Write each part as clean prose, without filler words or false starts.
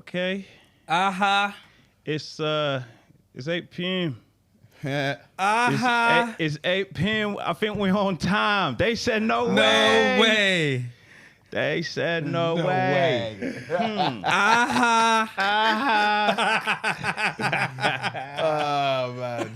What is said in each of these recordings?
Okay. It's 8 p.m. It's 8 p.m. I think we're on time. They said no way. No way. They said no way. Oh, man.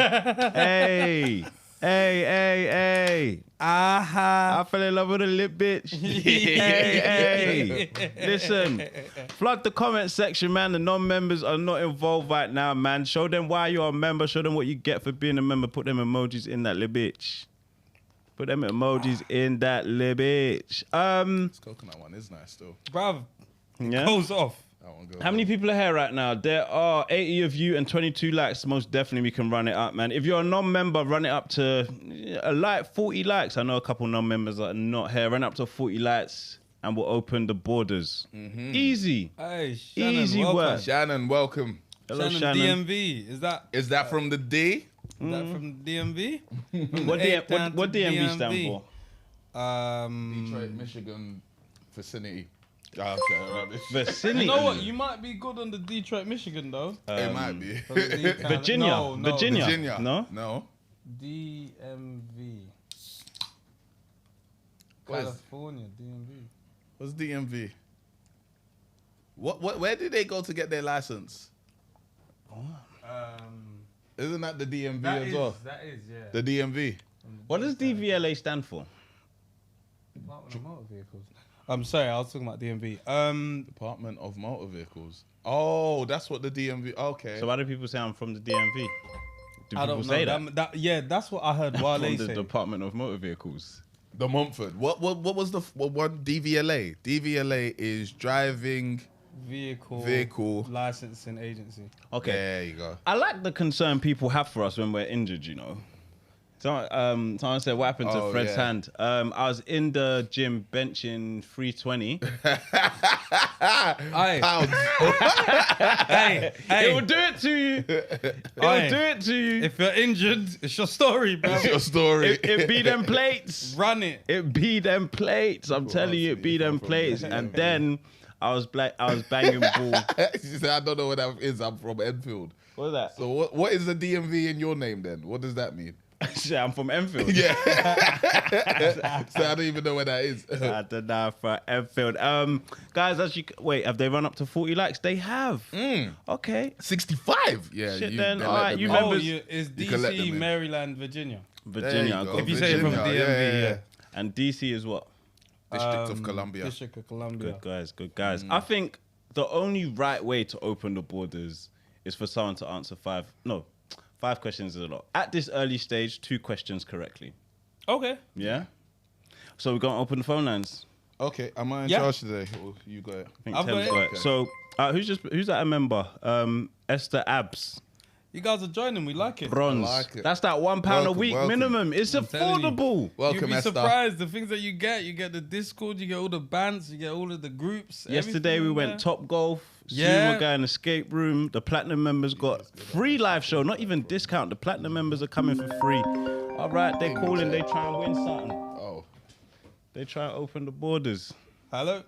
Hey. I fell in love with a lit bitch. hey. Listen, flood the comment section, man. The non-members are not involved right now, man. Show them why you're a member. Show them what you get for being a member. Put them emojis in that lit bitch. Put them emojis in that lit bitch. This coconut one is nice, though. Bruv, Yeah? goes off. How many people are here right now? There are 80 of you and 22 likes. Most definitely we can run it up, man. If you're a non-member, run it up to a like 40 likes. I know a couple non-members that are not here. Run up to 40 likes and we'll open the borders. Easy. Hey, Shannon, Easy welcome. work. Shannon, welcome. Hello, Shannon, Shannon. DMV. Is that from the D? Is that from DMV? What DMV stand for? Detroit, Michigan vicinity. Vicinity. You know what? You might be good on the Detroit, Michigan, though. It might be. Virginia. No. Virginia. No? No. DMV. What is- California, DMV. What's DMV? Where did they go to get their license? Isn't that the DMV as well? That is, yeah. The DMV. What does DVLA stand for? Department of Motor Vehicles. I'm sorry, I was talking about DMV. Department of Motor Vehicles. Oh, that's what the DMV. Okay. So why do people say I'm from the DMV? Do I people don't say know. that? Yeah, that's what I heard Wale From the say. Department of Motor Vehicles. The Montford. What was the one DVLA? DVLA is driving Vehicle licensing agency. Okay. There you go. I like the concern people have for us when we're injured, you know. Someone said, what happened to Oh, Fred's yeah. hand? I was in the gym benching 320. Aye. Pounds. Hey, It will do it to you. It will do it to you. If you're injured, it's your story, bro. That's your story. It be them plates. Run it. It be them plates. I'm telling you, it be them plates. And then I was banging ball. She said, I don't know what that is. I'm from Enfield. What is that? So what is the DMV in your name then? What does that mean? Shit, I'm from Enfield. Yeah. So I don't even know where that is. I don't know for Enfield. Guys, wait, have they run up to 40 likes? They have. Okay. 65. Yeah. Shit, you then, can all let right, them you know. members- It's You can let them DC, in. Maryland, Virginia. Virginia. There you go. If you say it from Virginia, DMV, yeah. And DC is what? District of Columbia. District of Columbia. Good guys. I think the only right way to open the borders is for someone to answer 5 questions is a lot. At this early stage, 2 questions correctly. Okay. Yeah? So we're going to open the phone lines. Okay, am I in Yeah. charge today? Or you got it? I think I've Tim's got got it. it. So who's that a member? Esther Abs. You guys are joining. We like it. Bronze. like it. That's that £1 a Welcome, week welcome. minimum. It's telling you. affordable. Welcome, You'd be Esther. surprised the things that you get. You get the Discord, you get all the bands, you get all of the groups. Yesterday we everything went there. Top Golf. Yeah. Sumo guy in escape room. The platinum members got free live show, not even discount. The platinum members are coming for free. All right, they calling. They try and win something. Oh. They try and open the borders. Hello.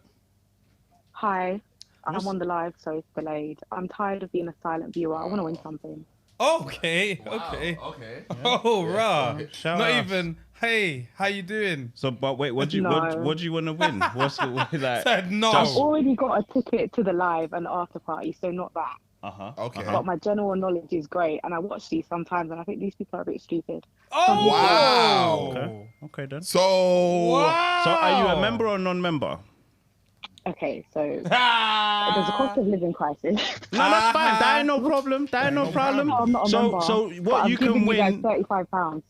Hi, I'm on the live, so it's delayed. I'm tired of being a silent viewer. I want to win something. Okay. Wow, Okay. Okay. Oh, rah. Shout Not out. even. Hey, how you doing? So, but wait, what do you No. what do you want to win? What's the like? Said no. I've already got a ticket to the live and after party, so not that. Okay. But my general knowledge is great, and I watch these sometimes, and I think these people are a bit stupid. Oh. Wow. Okay then. So. Wow. So, are you a member or non-member? Okay, so there's a cost of living crisis. No, that's fine. That ain't no problem. That ain't no problem. No, I'm not a member. So but what I'm you giving can you guys win? £35.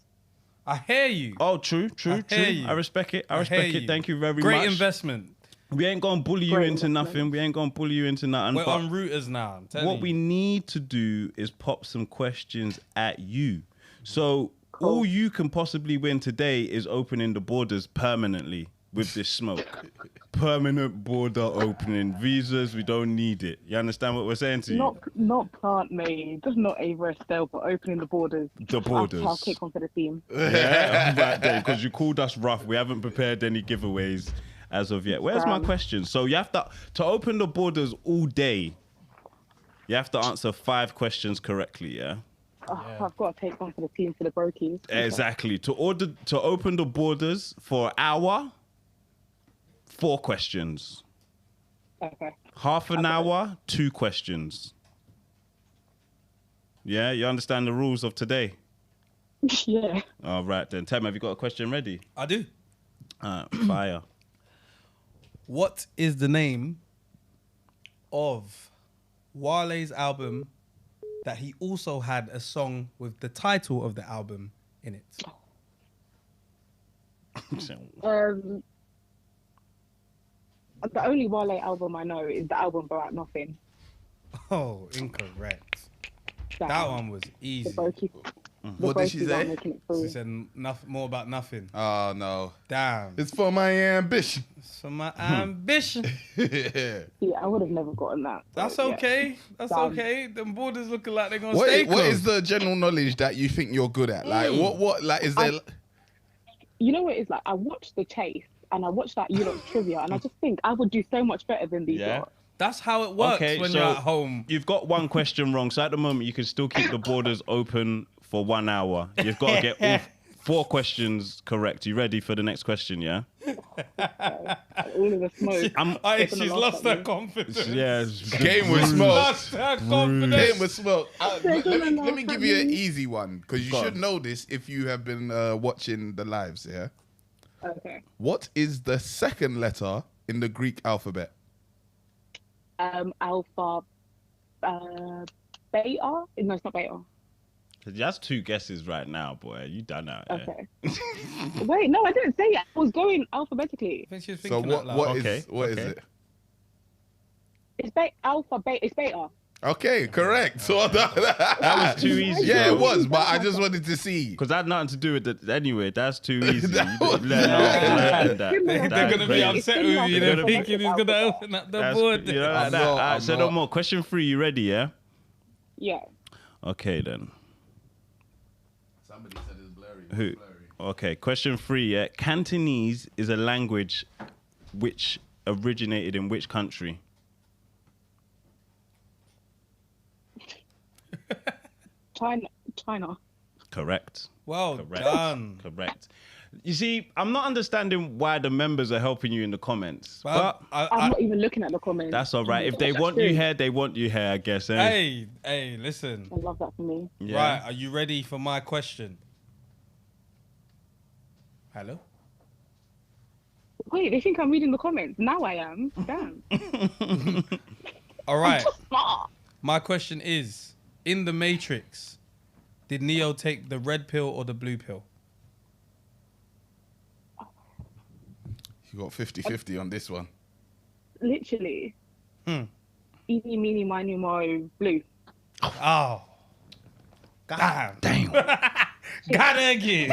I hear you. Oh, true. I hear you. I respect it. I hear respect it. you. Thank you very much. Great investment. We ain't gonna bully you Great into investment. nothing. We ain't gonna bully you into nothing. We're but on routers now. I'm telling what you. we need to do is pop some questions at you. So all you can possibly win today is opening the borders permanently with this smoke. Permanent border opening. Visas, we don't need it. You understand what we're saying to you? Not plant made, just not Ava Estelle, but opening the borders. The borders. I'll kick on for the team. Yeah, right there, because you called us rough. We haven't prepared any giveaways as of yet. Where's my question? So you have to open the borders all day. You have to answer 5 questions correctly, yeah? Oh, I've got to take one for the team for the brokies. Exactly. To open the borders for an hour, 4 questions. Okay. Half an hour, 2 questions. Yeah, you understand the rules of today? Yeah. All right, then. Tem, have you got a question ready? I do. Fire. What is the name of Wale's album that he also had a song with the title of the album in it? The only Wale album I know is the album About Nothing. Oh, incorrect. Damn. That one was The easy. brokies. What did she say? She said more about nothing. Oh no. Damn. It's for my ambition. For my ambition. Yeah. Yeah, I would have never gotten that. That's but, yeah. okay. That's Damn. okay. Them borders looking like they're gonna stay What closed. is the general knowledge that you think you're good at? Like what like is there? You know what it is like? I watched The Chase and I watched that Lot's trivia and I just think I would do so much better than these Yeah. lot. That's how it works when you're at home. You've got 1 question wrong, so at the moment you can still keep the borders open for 1 hour. You've got to get all 4 questions correct. You ready for the next question, yeah? All of the smoke. She's lost her confidence. Yeah. Game with smoke. Lost her confidence. Game with smoke. Let me give you an easy one because you should know this if you have been watching the lives. Yeah. Okay. What is the second letter in the Greek alphabet? Alpha, beta? No, it's not beta. That's 2 guesses right now, boy. You done out there. Okay. Wait, no, I didn't say it. I was going alphabetically. I think she's So thinking out loud. what Okay, is okay. it? It's alpha, beta. It's beta. Okay, correct. So That was too easy. yeah, bro. it was, but I just wanted to see. Because that had nothing to do with it. Anyway, that's too easy. That You was- didn't learn that. They're That's going to be crazy. upset with you. They're thinking he's going to Alphabet. open up the That's- board. you know, like I'm that. not, All right, I'm say no not. more. Question 3, you ready, yeah? Yeah. Okay, then. Somebody said it's blurry. Who? Okay, question 3, yeah? Cantonese is a language which originated in which country? China. Correct. Well Correct. done. Correct. You see, I'm not understanding why the members are helping you in the comments. Well, but I'm not even looking at the comments. that's all right. If they want you here, they want you here, I guess. Eh? Hey, listen. I love that for me. Yeah. Right, are you ready for my question? Hello? Wait, they think I'm reading the comments. Now I am. Damn. All right. Smart. My question is, in The Matrix, did Neo take the red pill or the blue pill? You got 50-50 on this one. Literally. Hmm. Easy, meeny, miny, mo, blue. Oh. God damn. Got it again.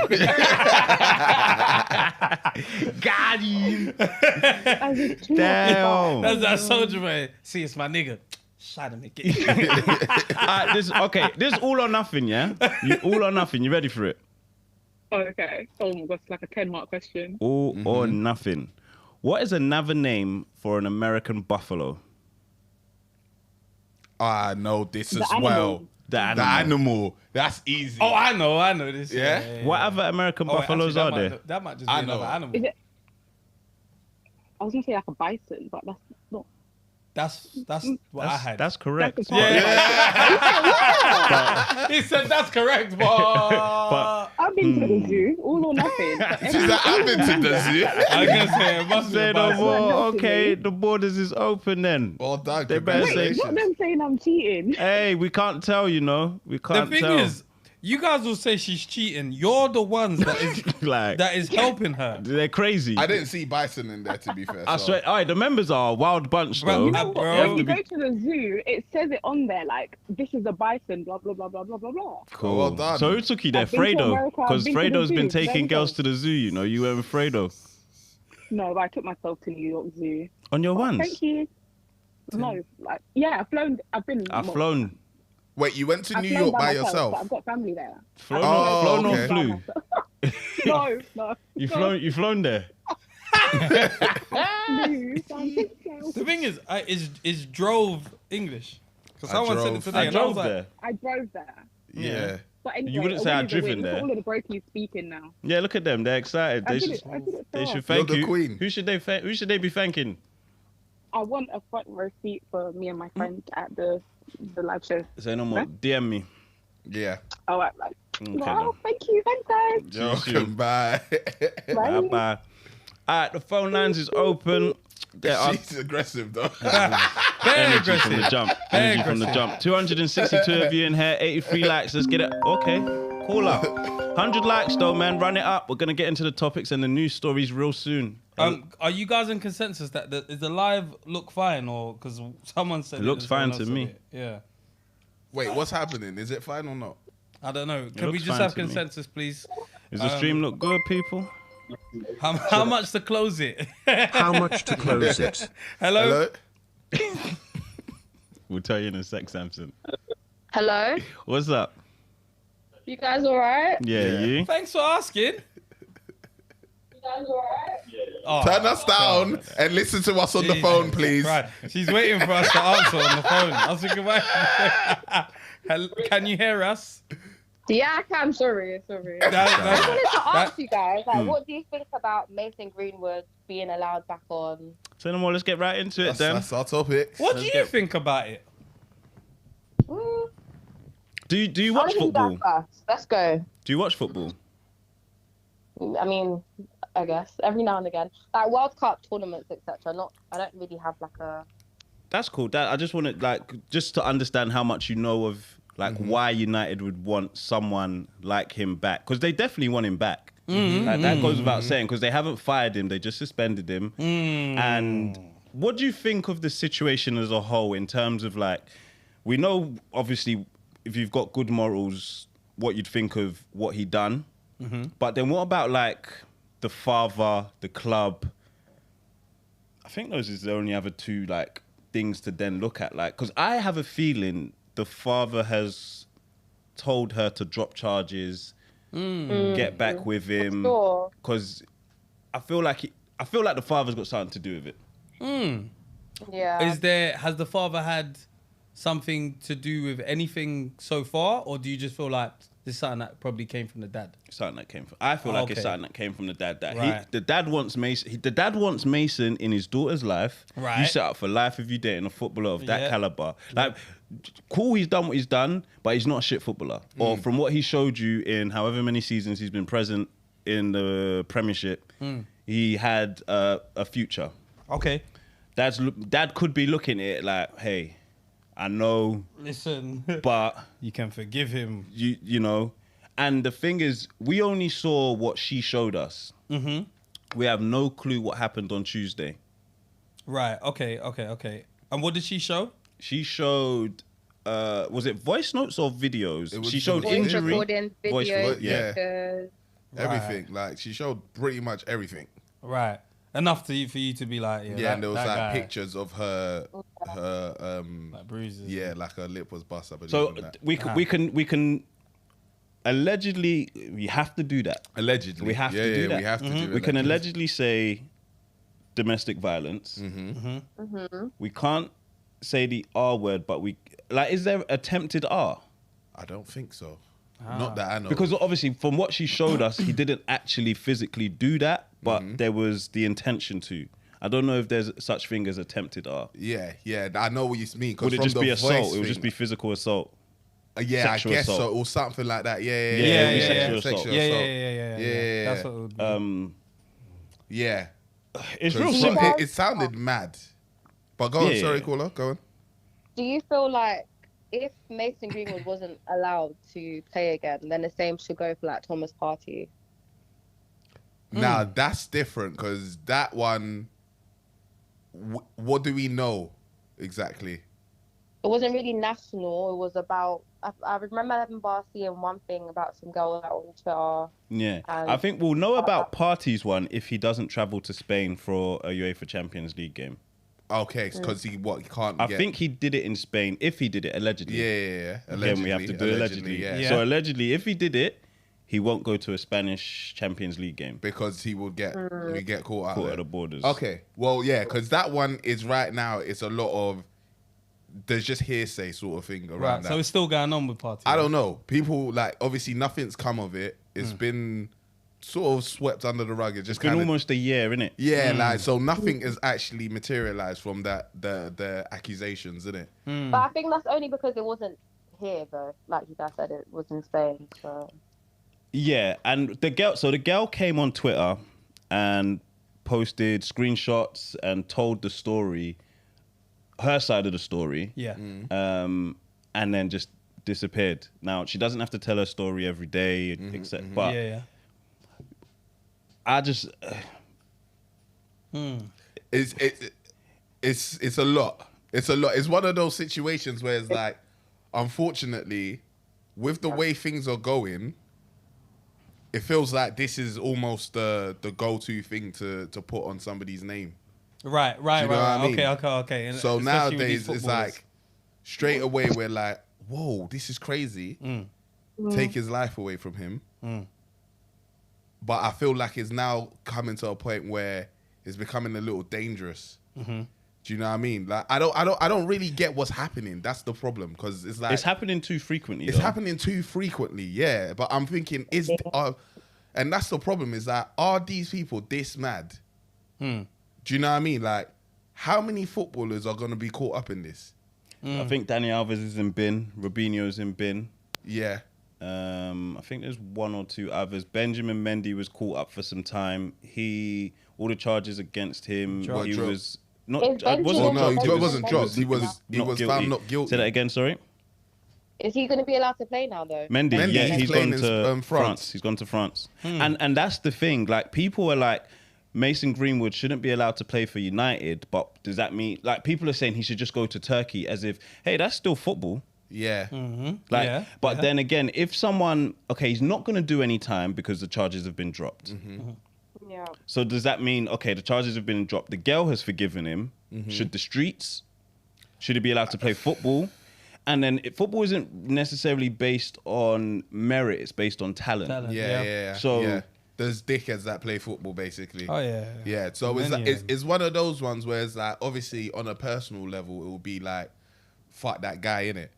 Got you. I was too Damn. That's that soldier man. See, it's my nigga. Shot him again. This all or nothing, yeah? All or nothing. You ready for it? Oh, okay. Oh my god, it's like a 10-mark question. All or nothing. What is another name for an American buffalo? I know this The as animal. well. The animal. The animal. That's easy. Oh, I know this. Yeah? What other American Oh, wait, buffaloes actually, are there? That might just be I know. another animal. Is it? I was gonna say like a bison, but that's not. That's what I had. That's correct. That's the He said that's correct, but I've been to the zoo, all or nothing. She's like, I've been to the zoo. I was gonna say it must be Say a no bison. more. Nothing, Okay, eh? the borders is open then. Well done. They better say- Wait, not Congratulations. them saying I'm cheating. Hey, we can't tell, you know. We The can't thing tell. is, you guys will say she's cheating. You're the ones that is like, that is helping her. they're crazy. I didn't see bison in there, to be fair. I so- swear. All right, the members are a wild bunch, Bro, though. You know what? bro. When you go to the zoo, it says it on there like this is a bison, blah blah blah blah blah blah blah. Cool. Well done. So who took you there? I've been to Fredo. America, I've Because been to the Fredo's been zoo. There taking you girls go. to the zoo, you know. You went with Fredo. No, but I took myself to New York Zoo. On your ones? Thank you. No, like yeah, I've flown. I've been. I've flown. Wait, you went to I've New flown York by myself, yourself? But I've got family there. Flown, Oh, flown okay. or flew? No. You flown there? The thing is drove English. Because someone said it today. I and I was drove like, there. I drove there. Yeah. But anyway, You wouldn't a say win I'd is a win. driven Look at there. all of the brokies speaking now. Yeah, look at them. They're excited. I They did should, it. I did it. they so should well. thank You're the you. queen. Who should they be thanking? I want a front row seat for me and my friend at the live show. Say no more. Huh? DM me. Yeah. Oh, right, right. Okay, Wow, then. thank you. Thanks, guys. See you soon. Bye. Bye. Bye. All right, the phone lines is open. There are She's aggressive though. very energy from the aggressive. jump. Very Energy from the aggressive. jump. 262 of you in here. 83 likes. Let's get it. Okay. Call up. 100 likes though, man. Run it up. We're gonna get into the topics and the news stories real soon. Are you guys in consensus that is the live look fine, or because someone said It looks someone fine to else said me. it? Yeah, Wait, what's happening? Is it fine or not? I don't know. Can we looks just fine have to me. consensus, please? Does the stream look good, people? How much to close it? How much to close it? Hello? Hello? We'll tell you in a sec, Samson. Hello? What's up? You guys alright? Yeah, Yeah. you? Thanks for asking. You guys alright? Oh, Turn us down and listen to us on the Jesus phone, please. Right. She's waiting for us to answer on the phone. I was thinking, wait. Can you hear us? Yeah, I can. Sorry. That- I wanted to that- ask you guys, like, what do you think about Mason Greenwood being allowed back on? Say no more. Let's get right into it then. That's our topic. what do Let's you get- think about it? Mm, Do you I'll watch leave that football? first. Let's go. Do you watch football? I mean, I guess every now and again, like World Cup tournaments, etc. I don't really have like a. That's cool. That I just wanted just to understand how much you know of why United would want someone like him back, because they definitely want him back. That goes without saying, because they haven't fired him, they just suspended him. And what do you think of the situation as a whole in terms of we know obviously if you've got good morals, what you'd think of what he done, but then what about the father, the club? I think those is the only other two things to then look at, because I have a feeling the father has told her to drop charges, get back with him, Sure. because I feel like the father's got something to do with it. Yeah. Has the father had something to do with anything so far, or do you just feel like this is something that probably came from the dad? Something that came from. I feel like it's Okay. something that came from the dad. Right. The dad wants Mason. The dad wants Mason in his daughter's life. Right. You set up for life if you dating a footballer of that Yeah. caliber. Cool, he's done what he's done, but he's not a shit footballer. Or from what he showed you in however many seasons he's been present in the Premiership, he had a future. Okay. Dad could be looking at it hey, I know, Listen, but you can forgive him. you know. And the thing is, we only saw what she showed us. We have no clue what happened on Tuesday. Right. Okay. And what did she show? She showed, was it voice notes or videos? It was She showed voice injury. recordings, Voice videos, record, yeah. pictures. Everything. She showed pretty much everything. Right. Enough for you to be like, Yeah, and there was that guy, pictures of her like bruises. yeah, her lip was bust up. So we can allegedly, we have to do that. allegedly. We have to do that. We have to do it. We can allegedly say domestic violence. We can't say the R word, but is there attempted R? I don't think so. Not that I know. Because obviously, from what she showed us, he didn't actually physically do that, but there was the intention to. I don't know if there's such thing as attempted R. yeah, I know what you mean. 'Cause Would it from just the be voice assault? It would just thing- be physical assault. yeah, I sexual guess assault. so, or something like that. Yeah, Yeah, sexual assault. sexual Yeah. assault. That's what it would be. Yeah. It's real 'Cause simple. it sounded mad. But go on, Yeah. sorry, caller, go on. Do you feel like if Mason Greenwood wasn't allowed to play again, then the same should go for Thomas Partey? Now that's different because that one. What do we know exactly? It wasn't really national. It was about. I remember seeing one thing about some girl on Twitter. Yeah, And- I think we'll know about Party's one if he doesn't travel to Spain for a UEFA Champions League game. Okay, because he can't. I think he did it in Spain. If he did it allegedly, Yeah. again we have to do allegedly. Yeah. So allegedly, if he did it, he won't go to a Spanish Champions League game. Because he would get caught out Caught there. at the borders. Okay, well, yeah, because that one is right now. It's a lot of there's just hearsay sort of thing around Right. that. So it's still going on with parties. I don't know. People like obviously nothing's come of it. It's been sort of swept under the rug. It's just been kind almost a year, innit? Yeah, like so nothing has actually materialized from that the accusations, isn't it? But I think that's only because it wasn't here, though. Like you guys said, it was in Spain. So Yeah, and the girl came on Twitter and posted screenshots and told the story, her side of the story. Yeah. And then just disappeared. Now she doesn't have to tell her story every day, except but Yeah. I just It's a lot. It's a lot. It's one of those situations where it's like, unfortunately, with the way things are going, it feels like this is almost the go-to thing to put on somebody's name. Right. Do you know what I mean? Okay. And So especially with nowadays these it's footballers. like straight away we're like, whoa, this is crazy. Take his life away from him. But I feel like it's now coming to a point where it's becoming a little dangerous. Do you know what I mean? Like I don't really get what's happening. That's the problem, because it's like it's happening too frequently. it's happening too frequently. Yeah, but I'm thinking and that's the problem, is that are these people this mad? Do you know what I mean? Like, how many footballers are going to be caught up in this? I think Dani Alves is in bin, Robinho's in bin. Yeah. I think there's one or two others. Benjamin Mendy was caught up for some time. All the charges against him, Dropped. he Dropped. was not. Is Benjamin Oh no, dropped? he wasn't dropped. He was not found not guilty. Say that again, sorry. is he going to be allowed to play now, though? Mendy, Mendy, yeah, he's he's playing gone in, to France. France. He's gone to France. And that's the thing. Like, people are like, Mason Greenwood shouldn't be allowed to play for United, but does that mean, like, people are saying he should just go to Turkey, as if, hey, that's still football. Yeah. Like, but then again, if someone, okay, he's not going to do any time because the charges have been dropped. Yeah. So does that mean, okay, the charges have been dropped, the girl has forgiven him, should he be allowed to play football? And then football isn't necessarily based on merit, it's based on talent. Yeah. So- yeah. There's dickheads that play football, basically. Oh yeah. Yeah, so it's, Many like, of it's one of those ones where it's like, obviously on a personal level, it will be like, fuck that guy, innit?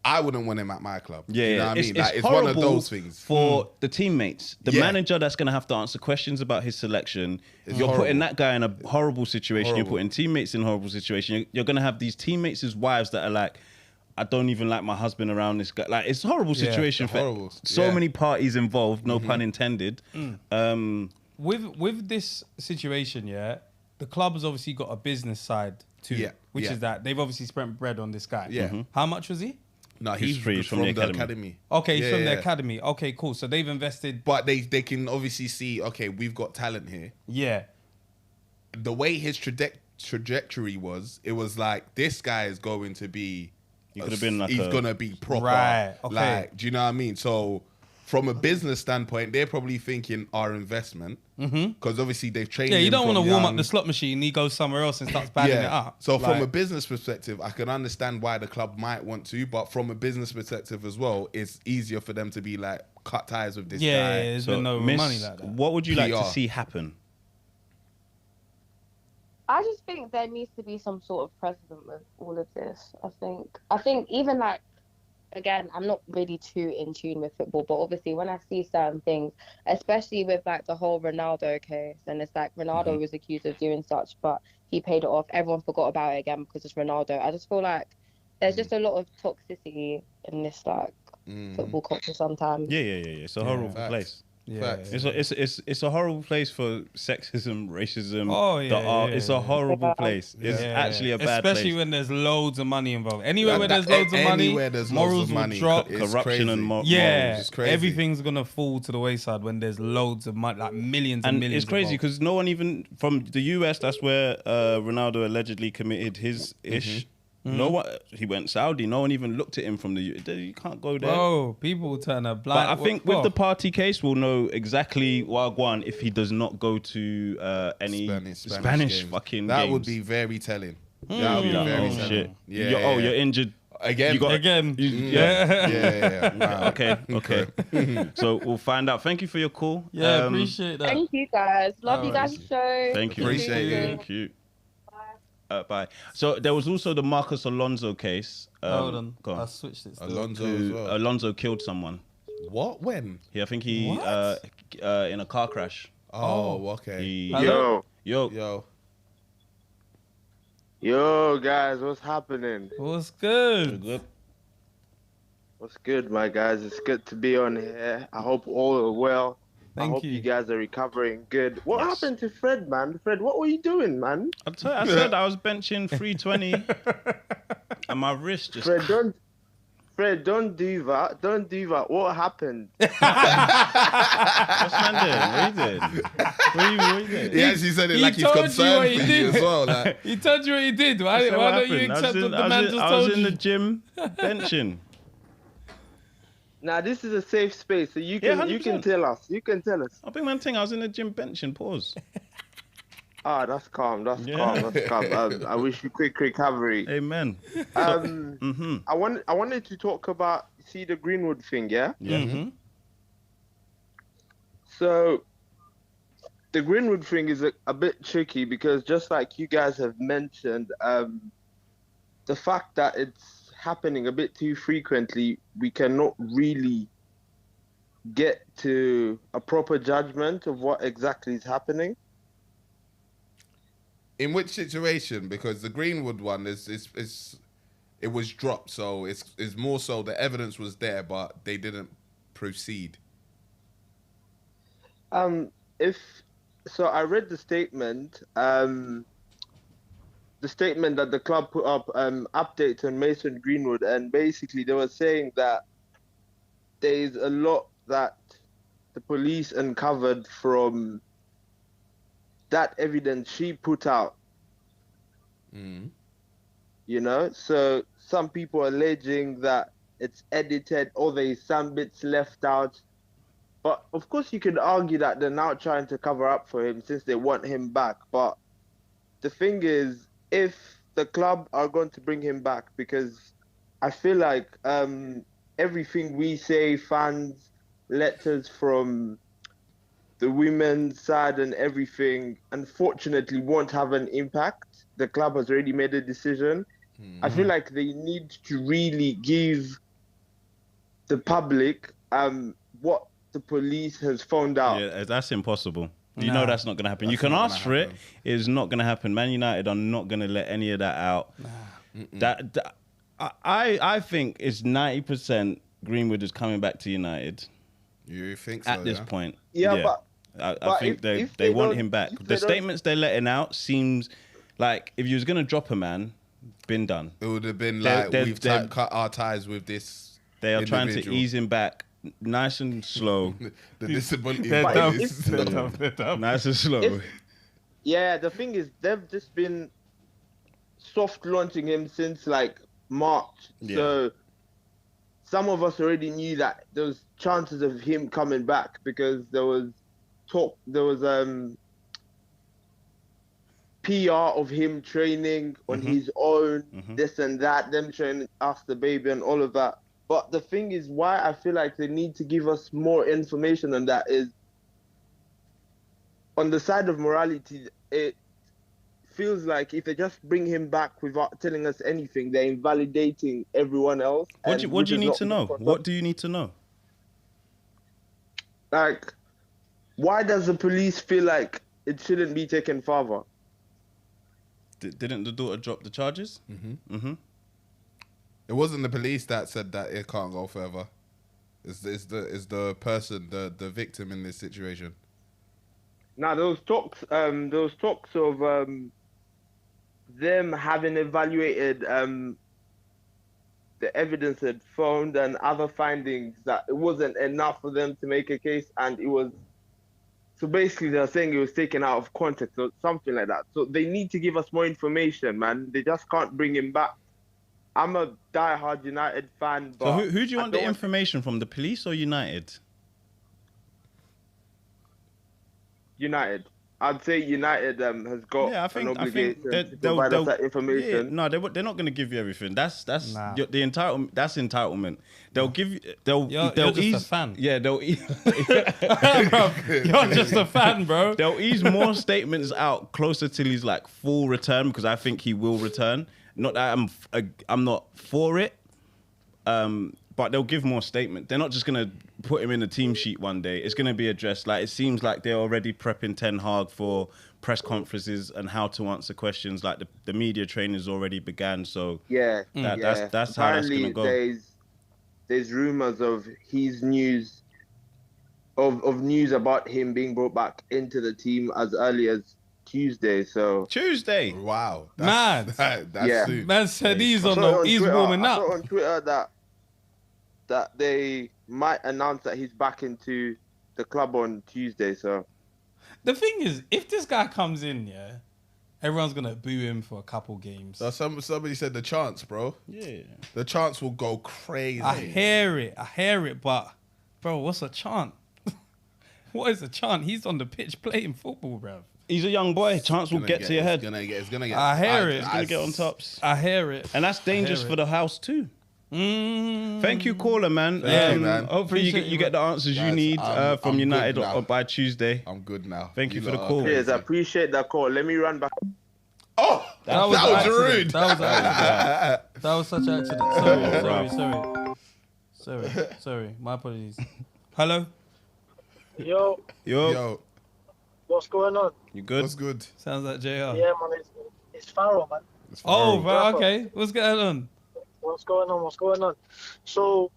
I wouldn't want him at my club. Yeah, You know what I mean? Like, it's horrible one of those things. for the teammates. The Yeah. manager that's going to have to answer questions about his selection. It's You're horrible. putting that guy in a horrible situation. You're Horrible. putting teammates in a horrible situation. You're going to have these teammates' wives that are like, I don't even like my husband around this guy. Like, it's a horrible situation for horrible. so Yeah. many parties involved, no pun intended. With this situation, yeah, the club has obviously got a business side too, Yeah, which yeah. is that they've obviously spent bread on this guy. Yeah. How much was he? No, He's he's free, from the academy. Okay, he's Yeah, from the yeah. academy. Okay, cool. So they've invested. But they can obviously see, okay, we've got talent here. Yeah. The way his trajectory was, it was like, this guy is going to be... He could have been like he's a- going to be proper. Right, okay. Like, do you know what I mean? So, from a business standpoint, they're probably thinking our investment. Because obviously they've trained Yeah, you him don't want from to warm up young. the slot machine. He goes somewhere else and starts battling it up. So from Like, a business perspective, I can understand why the club might want to, but from a business perspective as well, it's easier for them to be like, cut ties with this yeah, guy. there's So, been no Miss, money like that. what would you like to PR. see happen? I just think there needs to be some sort of precedent with all of this. I think even like, again, I'm not really too in tune with football, but obviously when I see certain things, especially with like the whole Ronaldo case, and it's like Ronaldo was accused of doing such, but he paid it off. Everyone forgot about it again because it's Ronaldo. I just feel like there's just a lot of toxicity in this like football culture sometimes. Yeah. It's a horrible Facts. place. Yeah, Facts. It's a horrible place for sexism, racism. Oh, yeah, the art. yeah, It's yeah. a horrible place. It's Yeah. actually a bad Especially place. when there's loads of money involved. Anywhere where That- there's loads of money, anywhere there's loads morals of money, will drop. it's Corruption crazy. and Yeah, It's crazy. everything's gonna fall to the wayside when there's loads of money, like millions and And millions. it's crazy involved. because no one even from the US. That's where Ronaldo allegedly committed his ish. No one. He went Saudi. No one even looked at him from the. You can't go there. Bro, people will turn a But blind. I think with the party case, we'll know exactly Wagwan if he does not go to any Spanish games. fucking That games. would be very telling. That would be Like, very oh telling. shit! Yeah, You're injured Again. You got- Again. Yeah. Yeah. Wow. Okay. So we'll find out. Thank you for your call. Yeah, appreciate that. Thank you guys. Love No you guys' show. Thank you. Appreciate you. Thank you. Bye. So there was also the Marcus Alonso case. Hold on. Go on. I switched it. Still. Alonso as well. Alonso killed someone. What? When? I think he What? in a car crash. Oh, okay. Yo. Yo. Yo, guys, what's happening? What's good? Good. What's good, my guys? It's good to be on here. I hope all are well. I hope you guys are recovering good. What happened to Fred, man? Fred, what were you doing, man? I said I was benching 320 and my wrist just... Fred, don't do that. Don't do that. What happened? What's man doing? What you did? He actually said it he like he's told you concerned what for he you did. as well. Like, He told you what he did. Why So what don't you happened? accept what the man just I told was in you? the gym benching. Now, this is a safe space, so you Yeah, can 100%. tell us. You can tell us. I think man thing, I was in the gym benching. Pause. Ah, that's calm. That's Yeah. calm. That's calm. I wish you quick recovery. Amen. I wanted to talk about the Greenwood thing, yeah? Yeah. So the Greenwood thing is a bit tricky because just like you guys have mentioned, the fact that it's happening a bit too frequently, we cannot really get to a proper judgment of what exactly is happening. in which situation? Because the Greenwood one it was dropped, so it's more so the evidence was there, but they didn't proceed. So I read the statement. The statement that the club put up, updates on Mason Greenwood, and basically they were saying that there's a lot that the police uncovered from that evidence she put out. You know, so some people are alleging that it's edited or there's some bits left out. But of course you could argue that they're now trying to cover up for him since they want him back. But the thing is, if the club are going to bring him back, because I feel like everything we say, fans, letters from the women's side and everything, unfortunately won't have an impact. The club has already made a decision. I feel like they need to really give the public what the police has found out. Yeah, that's impossible. You know that's not going to happen. You can ask for it. It's not going to happen. Man United are not going to let any of that out. I think it's 90% Greenwood is coming back to United. You think so? At this point? Yeah, I but think if they they want don't- him back. if The they don't- statements they're letting out seems like if you was going to drop a man, been done. It would have been They're- like they're- we've they're- cut our ties with this. They are trying to individual. ease him back nice and slow. The disability. They're But dumb. if- They're dumb. They're dumb. Nice and slow. Yeah, the thing is, they've just been soft launching him since like March. Yeah. So some of us already knew that there was chances of him coming back because there was talk, there was PR of him training on his own, this and that, them training after the baby and all of that. But the thing is, why I feel like they need to give us more information on that is, on the side of morality, it feels like if they just bring him back without telling us anything, they're invalidating everyone else. What do you need to know? What do you need to know? Like, why does the police feel like it shouldn't be taken further? Didn't the daughter drop the charges? It wasn't the police that said that it can't go further. It's the person, the victim in this situation. Now, those talks of them having evaluated the evidence had found and other findings that it wasn't enough for them to make a case, and it was, so basically they're saying it was taken out of context or something like that. So they need to give us more information, man. They just can't bring him back. I'm a diehard United fan, but So who do you want the information from, the police or United? United. I'd say United has got an obligation to provide us that information. Yeah, no, they're not going to give you everything. That's the entitlement. That's entitlement. They'll give you. You're just a fan. Yeah, they'll. Bro, you're just a fan, bro. They'll ease more statements out closer till he's like full return, because I think he will return. Not that I'm not for it. But they'll give more statement. They're not just going to put him in the team sheet one day. It's going to be addressed. Like, it seems like they're already prepping Ten Hag for press conferences and how to answer questions. Like, the media training's already began. So that's how that's going to go. There's rumors of his news, of news about him being brought back into the team as early as Tuesday. So Tuesday. Wow. That's soon. Man said he's warming up. I saw on Twitter that they might announce that he's back into the club on Tuesday. So the thing is, if this guy comes in, everyone's gonna boo him for a couple games. So somebody said the chance, bro. Yeah. The chance will go crazy. I hear it, but bro, what's a chant? What is a chant? He's on the pitch playing football, bro. He's a young boy. Chance will get to your head. It's gonna get. I hear it. It's gonna get on tops. I hear it. And that's dangerous for the house too. Thank you, caller, man. Thank you, man. Hopefully you get the answers you need from I'm United by Tuesday. I'm good now. Thank you for the call. Cheers, I appreciate that call. Let me run back. Oh, that was rude. That was such an accident. Sorry. My apologies. Hello. Yo. What's going on? You good? What's good? Sounds like JR. Yeah, man. It's Farrell, man. Right, okay. What's going on? What's going on? So,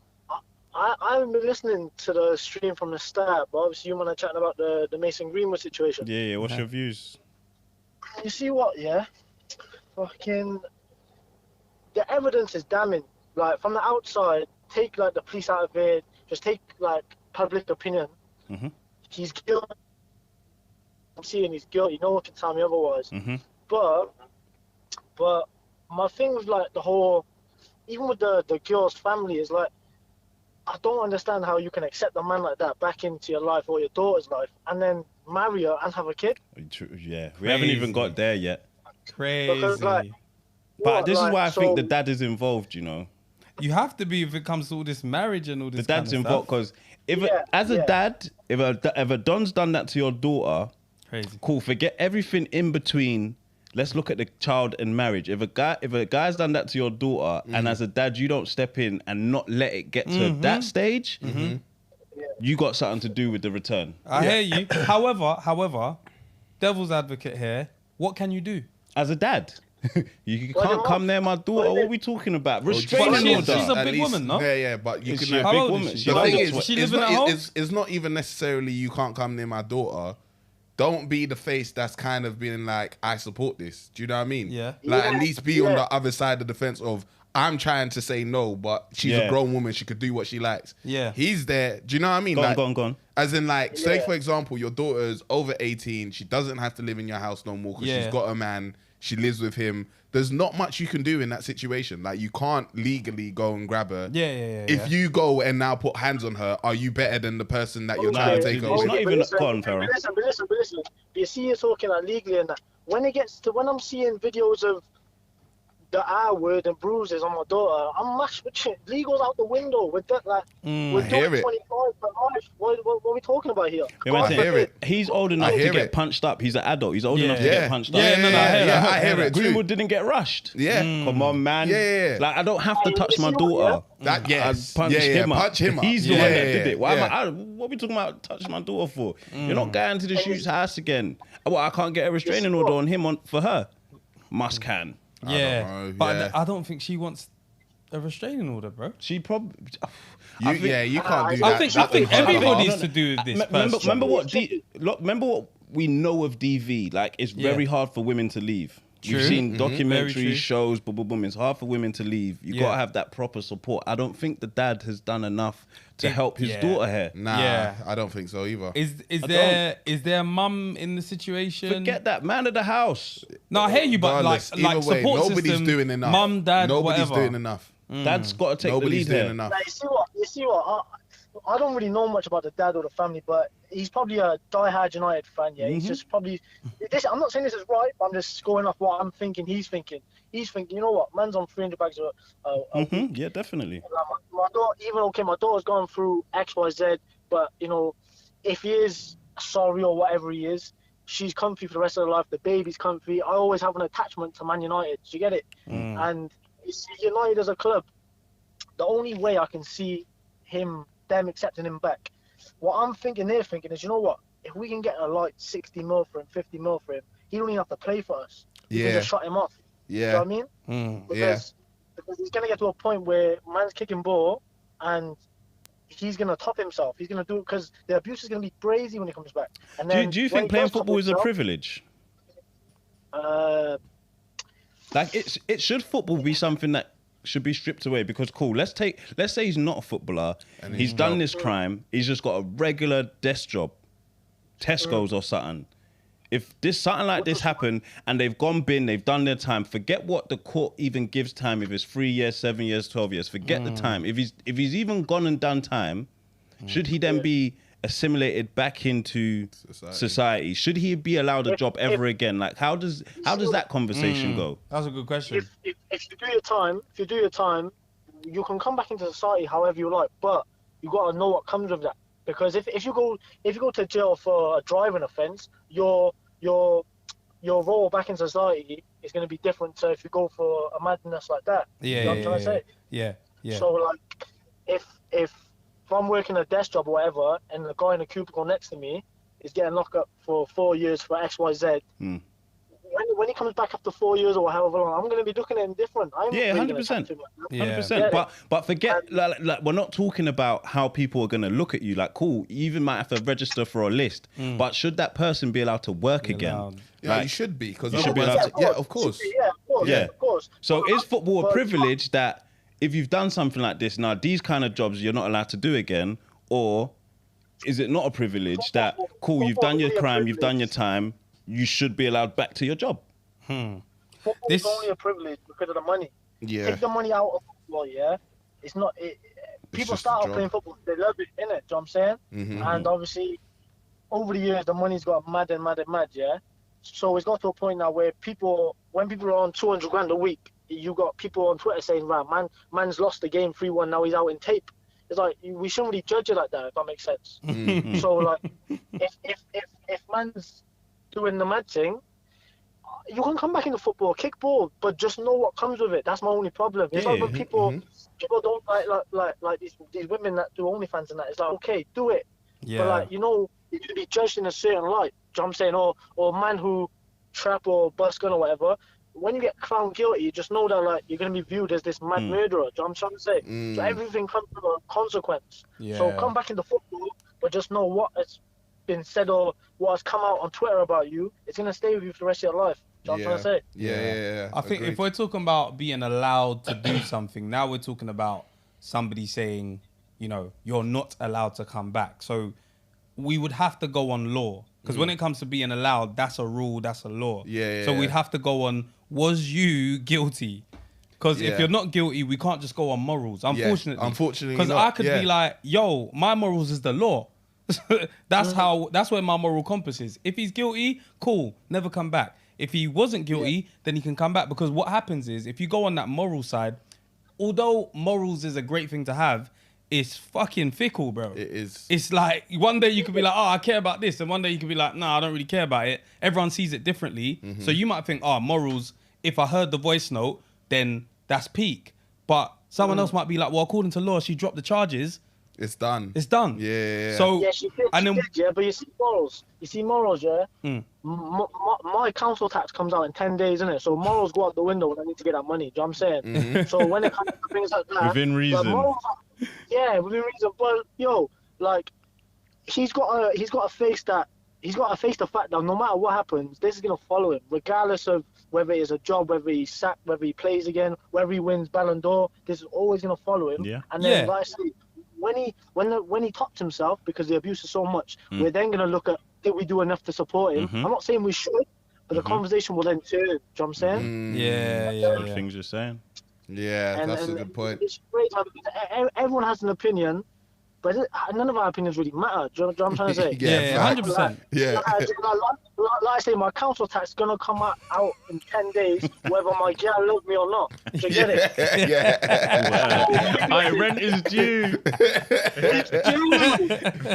I've been listening to the stream from the start, but obviously you man are chatting about the Mason Greenwood situation. Yeah. What's your views? You see what? Yeah. Fucking. The evidence is damning. Like from the outside, take like the police out of it. Just take like public opinion. Mm-hmm. He's guilty. I'm seeing he's guilty. No one can tell me otherwise. Mm-hmm. But my thing with like the whole, even with the girl's family, is like, I don't understand how you can accept a man like that back into your life or your daughter's life and then marry her and have a kid. Yeah, we haven't even got there yet. Crazy. Because, like, but this is why I think the dad is involved, you know. You have to be if it comes to all this marriage and all this. The dad's kind of involved because a dad, if a don's done that to your daughter, crazy. Cool. Forget everything in between. Let's look at the child and marriage. If a guy's done that to your daughter, and as a dad you don't step in and not let it get to that stage, you got something to do with the return. I hear you. However, devil's advocate here. What can you do as a dad? You can't come near my daughter. What are we talking about? Restraining order. She's a big woman, no? Yeah, but you can. She a big woman. The thing is, she living at home? it's not even necessarily you can't come near my daughter. Don't be the face that's kind of being like, I support this. Do you know what I mean? Yeah. Like, at least be on the other side of the fence of, I'm trying to say no, but she's a grown woman. She could do what she likes. Yeah. He's there. Do you know what I mean? Go on. As in, like, say, for example, your daughter's over 18. She doesn't have to live in your house no more because she's got a man. She lives with him. There's not much you can do in that situation. Like, you can't legally go and grab her. If you go and now put hands on her, are you better than the person that you're trying to take her It's away? not even gone, Farrell. But listen. You see, you're talking like legally and that. When I'm seeing videos of the R word and bruises on my daughter, I'm mashed with shit. Legal's out the window with that. Like, we're doing 25 per life. What are we talking about here? I hear it. He's old enough to get punched up. He's an adult. He's old enough to get punched up. I hear it. Greenwood didn't get rushed. Yeah. Come on, man. Yeah. Like, I don't have to touch my daughter. I punch him up. Punch him up. He's the one that did it. Why what are we talking about touching my daughter for? You're not going to the shoot's house again. Well, I can't get a restraining order on him for her. Must can. But I don't think she wants a restraining order, bro. She probably. You can't do that. I think everybody needs to do this. Remember what we know of DV. Like, it's very hard for women to leave. You've seen documentaries, shows, boom. It's hard for women to leave. You got to have that proper support. I don't think the dad has done enough to help his daughter here. Nah, I don't think so either. Is there a mum in the situation? Forget that, man of the house. No, I hear you, but like way, support nobody's system, doing enough. Mum, dad, nobody's whatever. doing enough. Dad's got to take Nobody's the lead doing here. enough. Like, you see what? I don't really know much about the dad or the family, but he's probably a die-hard United fan. Yeah, he's just probably. I'm not saying this is right, but I'm just going off what I'm thinking. He's thinking, you know what? Man's on 300 bags a week. Yeah, definitely. Like, my daughter, my daughter's gone through X, Y, Z, but you know, if he is sorry or whatever he is, she's comfy for the rest of her life. The baby's comfy. I always have an attachment to Man United. Do you get it? And you see, United as a club, the only way I can see them accepting him back, what I'm thinking, they're thinking is, you know what? If we can get a like 60 mil for him, 50 mil for him, he don't even have to play for us. We can just shut him off. Yeah. You know what I mean? Because he's gonna get to a point where man's kicking ball, and he's gonna top himself. He's gonna do it because the abuse is gonna be crazy when he comes back. And then Do you think playing football is a privilege? Like should football be something that should be stripped away? Because let's say he's not a footballer, and he's done this crime, he's just got a regular desk job, Tesco's or something. If something like this happened and they've done their time, forget what the court even gives time, if it's 3 years, 7 years, 12 years, forget the time. If he's even gone and done time, should he then be assimilated back into society? Should he be allowed a job ever again? Like, how does that conversation go? That's a good question. If you do your time, you can come back into society however you like, but you got to know what comes with that. Because if you go to jail for a driving offence, your role back in society is going to be different to if you go for a madness like that. Yeah, you know what I'm trying to say? Yeah. So like, if I'm working a desk job or whatever, and the guy in the cubicle next to me is getting locked up for 4 years for X, Y, Z, when he comes back after 4 years or however long, I'm going to be looking at him different. 100%. 100%. But forget, like, we're not talking about how people are going to look at you. Like, cool, you even might have to register for a list. But should that person be allowed to work again? Yeah, you should be. Because should be allowed to. Yeah, of course. Of course. So is football a privilege that if you've done something like this, now these kind of jobs you're not allowed to do again? Or is it not a privilege that, cool, you've done your crime, you've done your time, you should be allowed back to your job? Football is only a privilege because of the money. Yeah. Take the money out of football, yeah? It's not... people start out playing football, they love it, innit? Do you know what I'm saying? And obviously, over the years, the money's got mad, yeah? So it's got to a point now where when people are on 200 grand a week, you got people on Twitter saying, right, man's lost the game 3-1, now he's out in tape. It's like, we shouldn't really judge it like that, if that makes sense. So, like, if man's doing the mad thing, you can come back into football, kick ball, but just know what comes with it. That's my only problem. It's like when people don't like these women that do OnlyFans and that. It's like, okay, do it. Yeah. But like, you know, you can be judged in a certain light. Do you know what I'm saying? Or man who trap or bust gun or whatever. When you get found guilty, just know that like you're gonna be viewed as this mad murderer. Do you know what I'm trying to say? So everything comes with a consequence. Yeah. So come back into football, but just know what has been said or what has come out on Twitter about you. It's gonna stay with you for the rest of your life. Do you know what I'm trying to say? Yeah. I think if we're talking about being allowed to do something, now we're talking about somebody saying, you know, you're not allowed to come back. So we would have to go on law. Because when it comes to being allowed, that's a rule, that's a law. So we'd have to go on, was you guilty? Because if you're not guilty, we can't just go on morals, unfortunately. Unfortunately, because I could be like, yo, my morals is the law. That's where my moral compass is. If he's guilty, cool, never come back. If he wasn't guilty, then he can come back. Because what happens is, if you go on that moral side, although morals is a great thing to have, it's fucking fickle, bro. It is. It's like, one day you could be like, oh, I care about this. And one day you could be like, no, I don't really care about it. Everyone sees it differently. So you might think, oh, morals, if I heard the voice note, then that's peak. But someone else might be like, well, according to law, she dropped the charges. It's done. It's done. Yeah. So, yeah, she did, yeah, but you see morals, yeah? My council tax comes out in 10 days, innit? So morals go out the window when I need to get that money, do you know what I'm saying? So when it comes to things like that... Within reason. Within reason. But, yo, like, he's got to face the fact that no matter what happens, this is going to follow him, regardless of whether it's a job, whether he's sacked, whether he plays again, whether he wins Ballon d'Or, this is always going to follow him. Yeah. And then, like I say, when he tops himself because the abuse is so much, we're then going to look at, did we do enough to support him? I'm not saying we should, but the conversation will then turn. Do you know what I'm saying? The things you're saying. Yeah, that's a good point. It's great, man, because everyone has an opinion, but none of our opinions really matter. Do you know what I'm trying to say? Yeah, 100%. Yeah. Like I say, my council tax is gonna come out in 10 days, whether my girl love me or not. Do you get it? Yeah. Aye, rent is due.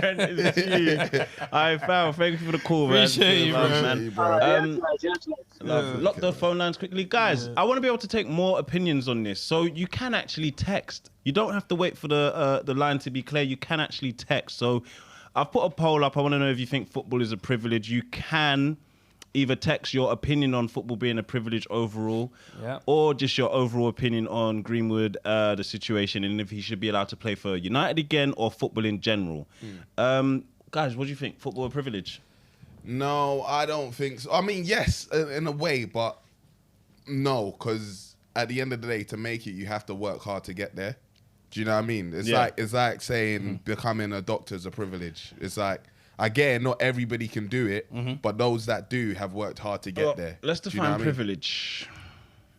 Rent is due. Aye, fam, thank you for the call, man. Appreciate you, man. Yes. Lock the phone lines quickly. Guys, I want to be able to take more opinions on this. So you can actually text. You don't have to wait for the line to be clear. You can actually text. So I've put a poll up. I want to know if you think football is a privilege. You can either text your opinion on football being a privilege overall, or just your overall opinion on Greenwood, the situation, and if he should be allowed to play for United again or football in general. Guys, what do you think? Football a privilege? No, I don't think so. I mean, yes, in a way, but no, because at the end of the day, to make it, you have to work hard to get there. Do you know what I mean? It's like saying becoming a doctor is a privilege. It's like, I get it, not everybody can do it, but those that do have worked hard to get there. Let's define privilege.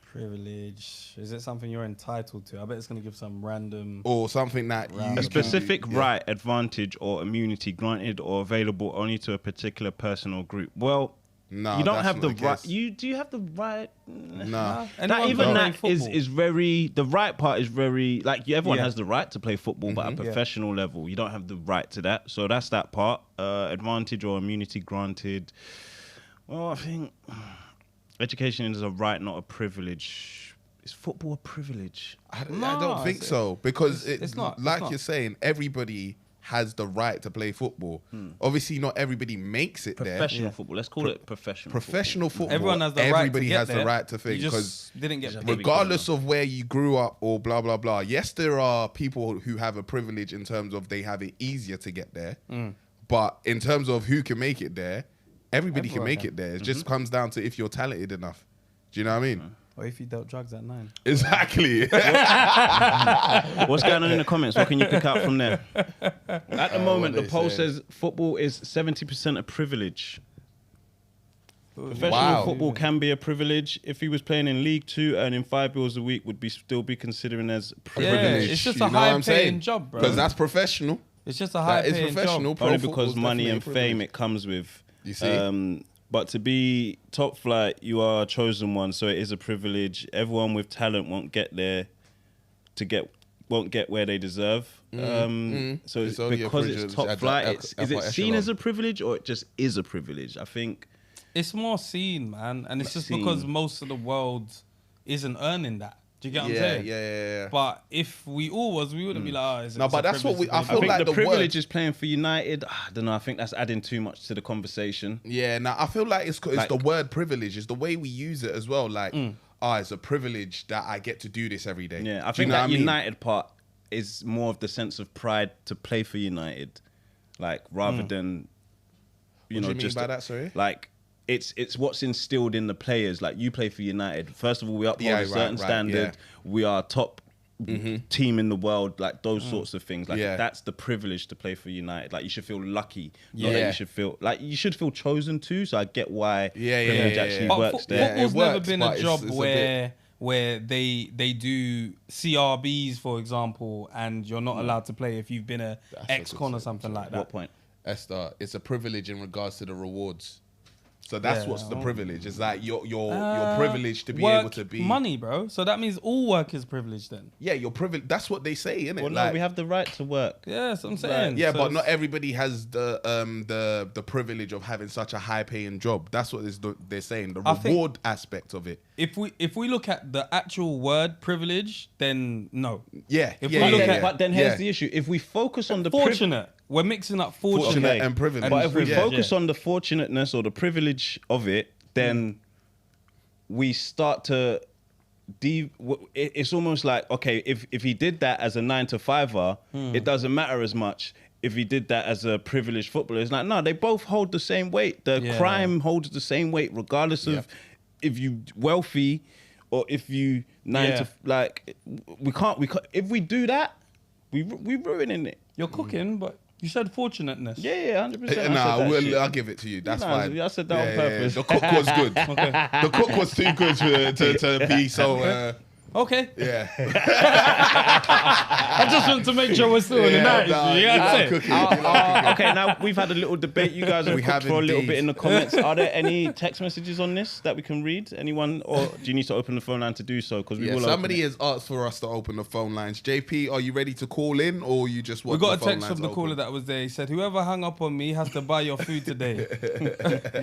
Privilege. Is it something you're entitled to? I bet it's going to give some random... Or something that a specific right, advantage, or immunity granted or available only to a particular person or group. Well, no, you don't have the the right. Do you have the right? No. That is very. The right part is very like everyone has the right to play football, but at a professional level, you don't have the right to that. So that's that part. Advantage or immunity granted. Well, I think education is a right, not a privilege. Is football a privilege? I don't think so, because it's not. You're saying, everybody has the right to play football. Obviously, not everybody makes it there. Professional football. Let's call it professional. Professional football. Everyone has the right everybody to get has there. the right to think, You because just didn't get paid. regardless of where you grew up or blah blah blah. Yes, there are people who have a privilege in terms of they have it easier to get there, but in terms of who can make it there, everybody can make it there. It just comes down to if you're talented enough. Do you know what I mean? Or if you dealt drugs at 9. Exactly. What's going on in the comments? What can you pick out from there? At the moment, the poll says football is 70% a privilege. Professional football can be a privilege. If he was playing in League 2, earning £5 a week would still be considering as privilege. It's just a high-paying job, bro. Because that's professional. It's just a high-paying job. Only because money and fame it comes with. You see? But to be top flight, you are a chosen one, so it is a privilege. Everyone with talent won't get there won't get where they deserve. So it's because it's top flight, is it seen as a privilege or it just is a privilege? I think it's more seen, man, and it's just because most of the world isn't earning that. Do you get what I'm saying? Yeah. But if we all was, we wouldn't be like, oh, no, but that's what I feel think like the privilege is playing for United. I don't know. I think that's adding too much to the conversation. Yeah, now I feel like it's the word privilege. It's the way we use it as well. Like, it's a privilege that I get to do this every day. Yeah, I think that United part is more of the sense of pride to play for United, like rather than what do you mean by that? Sorry, like. It's what's instilled in the players. Like, you play for United. First of all, we uphold a certain standard. We are top team in the world. Like those sorts of things. Like that's the privilege to play for United. Like you should feel lucky. Yeah, you should feel chosen too. So I get why privilege actually works there. Football's never been a job where they do CRBs, for example, and you're not allowed to play if you've been a ex-con or something like that. What point? Esther, it's a privilege in regards to the rewards. So that's what's the privilege. It's like you're privileged to be able to be money, bro. So that means all work is privileged then. Yeah, you're privileged. That's what they say, innit? Well, no, we have the right to work. Yeah, that's what I'm saying. Yeah, so but not everybody has the privilege of having such a high paying job. That's what they're saying. The reward aspect of it. If we look at the actual word privilege, then no. Yeah. But then here's the issue. If we focus on the fortunate. We're mixing up fortunate and privilege. But if we focus on the fortunateness or the privilege of it, then we start to... It's almost like, okay, if he did that as a 9-to-5er, it doesn't matter as much. If he did that as a privileged footballer, it's like, no, they both hold the same weight. The crime holds the same weight, regardless of if you wealthy or if you 9 to... Like, we can't... If we do that, we ruining it. You're cooking, but... You said fortunateness. Yeah, 100%. I'll give it to you. That's fine. I said that on purpose. The cook was good. The cook was too good to be so... Okay. Yeah. I just want to make sure we're still in the night. Okay, now we've had a little debate. You guys have cooked for a little bit in the comments. Are there any text messages on this that we can read? Anyone? Or do you need to open the phone line to do so? Because somebody has asked for us to open the phone lines. JP, are you ready to call in, or you just want? We got a text from the caller that was there. He said, "Whoever hung up on me has to buy your food today."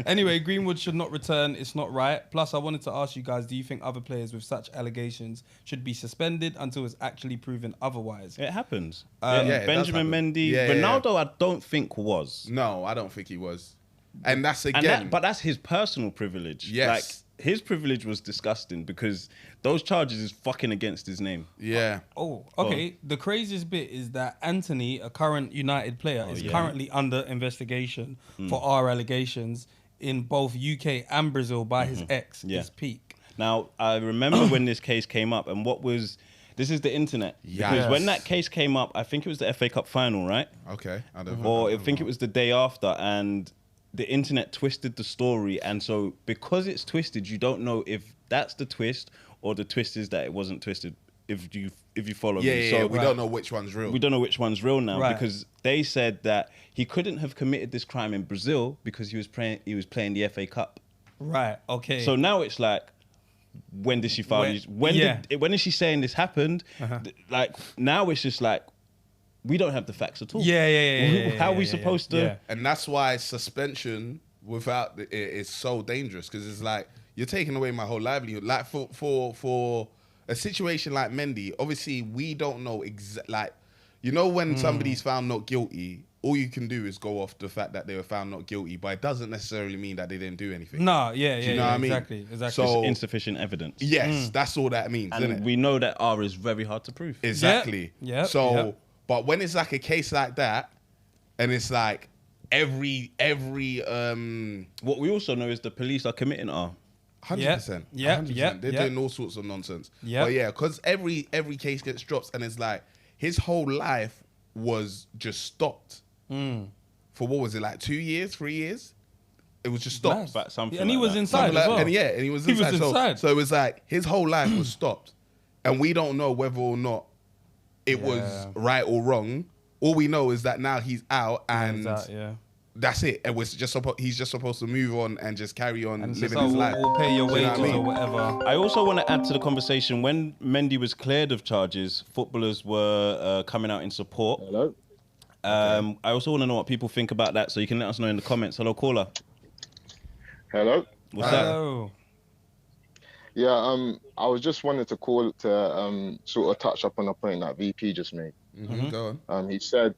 Anyway, Greenwood should not return. It's not right. Plus, I wanted to ask you guys: do you think other players with such allegations should be suspended until it's actually proven otherwise? It happens. Benjamin Mendy, Ronaldo, I don't think was. No, I don't think he was. And that's again, but that's his personal privilege. Yes, like his privilege was disgusting because those charges is fucking against his name. Yeah. Okay. The craziest bit is that Anthony, a current United player, is currently under investigation for our allegations in both UK and Brazil by his ex, his peak. Now, I remember when this case came up and this is the internet. Because when that case came up, I think it was the FA Cup final, right? Okay. I think it was the day after, and the internet twisted the story. And so because it's twisted, you don't know if that's the twist or the twist is that it wasn't twisted. If you follow me. So we don't know which one's real. We don't know which one's real now because they said that he couldn't have committed this crime in Brazil because he was playing the FA Cup. Right. Okay. So now it's like, when did she file these? When is she saying this happened? Like now it's just like we don't have the facts at all. How are we supposed to? And that's why suspension without it is so dangerous because it's like you're taking away my whole livelihood. Like for a situation like Mendy, obviously we don't know like when somebody's found not guilty. All you can do is go off the fact that they were found not guilty, but it doesn't necessarily mean that they didn't do anything. No, do you know what I mean? Exactly. So it's insufficient evidence. Yes, that's all that means, and isn't it? We know that R is very hard to prove. Exactly. But when it's like a case like that, and it's like every what we also know is the police are committing R. 100%. They're doing all sorts of nonsense. But because every case gets dropped, and it's like his whole life was just stopped. For what was it, like 2 years, 3 years? It was just stopped. And he was inside as well. And he was inside. So it was like his whole life was stopped. And we don't know whether or not it was right or wrong. All we know is that now he's out and that's it. And he's just supposed to move on and just carry on living his life. We'll pay your wages or whatever. I also want to add to the conversation, when Mendy was cleared of charges, footballers were coming out in support. Hello. I also want to know what people think about that, so you can let us know in the comments. Hello, caller. Hello. What's that? Yeah, I was just wanting to call to sort of touch up on a point that VP just made. Go on. He said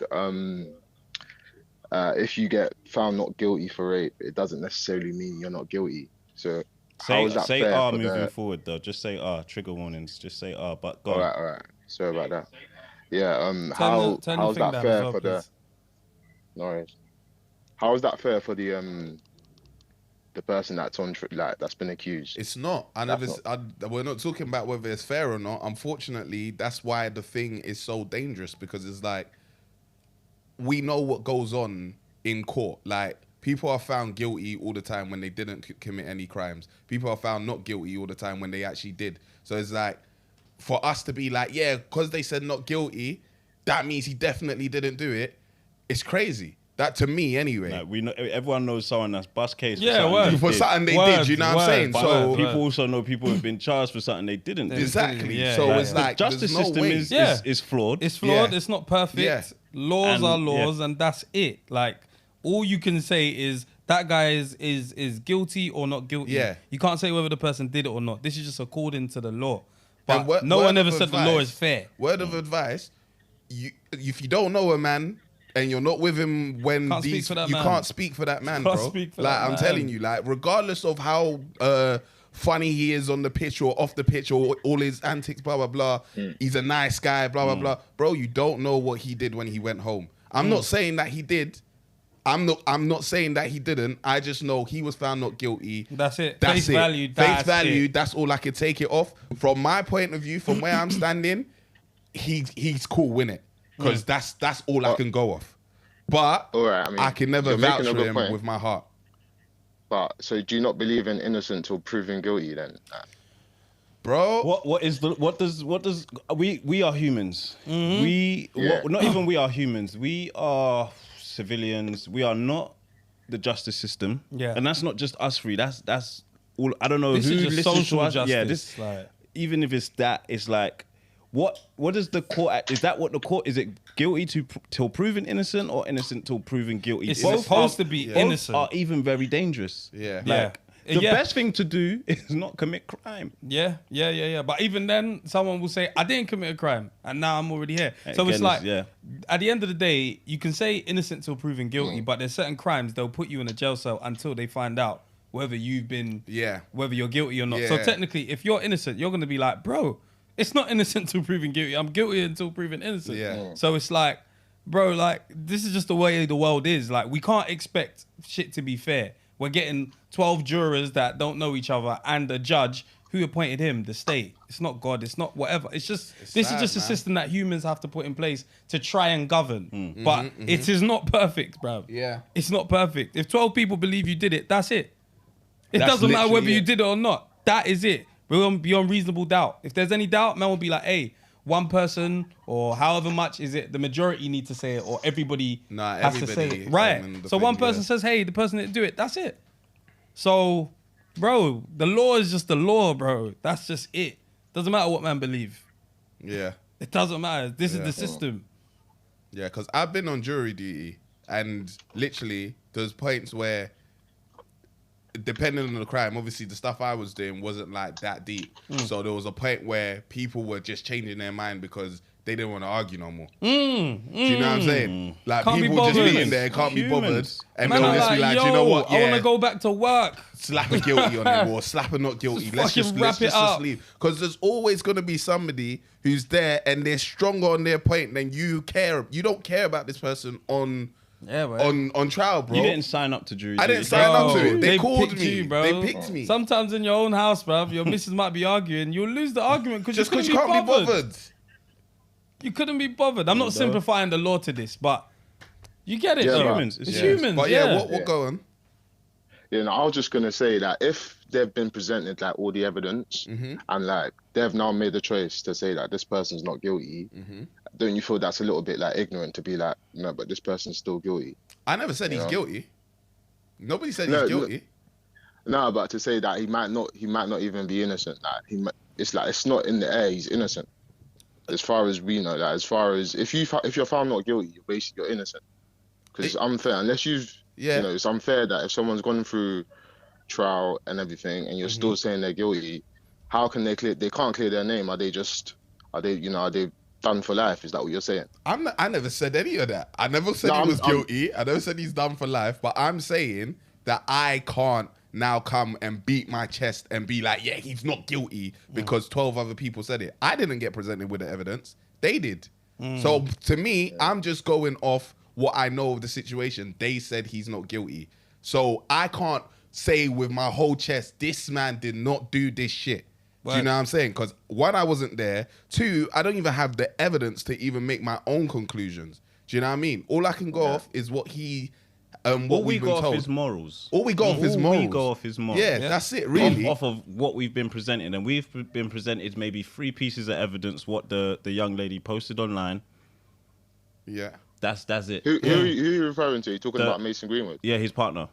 if you get found not guilty for rape, it doesn't necessarily mean you're not guilty. So how is that say fair R moving forward though. Just say R. Trigger warnings. Just say R. But go on. All right. Sorry about that. Yeah. How's that fair for the? No worries. How is that fair for the person that's that's been accused? It's not. We're not talking about whether it's fair or not. Unfortunately, that's why the thing is so dangerous, because it's like we know what goes on in court. Like, people are found guilty all the time when they didn't commit any crimes. People are found not guilty all the time when they actually did. So it's like, for us to be like, yeah, because they said not guilty, that means he definitely didn't do it. It's crazy. That, to me, anyway. Like, we know, everyone knows someone that's bust case for something they did. You know what I'm saying? So people also know people who've been charged for something they didn't do. Exactly. So it's like the justice system is flawed. It's flawed. It's not perfect. Laws are laws, and that's it. Like, all you can say is that guy is guilty or not guilty. Yeah. You can't say whether the person did it or not. This is just according to the law. But no one ever said the law is fair. Word of advice: if you don't know a man and you're not with him when can't speak for that man, bro. I'm telling you, like, regardless of how funny he is on the pitch or off the pitch or all his antics, blah blah blah, he's a nice guy, blah blah blah. Bro, you don't know what he did when he went home. I'm not saying that he did. I'm not saying that he didn't. I just know he was found not guilty. That's it. That's Face it. value. Face value. That's all I could take it off. From my point of view, from where I'm standing, he's cool, win it, because that's all I can go off. But I can never vouch for him with my heart. But so, do you not believe in innocent till proven guilty then? bro. What does we are humans. Not even we are humans. We are civilians. We are not the justice system. Yeah. And that's not just us three. That's all. I don't know This who is just listens social to us. justice. Yeah, this like, even if it's that, it's like what does the court? Is that what the court? Is it guilty till proven innocent or innocent till proven guilty? it's supposed to be innocent. Both are even very dangerous. Yeah. Like, the best thing to do is not commit crime. Yeah. But even then, someone will say, I didn't commit a crime, and now I'm already here. So Again, it's like, yeah. at the end of the day, you can say innocent till proven guilty, but there's certain crimes they'll put you in a jail cell until they find out whether you've been, whether you're guilty or not. So technically, if you're innocent, you're going to be like, bro, it's not innocent till proven guilty. I'm guilty until proven innocent. Yeah. So it's like, bro, like, this is just the way the world is. Like, we can't expect shit to be fair. We're getting 12 jurors that don't know each other and a judge who appointed him, the state. It's not God. It's not whatever. It's just, this is just a system that humans have to put in place to try and govern. But it is not perfect, bro. Yeah. It's not perfect. If 12 people believe you did it, that's it. It That's doesn't matter whether literally you did it or not. That is it. We're going to be on reasonable doubt. If there's any doubt, man will be like, hey, one person or however much is it, the majority need to say it or everybody has to say it. Right. So one person says, hey, the person didn't do it. That's it. So, bro, the law is just the law, bro. That's just it. Doesn't matter what man believe. Yeah. It doesn't matter. This is the system. Yeah, because I've been on jury duty and literally there's points where, depending on the crime, obviously the stuff I was doing wasn't like that deep. So there was a point where people were just changing their mind because they didn't want to argue no more. Do you know what I'm saying? Like Can't be people just bothered. being there, can't be bothered. And Man, they'll I'm just be like, yo, do you know what? I want to go back to work. Slap a guilty on him or slap a not guilty. Just Let's fucking just wrap it up. leave. Because there's always going to be somebody who's there and they're stronger on their point than you care. You don't care about this person on trial, bro. You didn't sign up to jury. I didn't sign up to it. They called picked me. you, bro. They picked me. Sometimes in your own house, bro, your missus might be arguing. You'll lose the argument because Just because you can't be bothered. You couldn't be bothered. I'm not simplifying the law to this, but you get it. Yeah, though. humans. It's humans. But what go on? You know, I was just gonna say that if they've been presented like all the evidence and like they've now made the choice to say that this person's not guilty, don't you feel that's a little bit like ignorant to be like, no, but this person's still guilty? I never said he's guilty. Nobody said he's guilty. No, but to say that he might not even be innocent. Like it's not in the air. He's innocent. As far as we know, that as far as if you're found not guilty, you're innocent. Because it's unfair unless you've you know, it's unfair that if someone's gone through trial and everything and you're still saying they're guilty, how can they can't clear their name? Are they done for life? Is that what you're saying? I never said any of that. I never said he was guilty. I never said he's done for life. But I'm saying that I can't now come and beat my chest and be like, yeah, he's not guilty because 12 other people said it. I didn't get presented with the evidence. They did. So to me, I'm just going off what I know of the situation. They said he's not guilty. So I can't say with my whole chest, this man did not do this shit. Do you know what I'm saying? Because one, I wasn't there. Two, I don't even have the evidence to even make my own conclusions. Do you know what I mean? All I can go off is what he, what we we've been go off told. his morals. All we go off is morals. We go off his morals. Yeah, that's it, really. Off of what we've been presented. And we've been presented maybe 3 pieces of evidence, what the young lady posted online. Yeah. That's it. Who are you referring to? You're talking about Mason Greenwood? Yeah, his partner.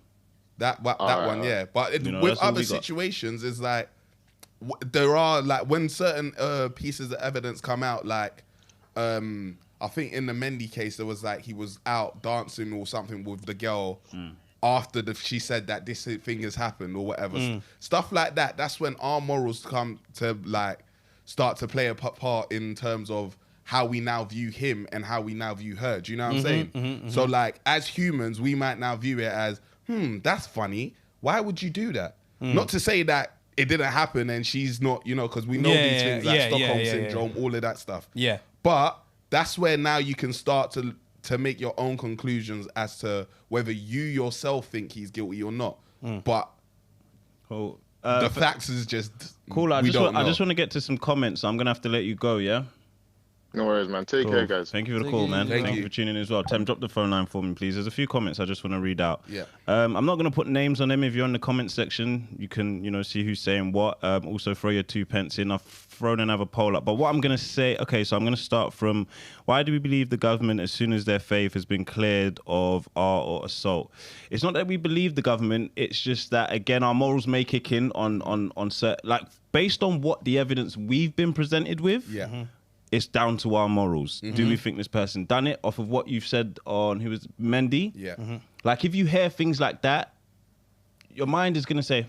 That one, yeah. But with other situations, it's like, there are, like, when certain pieces of evidence come out, like, I think in the Mendy case, there was like, he was out dancing or something with the girl after she said that this thing has happened or whatever. Stuff like that, that's when our morals come to, like, start to play a part in terms of how we now view him and how we now view her. Do you know what I'm saying? So, like, as humans, we might now view it as, that's funny. Why would you do that? Not to say that it didn't happen and she's not, you know, because we know these things like Stockholm Syndrome, all of that stuff. Yeah. But that's where now you can start to make your own conclusions as to whether you yourself think he's guilty or not. But the facts is just cool. I just want to get to some comments. So I'm gonna have to let you go. Yeah. No worries, man. Take care, guys. Thank you for the call, man. Thank you for tuning in as well. Tem, drop the phone line for me, please. There's a few comments I just want to read out. Yeah. I'm not going to put names on them. If you're in the comment section, you can, see who's saying what. Also, throw your 2 pence in. I've thrown another poll up. But what I'm going to say, okay, so I'm going to start from, why do we believe the government as soon as their faith has been cleared of art or assault? It's not that we believe the government. It's just that, again, our morals may kick in on certain, like, based on what the evidence we've been presented with. Yeah. Mm-hmm. It's down to our morals. Mm-hmm. Do we think this person done it off of what you've said on, who was Mendy? Yeah. Mm-hmm. Like, if you hear things like that, your mind is going to say,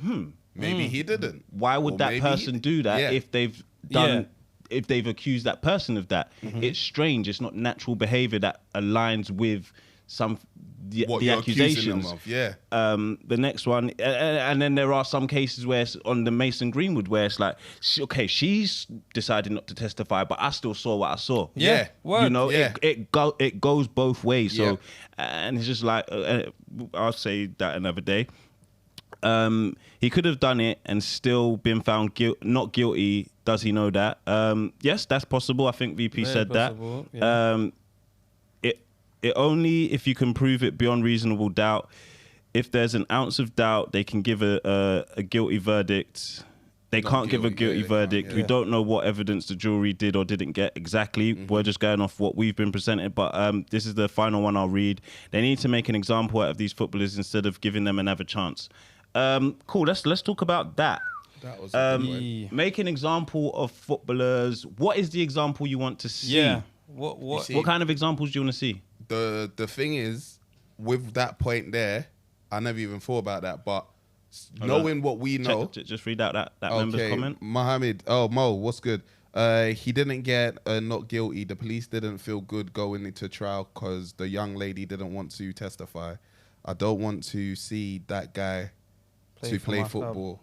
maybe he didn't. Why would that person do that if they've done, if they've accused that person of that? Mm-hmm. It's strange. It's not natural behavior that aligns with the accusations. Yeah. The next one, and then there are some cases where it's on the Mason Greenwood where it's like, she's decided not to testify, but I still saw what I saw. Yeah. It goes both ways. So, and it's just like, I'll say that another day. He could have done it and still been found not guilty. Does he know that? Yes, that's possible. I think VP said possible. That. Yeah. It only if you can prove it beyond reasonable doubt. If there's an ounce of doubt, they can give a guilty verdict. They can't give a guilty verdict. We don't know what evidence the jury did or didn't get exactly. Mm-hmm. We're just going off what we've been presented. But this is the final one I'll read. They need to make an example out of these footballers instead of giving them another chance. Cool. Let's talk about that. That was a good one. Make an example of footballers. What is the example you want to see? Yeah. What kind of examples do you want to see? The thing is, with that point there, I never even thought about that. But knowing what we know, just read out that member's comment. Mohammed, Mo, what's good? He didn't get not guilty. The police didn't feel good going into trial because the young lady didn't want to testify. I don't want to see that guy play football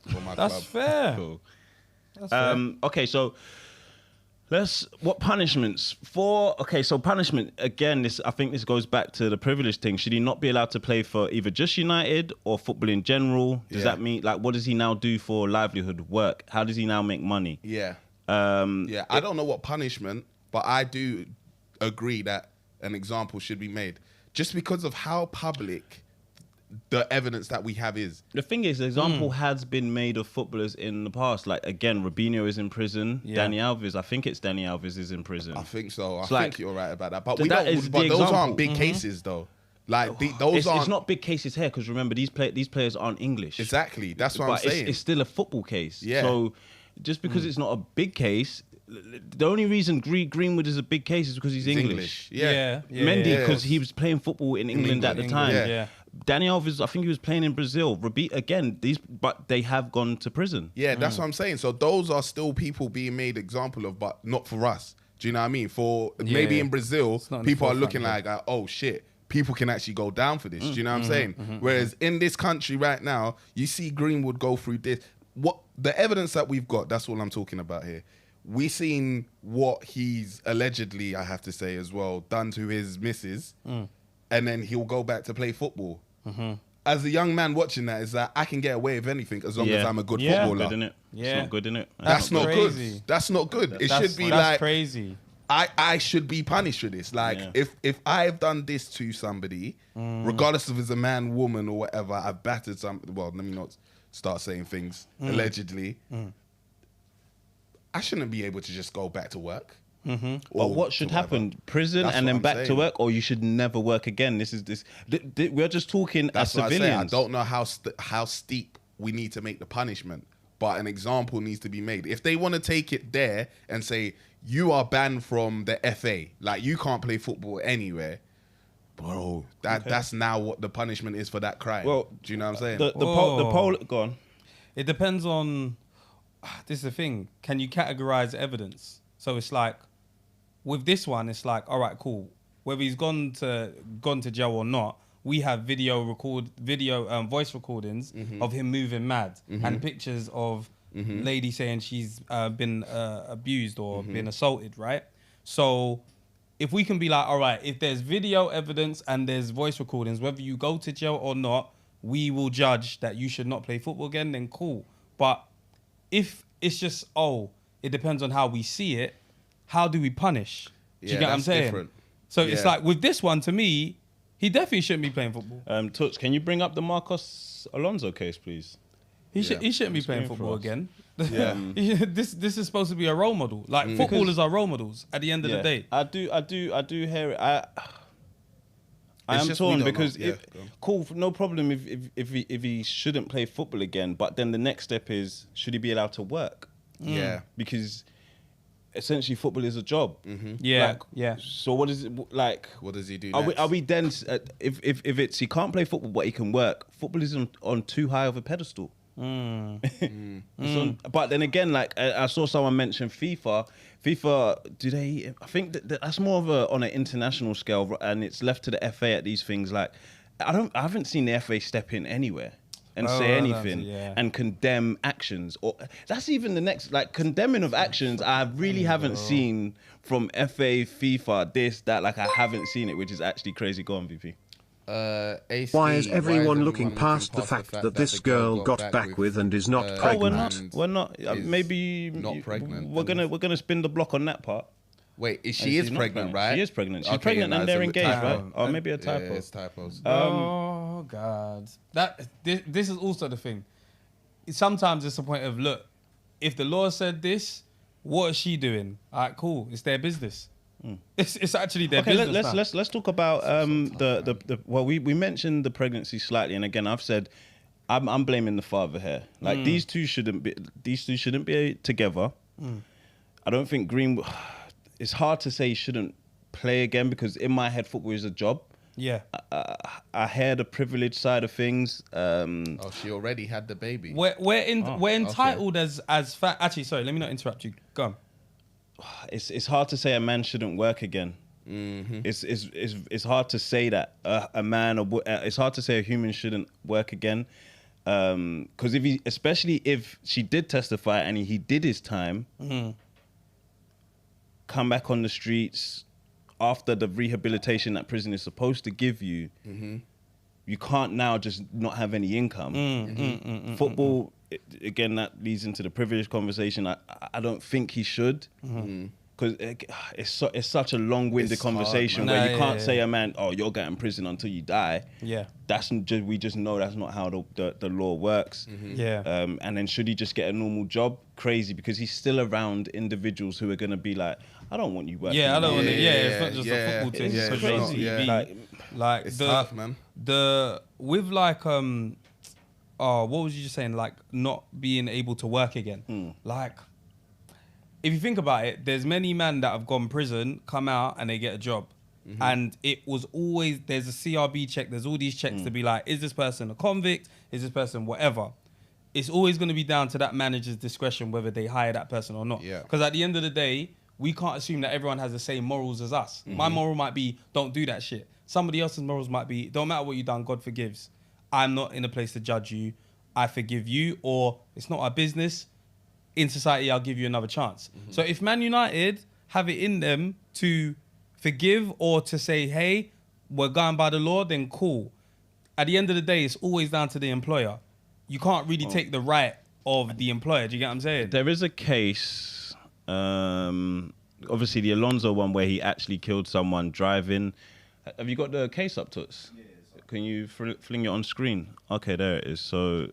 for my club. That's fair. Cool. That's fair. Okay, so what punishments for? Okay, so punishment again. I think this goes back to the privilege thing. Should he not be allowed to play for either just United or football in general? Does that mean, like, what does he now do for livelihood, work? How does he now make money? Yeah. I don't know what punishment, but I do agree that an example should be made, just because of how public the evidence that we have is. The thing is, the example has been made of footballers in the past. Like, again, Robinho is in prison. Yeah. Dani Alves, I think it's Dani Alves is in prison. I think so. I think you're right about that. But those aren't big cases, though. Like, those aren't... It's not big cases here, because remember, these players aren't English. Exactly. That's what I'm saying. It's still a football case. Yeah. So just because it's not a big case... The only reason Greenwood is a big case is because he's English. Yeah. Mendy, because he was playing football in England at the time. Yeah. Dani Alves, I think he was playing in Brazil. But they have gone to prison. Yeah, that's what I'm saying. So those are still people being made example of, but not for us. Do you know what I mean? Maybe in Brazil, people are looking like, oh shit, people can actually go down for this. Do you know what I'm saying? Whereas in this country right now, you see Greenwood go through this. What the evidence that we've got, that's what I'm talking about here. We've seen what he's allegedly, I have to say as well, done to his missus, and then he'll go back to play football. As a young man watching that, is that I can get away with anything as long as I'm a good footballer. Good, it's not good, innit? That's not good. That's not good. It should be like crazy. I should be punished for this. Like, if I've done this to somebody, regardless if it's a man, woman, or whatever, I've battered somebody. Well, let me not start saying things allegedly. I shouldn't be able to just go back to work. But what should happen? Prison and then back to work, or you should never work again? We're just talking as civilians. I don't know how steep we need to make the punishment, but an example needs to be made. If they want to take it there and say, you are banned from the FA, like you can't play football anywhere, bro, that's now what the punishment is for that crime. Well, do you know what I'm saying? The poll, go on. It depends on... This is the thing. Can you categorize evidence? So it's like, with this one, it's like, all right, cool. Whether he's gone to jail or not, we have voice recordings of him moving mad and pictures of lady saying she's been abused or been assaulted, right? So if we can be like, all right, if there's video evidence and there's voice recordings, whether you go to jail or not, we will judge that you should not play football again, then cool. But if it's just, it depends on how we see it, how do we punish? Do you get what I'm saying? Different. So it's like with this one, to me, he definitely shouldn't be playing football. Toots, can you bring up the Marcos Alonso case, please? He shouldn't be playing football again. Yeah. This is supposed to be a role model. Like footballers are role models at the end of the day. I do hear it. I am torn because cool, no problem if he shouldn't play football again. But then the next step is, should he be allowed to work? Yeah, because essentially football is a job. Yeah, So what is it like? What does he do? Are we then if it's he can't play football but he can work? Football is on too high of a pedestal. But then again, like I saw someone mention FIFA. Do they? I think that's more of on an international scale, and it's left to the FA at these things. Like I haven't seen the FA step in anywhere and say anything and condemn actions. Or that's even the next, like, condemning of actions. I really haven't seen from FA, FIFA, this, that. Like, I haven't seen it, which is actually crazy. Go on, VP. Why is everyone looking past the fact that this girl got back with and is not pregnant? We're not. Maybe not pregnant. We're gonna spin the block on that part. Wait, she is pregnant, right? She is pregnant. She's pregnant and they're engaged, right? Or maybe a typo. Yeah, it's typos. Oh God, this is also the thing. Sometimes it's a point of, look, if the law said this, what is she doing? All right, cool. It's their business. It's actually their business. Okay, let's talk about well, we mentioned the pregnancy slightly, and again, I've said I'm blaming the father here. Like these two shouldn't be together. I don't think Greenwood. It's hard to say he shouldn't play again because in my head, football is a job. Yeah. I hear the privilege side of things. She already had the baby. We're entitled as actually, sorry, let me not interrupt you. Go on. It's hard to say a man shouldn't work again. It's hard to say that a man or it's hard to say a human shouldn't work again. Because especially if she did testify and he did his time, come back on the streets after the rehabilitation that prison is supposed to give you, you can't now just not have any income. Football, again, that leads into the privilege conversation. I don't think he should. Because it's such a long-winded conversation where you can't say a man, oh, you're getting prison until you die. Yeah, we just know that's not how the law works. And then should he just get a normal job? Crazy, because he's still around individuals who are going to be like, I don't want you working. Yeah, I don't want it. Yeah, it's not just a football thing. It's crazy. Like it's tough, man. With like what was you just saying? Like not being able to work again. Like, if you think about it, there's many men that have gone prison, come out, and they get a job. And it was always, there's a CRB check, there's all these checks to be like, is this person a convict? Is this person whatever? It's always going to be down to that manager's discretion whether they hire that person or not. Because at the end of the day, we can't assume that everyone has the same morals as us. My moral might be, don't do that shit. Somebody else's morals might be, don't matter what you've done, God forgives. I'm not in a place to judge you. I forgive you, or it's not our business. In society, I'll give you another chance. So if Man United have it in them to forgive or to say, hey, we're going by the law, then cool. At the end of the day, it's always down to the employer. You can't really take the right of the employer. Do you get what I'm saying? There is a case, obviously the Alonso one where he actually killed someone driving. Have you got the case up to us? Can you fling it on screen? Okay, there it is. So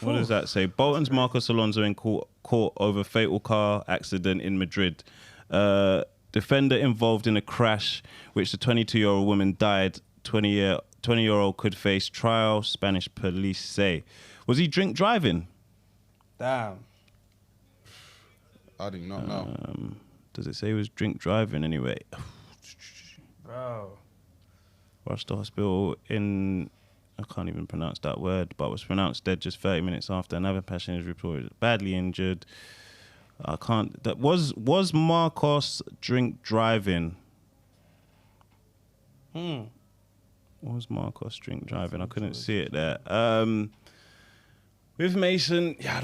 what does that say? Bolton's Marcos Alonso in court over fatal car accident in Madrid. Defender involved in a crash which the 22-year-old woman died. 20-year-old could face trial, Spanish police say. Was he drink driving? Damn. I do not know. Does it say he was drink driving anyway? Bro. Rushed to hospital in... I can't even pronounce that word, but was pronounced dead just 30 minutes after another passenger was reported badly injured. I can't... That was Marcos drink driving? Was Marcos drink driving? I couldn't see it there. With Mason, yeah, I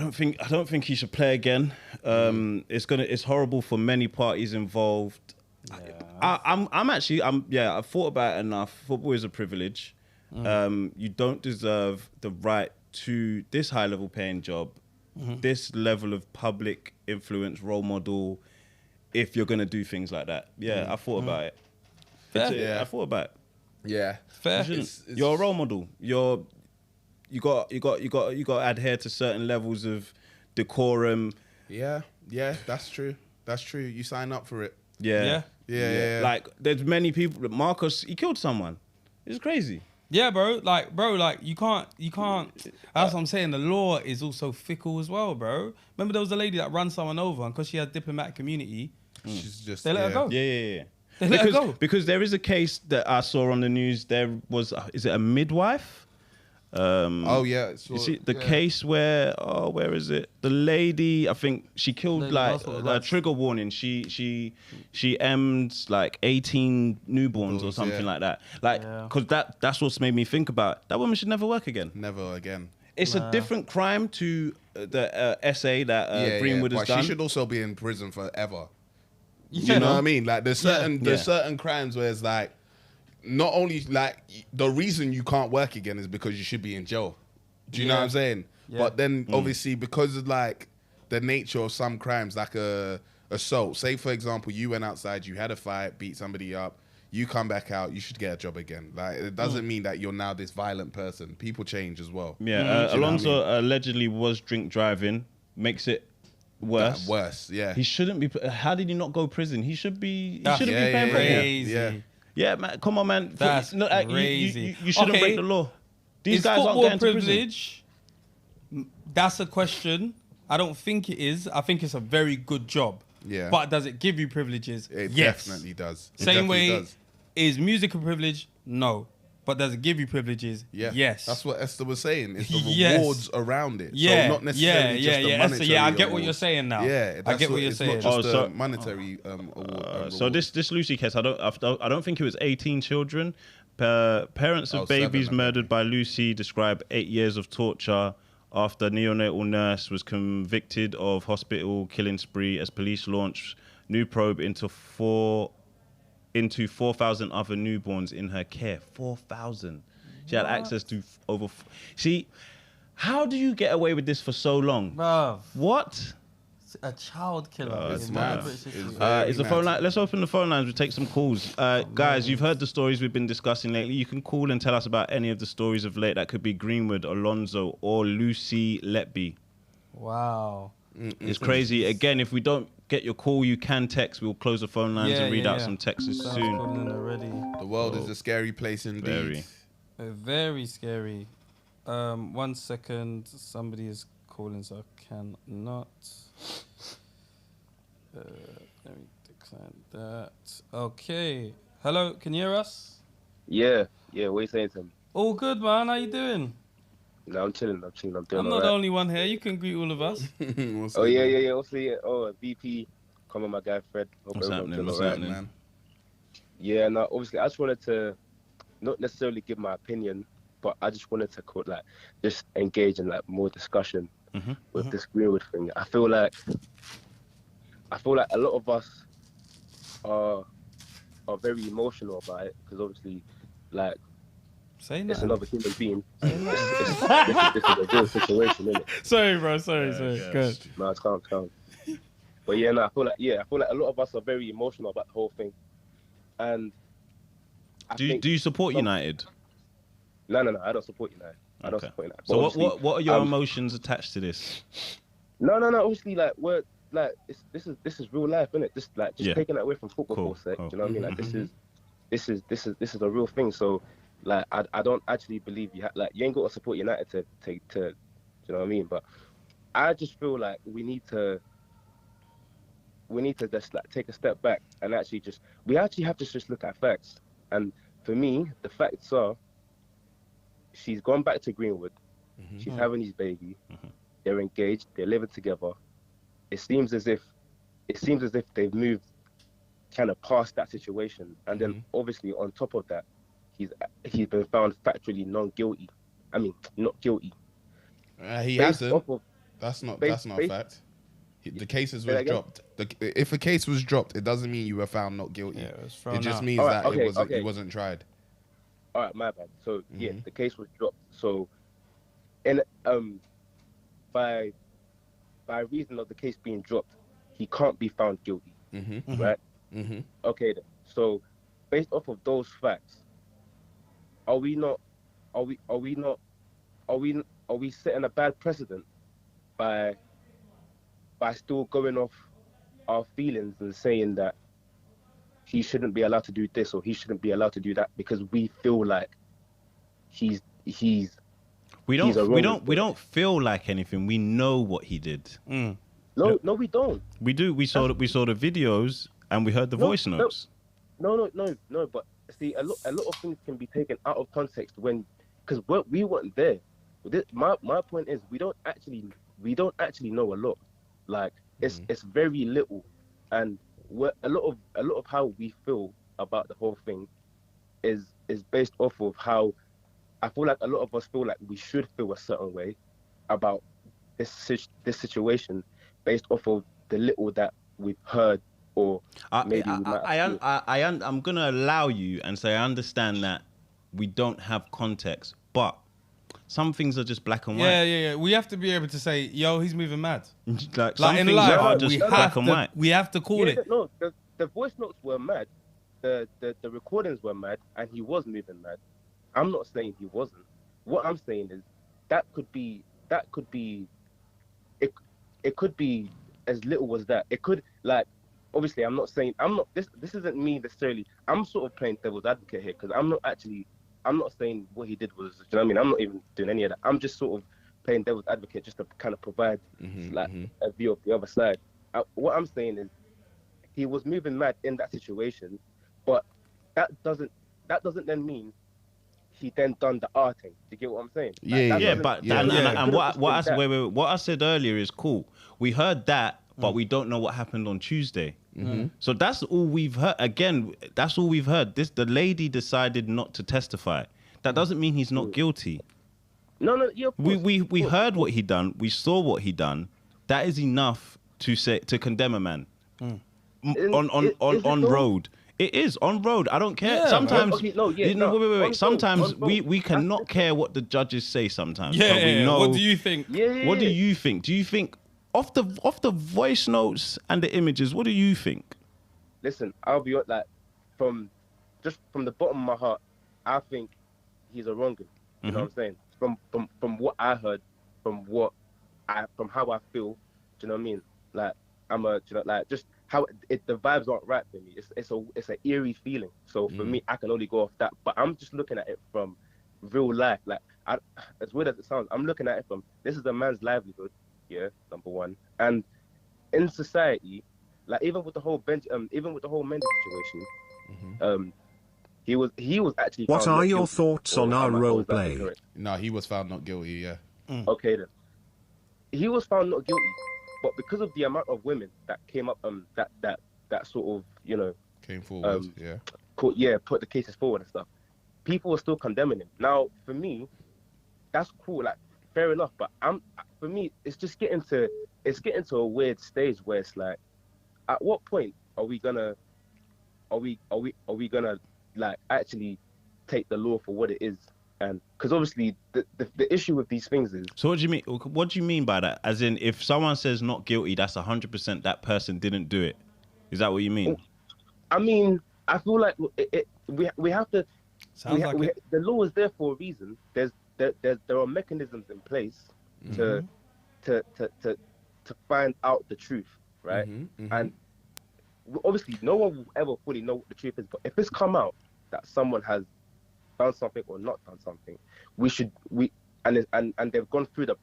don't think he should play again. It's horrible for many parties involved. Yeah. I've thought about it enough. Football is a privilege. You don't deserve the right to this high level paying job, this level of public influence, role model. if you're gonna do things like that. Yeah, I thought about it. Fair. I thought about it. Yeah, Fair. You're a role model. You got to adhere to certain levels of decorum. Yeah, that's true. That's true. You sign up for it. Yeah. Yeah. there's many people. Marcus, he killed someone. It's crazy. Yeah, bro. Like you can't. That's what I'm saying. The law is also fickle as well, bro. Remember there was a lady that ran someone over, and because she had diplomatic immunity, She's just they let her go. Yeah. They let her go. Because there is a case that I saw on the news. There was, is it a midwife? You see the case where where is it? The lady, I think she killed a trigger warning. She emmed like 18 newborns or something like that. Because that's what's made me think about that woman should never work again. Never again. It's a different crime to the essay that Greenwood has done. She should also be in prison forever. You know what I mean? Like there's certain crimes where it's like, not only like the reason you can't work again is because you should be in jail. Do you know what I'm saying? Yeah. But then obviously because of like the nature of some crimes, like assault. Say for example, you went outside, you had a fight, beat somebody up, you come back out, you should get a job again. Like it doesn't mean that you're now this violent person. People change as well. Yeah. Alonso allegedly was drink driving, makes it worse. Worse. Yeah. He shouldn't be. How did he not go prison? He should be. He shouldn't be paying for it. Yeah, man. Come on, man. That's crazy. You shouldn't break the law. These guys aren't getting privilege. That's a question. I don't think it is. I think it's a very good job. Yeah. But does it give you privileges? It yes. definitely does. Same way, is music a privilege? No. But does it give you privileges? Yeah. Yes. That's what Esther was saying. It's the rewards around it. Yeah. So not necessarily just the monetary I get what you're saying now. Yeah. I get what you're saying. It's not just the monetary award. So this Lucy case, I don't think it was 18 children. Parents of babies murdered by Lucy describe 8 years of torture after neonatal nurse was convicted of hospital killing spree as police launched new probe into 4,000 other newborns in her care. 4,000. She had access to over. See, how do you get away with this for so long? Bruv. What? A child killer. It's mad. Is the phone line? Let's open the phone lines. We'll take some calls. Guys, you've heard the stories we've been discussing lately. You can call and tell us about any of the stories of late. That could be Greenwood, Alonso, or Lucy Letby. Wow. It's crazy. Again, if we don't get your call, you can text. We'll close the phone lines and read out some texts soon. The world is a scary place indeed. Very scary. 1 second. Somebody is calling, so I cannot. Let me decline that. Okay. Hello, can you hear us? Yeah. What are you saying to me? All good, man. How you doing? No, I'm chilling. I'm doing I'm not the only one here. You can greet all of us. Yeah. Also, VP, come on, my guy Fred. What's happening, man? Yeah, no, obviously, I just wanted to not necessarily give my opinion, but I just wanted to just engage in more discussion with this Greenwood thing. I feel like a lot of us are very emotional about it because obviously, it's another human being. This is a real situation, isn't it? Sorry, bro. Sorry. Good. No, it's calm. But yeah, no, I feel like a lot of us are very emotional about the whole thing. And do you support United? No, I don't support United. I don't support United. So what are your emotions attached to this? No. Obviously, this is real life, isn't it? Just taking that away from football for a sec. Do you know what I mean? This is a real thing. So I don't actually believe you ain't got to support United to you know what I mean? But I just feel like we need to just take a step back and we actually have to just look at facts. And for me, the facts are she's gone back to Greenwood. She's having his baby. They're engaged. They're living together. It seems as if they've moved kind of past that situation. And then obviously on top of that, he's been found factually non-guilty. I mean, not guilty. He hasn't. That's not a fact. The cases was dropped. If a case was dropped, it doesn't mean you were found not guilty. Yeah, it just means that it wasn't tried. All right, my bad. So yeah, the case was dropped. So, and by reason of the case being dropped, he can't be found guilty. right? Okay, then. So based off of those facts, are we setting a bad precedent by still going off our feelings and saying that he shouldn't be allowed to do this or he shouldn't be allowed to do that because we feel like we don't feel like anything. We know what he did. No, we don't. We do. We saw the videos and we heard the voice notes. No. But see, a lot of things can be taken out of context because we weren't there. My point is we don't actually know a lot. Like it's very little, and a lot of how we feel about the whole thing is based off of how I feel like a lot of us feel like we should feel a certain way about this situation based off of the little that we've heard or maybe I'm gonna allow you and say I understand that we don't have context, but some things are just black and white. Yeah. We have to be able to say, yo, he's moving mad. Some things are just black and white. We have to call it. No, the voice notes were mad. The recordings were mad, and he was moving mad. I'm not saying he wasn't. What I'm saying is that could be it could be as little as that. It could, like, obviously this isn't me necessarily. I'm sort of playing devil's advocate here because I'm not saying what he did was, you know what I mean? I'm not even doing any of that. I'm just sort of playing devil's advocate just to kind of provide a view of the other side. What I'm saying is he was moving mad in that situation, but that doesn't then mean he then done the R thing. Do you get what I'm saying? What I said earlier is cool. We heard that, but we don't know what happened on Tuesday. So that's all we've heard. Again, that's all we've heard. The lady decided not to testify. That doesn't mean he's not guilty. No. Yeah, we heard what he done. We saw what he done. That is enough to condemn a man on road. It is on road. I don't care. Yeah, sometimes, wait. Sometimes we cannot care what the judges say. Sometimes, we know. What do you think? What do you think? Do you think off the voice notes and the images? What do you think? Listen, I'll be like from the bottom of my heart, I think he's a wronger. You know what I'm saying? From what I heard, from how I feel. Do you know what I mean? Like just how the vibes aren't right for me. It's an eerie feeling. So for me, I can only go off that. But I'm just looking at it from real life. Like as weird as it sounds, I'm looking at it from this is a man's livelihood. Yeah, number one. And in society, like even with the whole Mendy situation, he was actually. What are your thoughts on our role play? No, he was found not guilty. Yeah. Okay then. He was found not guilty. But because of the amount of women that came up, that sort of, came forward, put the cases forward and stuff, people were still condemning him. Now, for me, that's cool, like fair enough. But for me, it's just getting to a weird stage where it's like, at what point are we gonna like actually take the law for what it is? And because obviously the issue with these things is. So what do you mean? What do you mean by that? As in, if someone says not guilty, that's 100% that person didn't do it. Is that what you mean? I mean, I feel like we have to. The law is there for a reason. There are mechanisms in place to find out the truth, right? And obviously, no one will ever fully know what the truth is. But if it's come out that someone has done something or not done something, and they've gone through the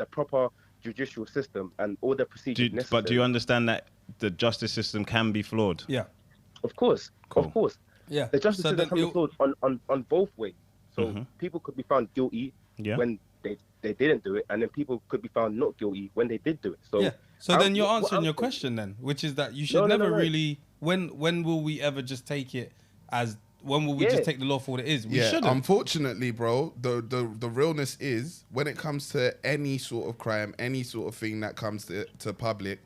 proper judicial system and all the procedures necessary. But do you understand that the justice system can be flawed? Yeah, of course, cool. Of course. Yeah, the justice system can be flawed on both ways. So people could be found guilty when they didn't do it, and then people could be found not guilty when they did do it. So So then you're answering your question then, which is that you should never really. When will we ever just take it as? When will we just take the law for what it is? We shouldn't. Unfortunately, bro, the realness is when it comes to any sort of crime, any sort of thing that comes to public,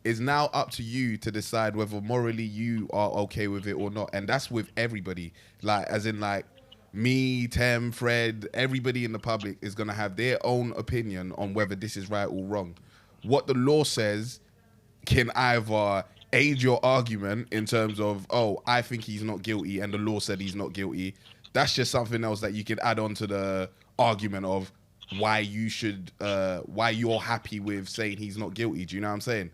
is now up to you to decide whether morally you are okay with it or not. And that's with everybody. Like, as in like me, Tem, Fred, everybody in the public is going to have their own opinion on whether this is right or wrong. What the law says can either aid your argument in terms of, oh, I think he's not guilty and the law said he's not guilty. That's just something else that you can add on to the argument of why you should, why you're happy with saying he's not guilty. Do you know what I'm saying?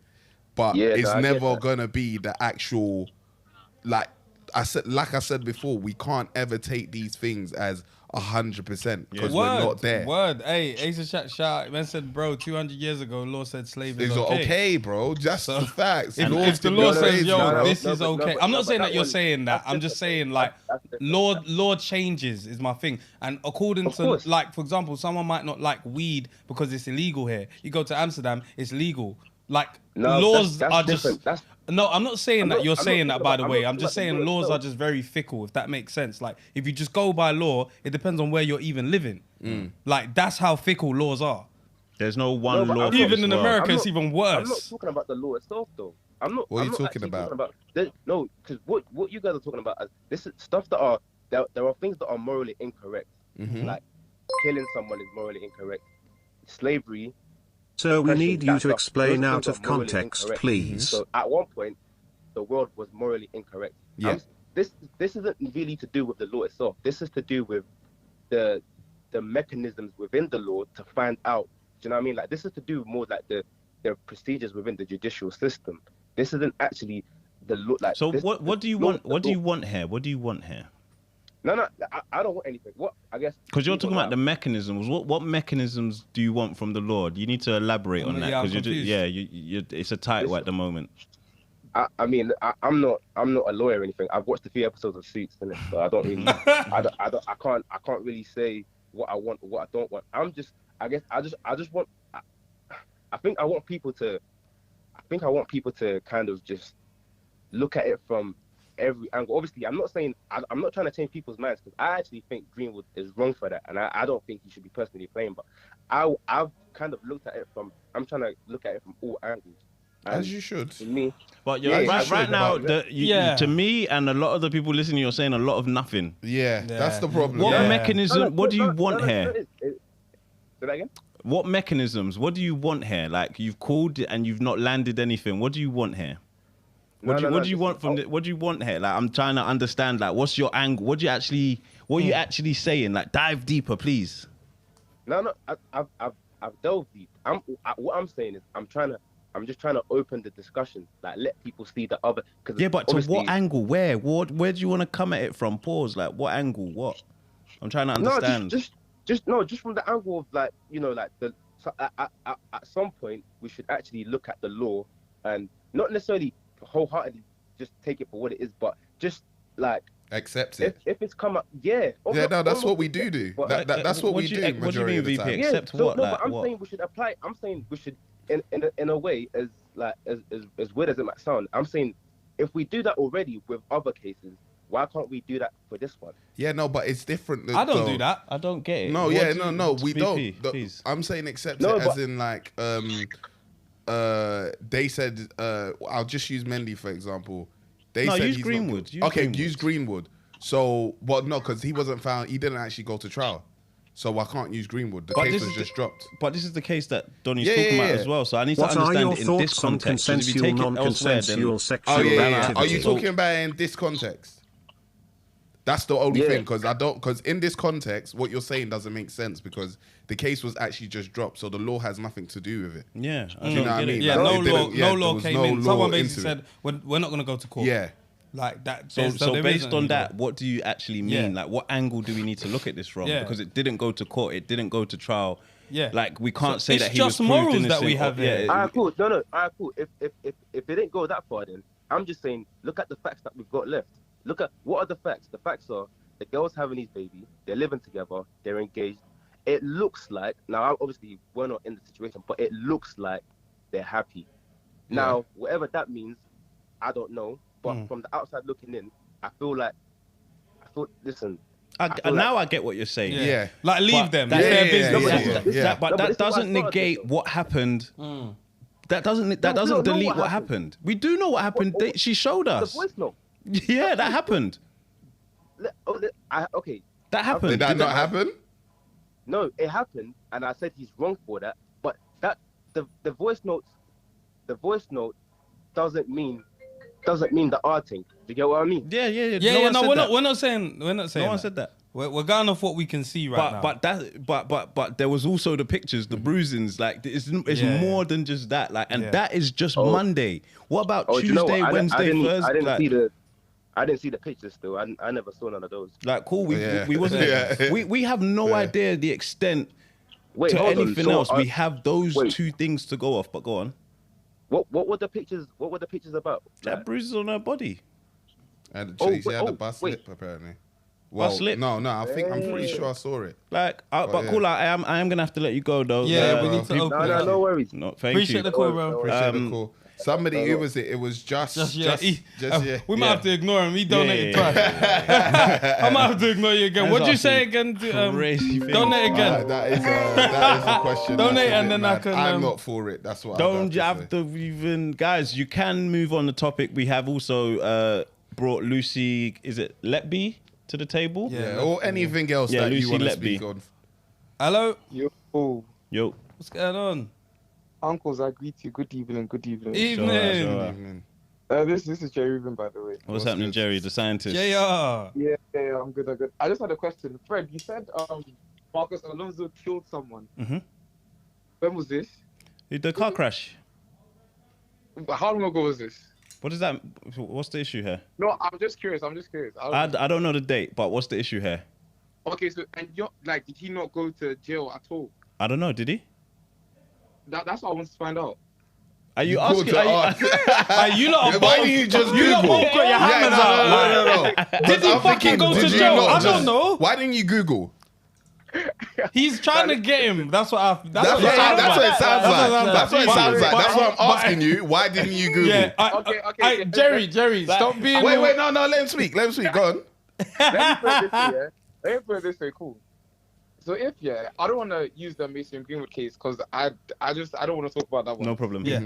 But it's never gonna be the actual, like I said before, we can't ever take these things as 100% because we're not there. Hey, Ace of Shout, man said, bro, 200 years ago, law said slavery is okay. Okay, bro. Just the facts. And if the law says, yo, this is okay. I'm not saying that you're saying that. I'm just saying, like, law changes is my thing. And according to, like, for example, someone might not like weed because it's illegal here. You go to Amsterdam, it's legal. Like, laws are just... No, I'm not saying that you're saying that, by the way. I'm just saying laws are just very fickle, if that makes sense. Like, if you just go by law, it depends on where you're even living. Like, that's how fickle laws are. There's no one law. Even in America, it's even worse. I'm not talking about the law itself, though. What are you talking about? No, because what you guys are talking about, this is stuff that are, there are things that are morally incorrect. Like, killing someone is morally incorrect. Slavery. So we need you to explain out of context, please. So at one point, the world was morally incorrect. Yeah. This isn't really to do with the law itself. This is to do with the mechanisms within the law to find out. Do you know what I mean? Like, this is to do more like the procedures within the judicial system. This isn't actually the law. Like, so what do you want? What do you want here? What do you want here? No, I don't want anything. What, I guess... Because you're talking about the mechanisms. What mechanisms do you want from the law? You need to elaborate on that. Because it's a title at the moment. I mean, I'm not a lawyer or anything. I've watched a few episodes of Suits, innit? So I don't really... I can't really say what I want or what I don't want. I just want... I think I want people to kind of just look at it from every angle. Obviously, I'm not trying to change people's minds, because I actually think Greenwood is wrong for that, and I don't think he should be personally blamed. But I've kind of looked at it from, I'm trying to look at it from all angles. As you should. To me, but you're right now. To me and a lot of the people listening, you're saying a lot of nothing. Yeah, that's the problem. What mechanism? What do you want here? Say that again. What mechanisms? What do you want here? Like, you've called and you've not landed anything. What do you want here? What do you want from what do you want here? Like, I'm trying to understand, like, what's your angle? What are you actually saying? Like, dive deeper, please. No, I've delved deep. What I'm saying is I'm just trying to open the discussion, like, let people see the other. Yeah, but to what angle? Where do you want to come at it from? Pause. Like, what angle? What? I'm trying to understand. No, just from the angle of, like, you know, like, at some point we should actually look at the law and not necessarily wholeheartedly just take it for what it is, but just, like, accept it. If it's come up, that's what we do. That's what we do. What do you mean, VP? Accept what? No, but I'm saying we should apply. I'm saying we should, in a way, as weird as it might sound, I'm saying if we do that already with other cases, why can't we do that for this one? Yeah, no, but it's different. I don't do that. I don't get it. No, we don't. I'm saying accept it as in, like, they said, I'll just use Mendy for example. They said use Greenwood. Use Greenwood. So, well, no, because he wasn't found. He didn't actually go to trial. So I can't use Greenwood. The case was just dropped. But this is the case that Donnie's talking about as well. So I need to understand it in this context. Consensual, non-consensual sexual activity? Are you talking about it in this context? That's the only thing, because in this context, what you're saying doesn't make sense, because the case was actually just dropped, so the law has nothing to do with it. Yeah, do you know what I mean? Yeah, no law came in. Someone basically said, we're not going to go to court. Yeah. Like that. So based on that, what do you actually mean? Like, what angle do we need to look at this from? Because it didn't go to court, it didn't go to trial. Yeah. Like, we can't say that he was proved innocent. It's just morals that we have here. All right, cool. No. All right, cool. If it didn't go that far, then I'm just saying, look at the facts that we've got left. Look at, what are the facts? The facts are, the girl's having his baby, they're living together, they're engaged. It looks like, now obviously we're not in the situation, but it looks like they're happy. Now, whatever that means, I don't know. But from the outside looking in, I feel, listen. I get what you're saying. Yeah. Like, leave them. That's their business. But that doesn't negate what happened. That doesn't delete what happened. We do know what happened. She showed us. The voice note. Yeah, that happened. Okay. That happened. Did that not happen? No, it happened, and I said he's wrong for that. But the voice note doesn't mean doesn't mean the R thing. Do you get what I mean? Yeah. No, we're not saying. No one said that. We're going off what we can see now. But there was also the pictures, the bruisings. Like it's more than just that. Like, and that is just Monday. What about Tuesday, you know what? Wednesday, Thursday? I didn't see the pictures still. I never saw none of those. Like, cool. We wasn't. We have no idea the extent to anything else. We have those two things to go off. But go on. What were the pictures? What were the pictures about? That bruises on her body. And she had a bust lip apparently. Well, no, I'm pretty sure I saw it. Like, but cool. I am gonna have to let you go though. Yeah, we need to open. No worries. No, thank Appreciate you. the call, bro. Appreciate the call. Somebody, who was it? It was just We might have to ignore him. He donated twice. I might have to ignore you again. What'd you say again? Donate again. That is a question. Donate and then I can. I'm not for it. That's what. Don't you have to even, guys? You can move on the topic. We have also brought Lucy. Is it Letby to the table? Yeah, or anything else that Lucy you want to Letby. speak on. Hello. Yo. What's going on? Uncles, I greet you. Good evening. Good evening. Evening. This is Jerry Rubin, by the way. What's happening, Jerry, the scientist? Yeah, I'm good. I'm good. I just had a question. Fred, you said Marcus Alonso killed someone. Mm-hmm. When was this? The car crash. How long ago was this? What is that? What's the issue here? No, I'm just curious. I don't know the date, but what's the issue here? Okay, so and you're like, did he not go to jail at all? I don't know. Did he? That's what I want to find out. Are you asking? You lot are Why didn't you just Google? You lot both got your hammers out. No. Did he fucking go to jail? I don't know. Why didn't you Google? He's trying to get him. That's what it sounds like. That's what it sounds like. That's what I'm asking you. Why didn't you Google? Yeah, okay. Jerry, stop being. Wait, no, let him speak. Go on. Let me put it this way, cool. So I don't want to use the Mason Greenwood case because I don't want to talk about that one. No problem. Yeah.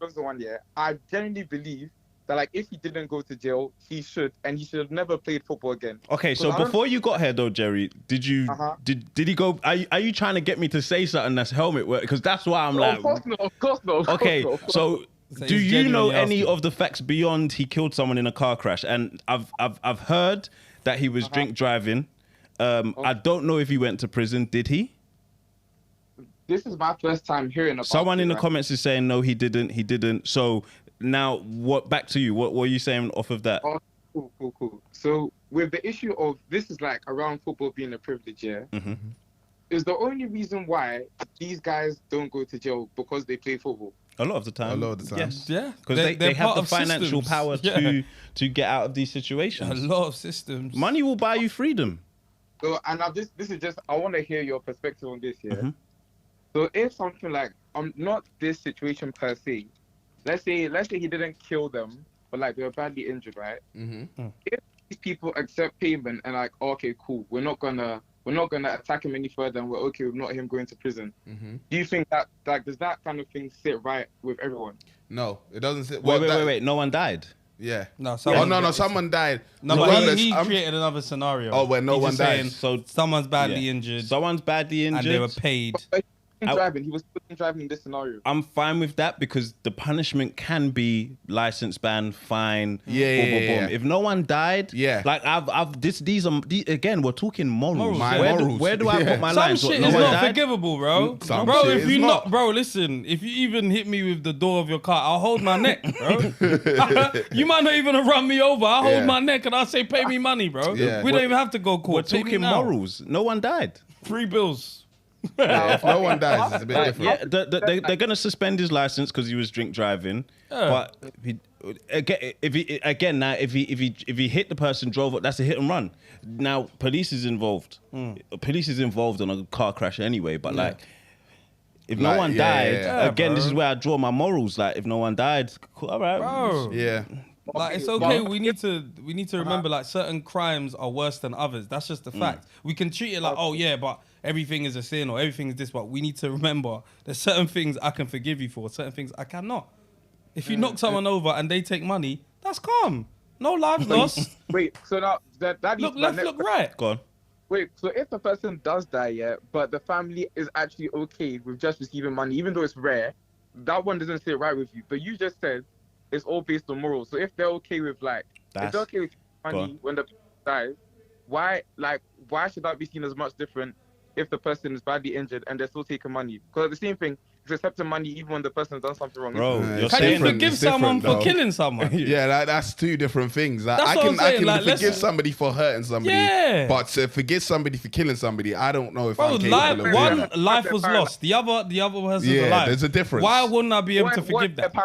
That's the one. I genuinely believe that like if he didn't go to jail, he should have never played football again. Okay, so before you got here though, Jerry, did you did he go? Are you trying to get me to say something that's helmet work? Because that's why I'm like. Of course not. Okay, so do you know any of the facts beyond he killed someone in a car crash? And I've heard that he was drink driving. I don't know if he went to prison. Did he? This is my first time hearing about Someone in the comments is saying no, he didn't. So now, back to you. What were you saying off of that? Oh, cool. So with the issue of this is like around football being a privilege, is the only reason why these guys don't go to jail because they play football. A lot of the time. Yes. Yeah. Because they have the financial power to get out of these situations. A lot of systems. Money will buy you freedom. So, and this is just, I want to hear your perspective on this, So if something like, not this situation per se, let's say he didn't kill them, but like they were badly injured, right? If these people accept payment and like, okay, cool, we're not gonna attack him any further and we're okay with not him going to prison. Do you think that, like, does that kind of thing sit right with everyone? No, it doesn't sit. Wait, no one died? Yeah. No, someone died. No, but he created another scenario. Oh, where no one died. So someone's badly injured. Someone's badly injured. And they were paid. He was driving in this scenario. I'm fine with that because the punishment can be license ban, fine. Yeah. If no one died, like these are again, we're talking morals. Where do I put my lines? Some shit is not forgivable, bro. If you not, bro, listen. If you even hit me with the door of your car, I'll hold my neck, bro. You might not even run me over. I'll hold my neck and I'll say, pay me money, bro. Yeah. We don't even have to go court. We're talking morals. No one died. 3 bills. If no one dies, it's a bit different. Yeah, they're gonna suspend his license because he was drink driving. But if he hit the person, drove up, that's a hit and run. Now police is involved. Police is involved on a car crash anyway. But like, if no one died, again, this is where I draw my morals. Like, if no one died, cool, all right, bro. Yeah. Like, it's okay. We need to remember like certain crimes are worse than others. That's just the fact. We can treat it like, oh yeah, but everything is a sin or everything is this. But we need to remember there's certain things I can forgive you for, certain things I cannot. If you knock someone over and they take money, that's calm. No lives lost. Wait, so now that look left, look right. Go on. Wait, so if the person does die, but the family is actually okay with just receiving money, even though it's rare, that one doesn't sit right with you. But you just said it's all based on morals. So if they're okay with if they're okay with money when the person dies, why should that be seen as much different if the person is badly injured and they're still taking money? Because the same thing, it's accepting money even when the person has done something wrong. Bro, can you forgive someone for killing someone? Yeah, that's two different things. Like, I can forgive somebody for hurting somebody, but to forgive somebody for killing somebody, I don't know if I'm capable of one that. life was lost, the other person's alive. There's a difference. Why wouldn't I be able to forgive that?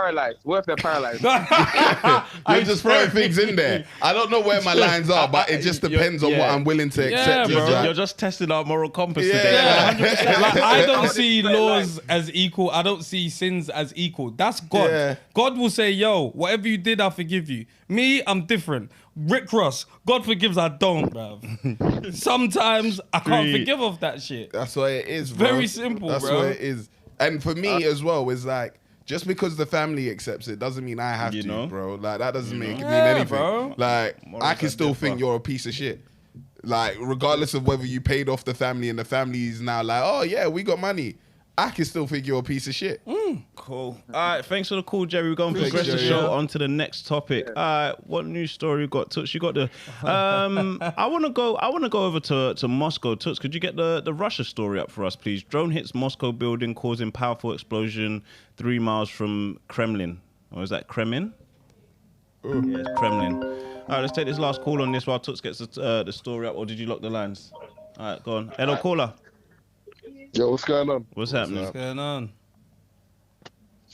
What if they're paralyzed? You're just throwing things in there. I don't know where my lines are, but it just depends on what I'm willing to accept. You're just testing our moral compass today. Like, I don't see laws as equal. I don't see sins as equal. That's God. Yeah. God will say, yo, whatever you did, I forgive you. Me, I'm different. Rick Ross, God forgives, I don't, bruv. Sometimes I can't forgive off that shit. That's what it is, bro. Very simple, That's bro. what it is. And for me as well, it's like, just because the family accepts it doesn't mean I have to, bro. Like, that doesn't mean anything. Bro. Like, I can still think you're a piece of shit. Like, regardless of whether you paid off the family and the family is now like, oh, yeah, we got money. I can still think you're a piece of shit. Cool. All right, thanks for the call, Jerry. We're going to progress the show on to the next topic. All right, what news story you got, Toots? You got the... I want to go over to Moscow. Toots, could you get the Russia story up for us, please? Drone hits Moscow building, causing powerful explosion 3 miles from Kremlin. Or is that Kremlin? Yeah, it's Kremlin. All right, let's take this last call on this while Toots gets the story up. Or did you lock the lines? All right, go on. Hello, caller. Yo, what's going on? What's happening? What's going on?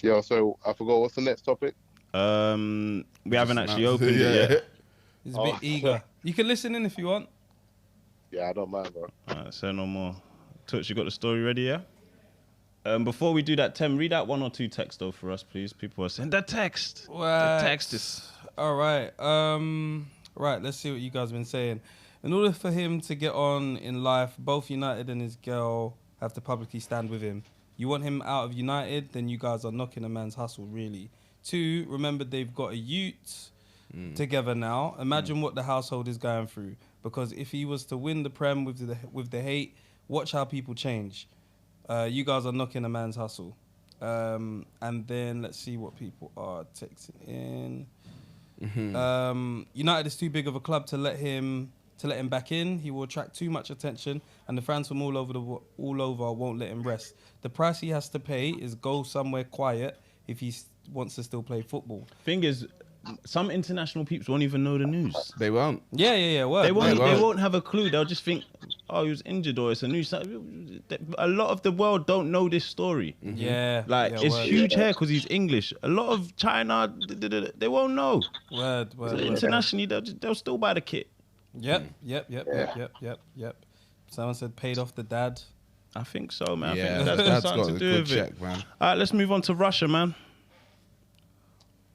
Yo, so I forgot, what's the next topic? We haven't actually opened it yet. He's a bit eager. You can listen in if you want. Yeah, I don't mind, bro. All right, say no more. Toots, you got the story ready, yeah? Before we do that, Tem, read out 1 or 2 texts though for us, please. People are saying the text. What? The text is... All right. Right, let's see what you guys have been saying. In order for him to get on in life, both United and his girl have to publicly stand with him. You want him out of United, then you guys are knocking a man's hustle, really. 2, remember they've got a ute together now. Imagine what the household is going through. Because if he was to win the Prem with the hate, watch how people change. You guys are knocking a man's hustle. And then let's see what people are texting in. United is too big of a club to let him back in. He will attract too much attention, and the fans from all over won't let him rest. The price he has to pay is go somewhere quiet if he wants to still play football. Thing is, some international peeps won't even know the news. They won't. Yeah. Word. They won't have a clue. They'll just think, oh, he was injured or it's a news. A lot of the world don't know this story. Yeah. Like, it's huge here because he's English. A lot of China, they won't know. Word. Internationally, they'll still buy the kit. Yep. Someone said paid off the dad. I think so, man. Yeah, I think that's got something to do with it. Man. All right, let's move on to Russia, man.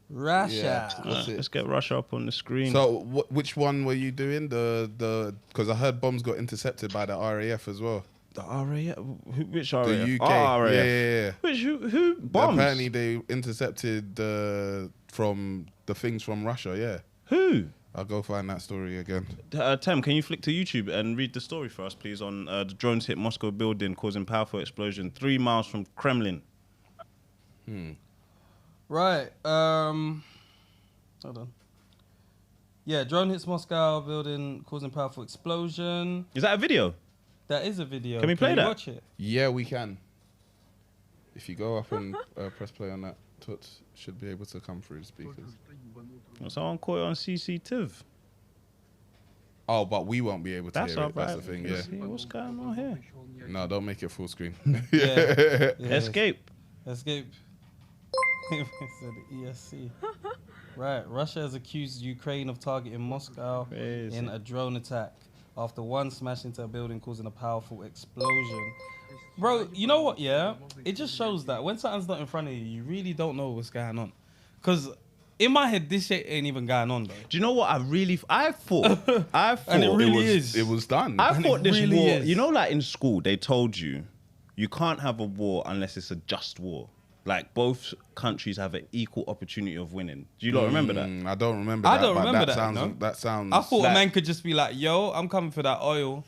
Russia. Let's get Russia up on the screen. So, which one were you doing? Because I heard bombs got intercepted by the RAF as well. The RAF? Which RAF? The UK. RAF. Yeah. Who bombs? Apparently, they intercepted from the things from Russia. Yeah. Who? I'll go find that story again. Tem, can you flick to YouTube and read the story for us, please, on the drones hit Moscow building, causing powerful explosion 3 miles from Kremlin. Right. Hold on. Yeah, drone hits Moscow building, causing powerful explosion. Is that a video? That is a video. Can we play that? Watch it? Yeah, we can. If you go up and press play on that, Toots should be able to come through the speakers. Someone caught it on CCTV. Oh, but we won't be able to hear all it. right. That's the thing, yeah. What's going on here? No, don't make it full screen. Escape. It said ESC. Right. Russia has accused Ukraine of targeting Moscow in a drone attack after one smashed into a building, causing a powerful explosion. Bro, you know what, yeah? It just shows that when something's not in front of you, you really don't know what's going on. Because in my head, this shit ain't even going on, though. Do you know what I thought and it really is. It was done. I thought this really war, is. you know, like in school, they told you can't have a war unless it's a just war. Like, both countries have an equal opportunity of winning. Do you not remember that? I don't remember that. I don't remember that. That sounds. I thought a man could just be like, yo, I'm coming for that oil.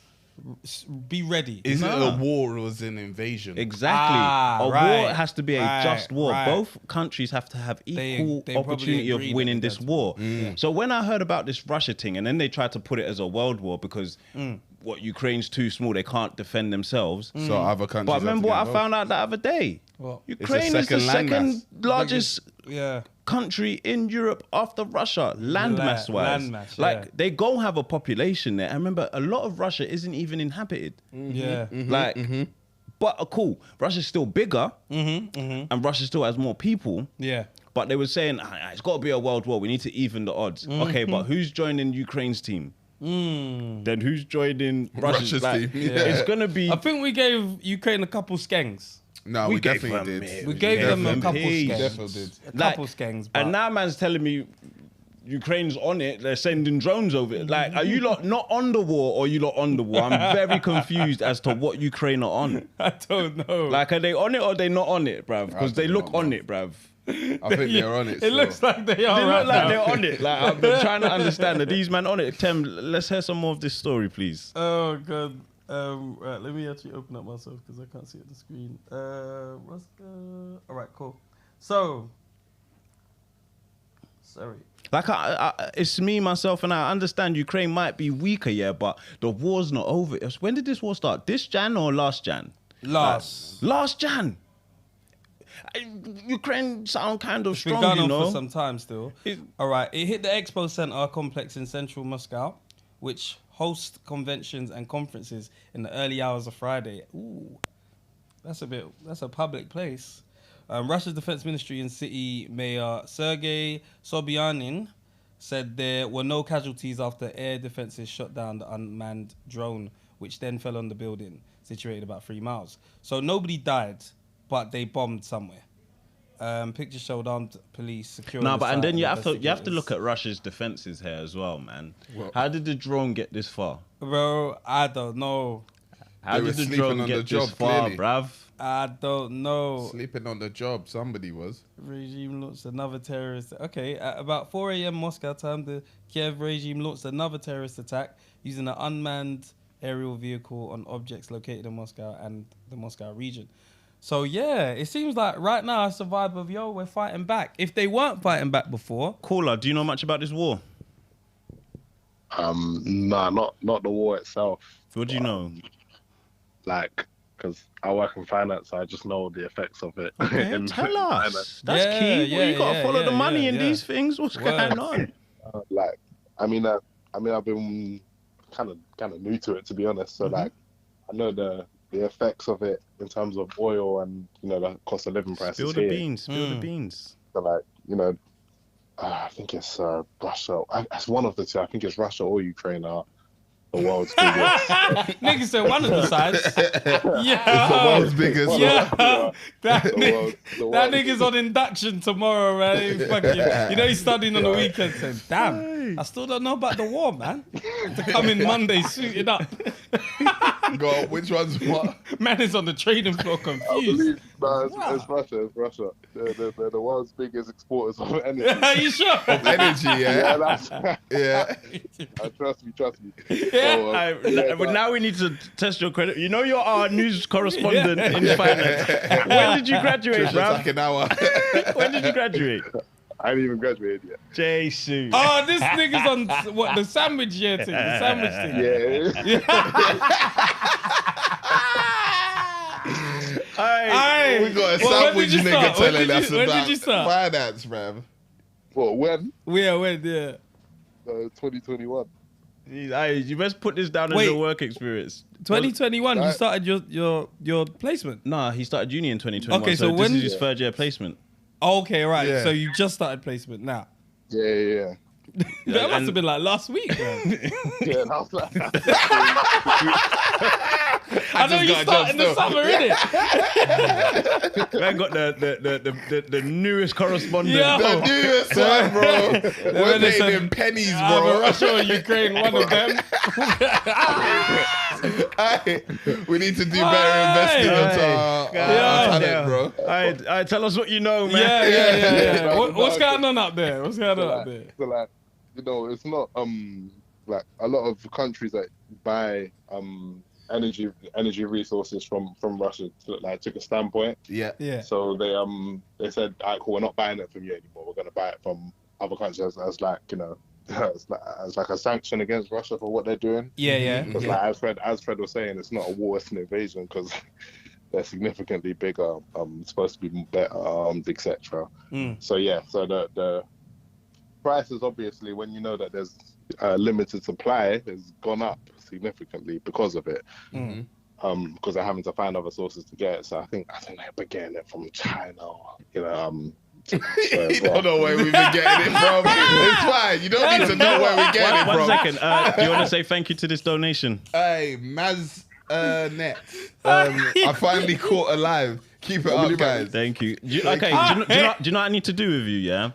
be ready. Is it a war or is it an invasion? Exactly. A war has to be a just war. Both countries have to have equal opportunity of winning this war. So when I heard about this Russia thing, and then they tried to put it as a world war because what Ukraine's too small, they can't defend themselves. So other countries. But remember what I found out the other day? What? Ukraine is the second largest country in Europe after Russia, landmass wise. Like they go have a population there. I remember a lot of Russia isn't even inhabited. But cool, Russia's still bigger, and Russia still has more people. But they were saying it's got to be a world war. We need to even the odds. Okay, but who's joining Ukraine's team? Then who's joining Russia's team? It's gonna be. I think we gave Ukraine a couple skanks. No, we definitely did. We gave them a couple skanks. Definitely did. A couple skanks. And now man's telling me Ukraine's on it. They're sending drones over it. Like, are you lot not on the war or are you lot on the war? I'm very confused as to what Ukraine are on. I don't know. Like, are they on it or are they not on it, bruv? Because they look on it, bruv. I think they're on it. It looks like they are. They look like they're on it. Like, I'm trying to understand. Are these men on it? Tem, let's hear some more of this story, please. Oh, God. Right, let me actually open up myself because I can't see it on the screen. All right, cool. So, sorry. Like, it's me, myself, and I understand Ukraine might be weaker, yeah, but the war's not over. When did this war start? This Jan or last Jan? Last Jan. Ukraine sound kind of strong, been going on for some time still. All right, it hit the Expo Center complex in central Moscow, which hosts conventions and conferences in the early hours of Friday. Ooh, that's a public place. Russia's defense ministry and city mayor Sergei Sobyanin said there were no casualties after air defenses shot down the unmanned drone, which then fell on the building situated about 3 miles. So nobody died, but they bombed somewhere. Pictures showed armed police securing. No, but and then you have to look at Russia's defenses here as well, man. Well, how did the drone get this far? Bro, I don't know. How did the drone get this far, bruv? I don't know. Sleeping on the job, somebody was. Regime launched another terrorist. Okay, at about 4 a.m. Moscow time, the Kiev regime launched another terrorist attack using an unmanned aerial vehicle on objects located in Moscow and the Moscow region. So yeah, it seems like right now it's a vibe of, yo, we're fighting back. If they weren't fighting back before. Caller, do you know much about this war? Nah, not the war itself. What do you know? Like, because I work in finance, so I just know the effects of it. Okay, tell us. That's key. You gotta follow the money in these things. What's going on? Like, I mean, I've been kind of new to it, to be honest. So like, I know the effects of it in terms of oil and, you know, the cost of living prices. Spill the beans. Spill the beans. So like, you know, I think it's Russia. It's one of the two. I think it's Russia or Ukraine are the world's biggest. Nigga said one of the sides. Yeah. It's the world's biggest. Yeah. That nigga's on induction tomorrow, man. You know he's studying on the weekend. Saying, damn, I still don't know about the war, man. To come in Monday suited up. God, which one's what? Man is on the trading floor confused. It's Russia. It's Russia. They're the world's biggest exporters of energy. Are you sure? Of energy, yeah. Yeah. Trust me. Yeah. But now we need to test your credit. You know you're our news correspondent in finance. When did you graduate, bro? Like an hour. When did you graduate? I ain't even graduated yet. Jesus. Oh, this nigga's on what, the sandwich year thing? The sandwich thing. Yeah. We got a sandwich nigga telling us when about did you start? finance, bruv. What, when? Yeah, when, yeah. 2021. You best put this down as your work experience. 2021, you started your placement? Nah, he started uni in 2021. Okay, so this when is his third year placement. Okay, right. Yeah. So you just started placement now. Yeah. That must have been like last week, bro. Yeah, that was like. I know you start in the summer, innit? Man got the newest correspondent. Yo. The newest one, bro. We're paying in pennies, bro. Russia or Ukraine, one of them. We need to do better investing into our talent, bro. All right, tell us what you know, man. Yeah. What's going on up there? So like, you know, it's not like a lot of countries that buy energy resources from Russia took a standpoint. Yeah. So they said, all right, cool, we're not buying it from you anymore. We're going to buy it from other countries as like, you know, as like a sanction against Russia for what they're doing. Yeah. Because like as Fred was saying, it's not a war, it's an invasion because they're significantly bigger, supposed to be better armed, etc. So the prices, obviously, when you know that there's limited supply, has gone up significantly because of it. Because they're having to find other sources to get it. So I think they're getting it from China. You know, I don't know where we've been getting it from. It's fine. You don't need to know where we're getting it from. 1 second. Do you want to say thank you to this donation? Hey, Maz Net. I finally caught alive. Keep it up, guys. Thank you. Do you know what I need to do with you, yeah?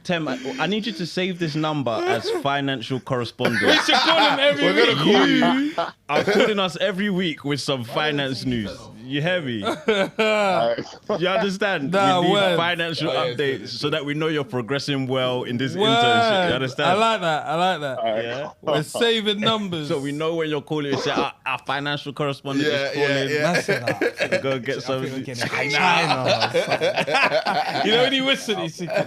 Tem, I need you to save this number as financial correspondent. We should call him every week. You are calling us every week with some finance news. You hear me? You understand? We need financial updates so that we know you're progressing well in this internship. You understand? I like that. Yeah. We're saving numbers. So we know when you're calling, you say, our financial correspondent is calling. Yeah. Go get some. China. You know when he whistled, he's thinking,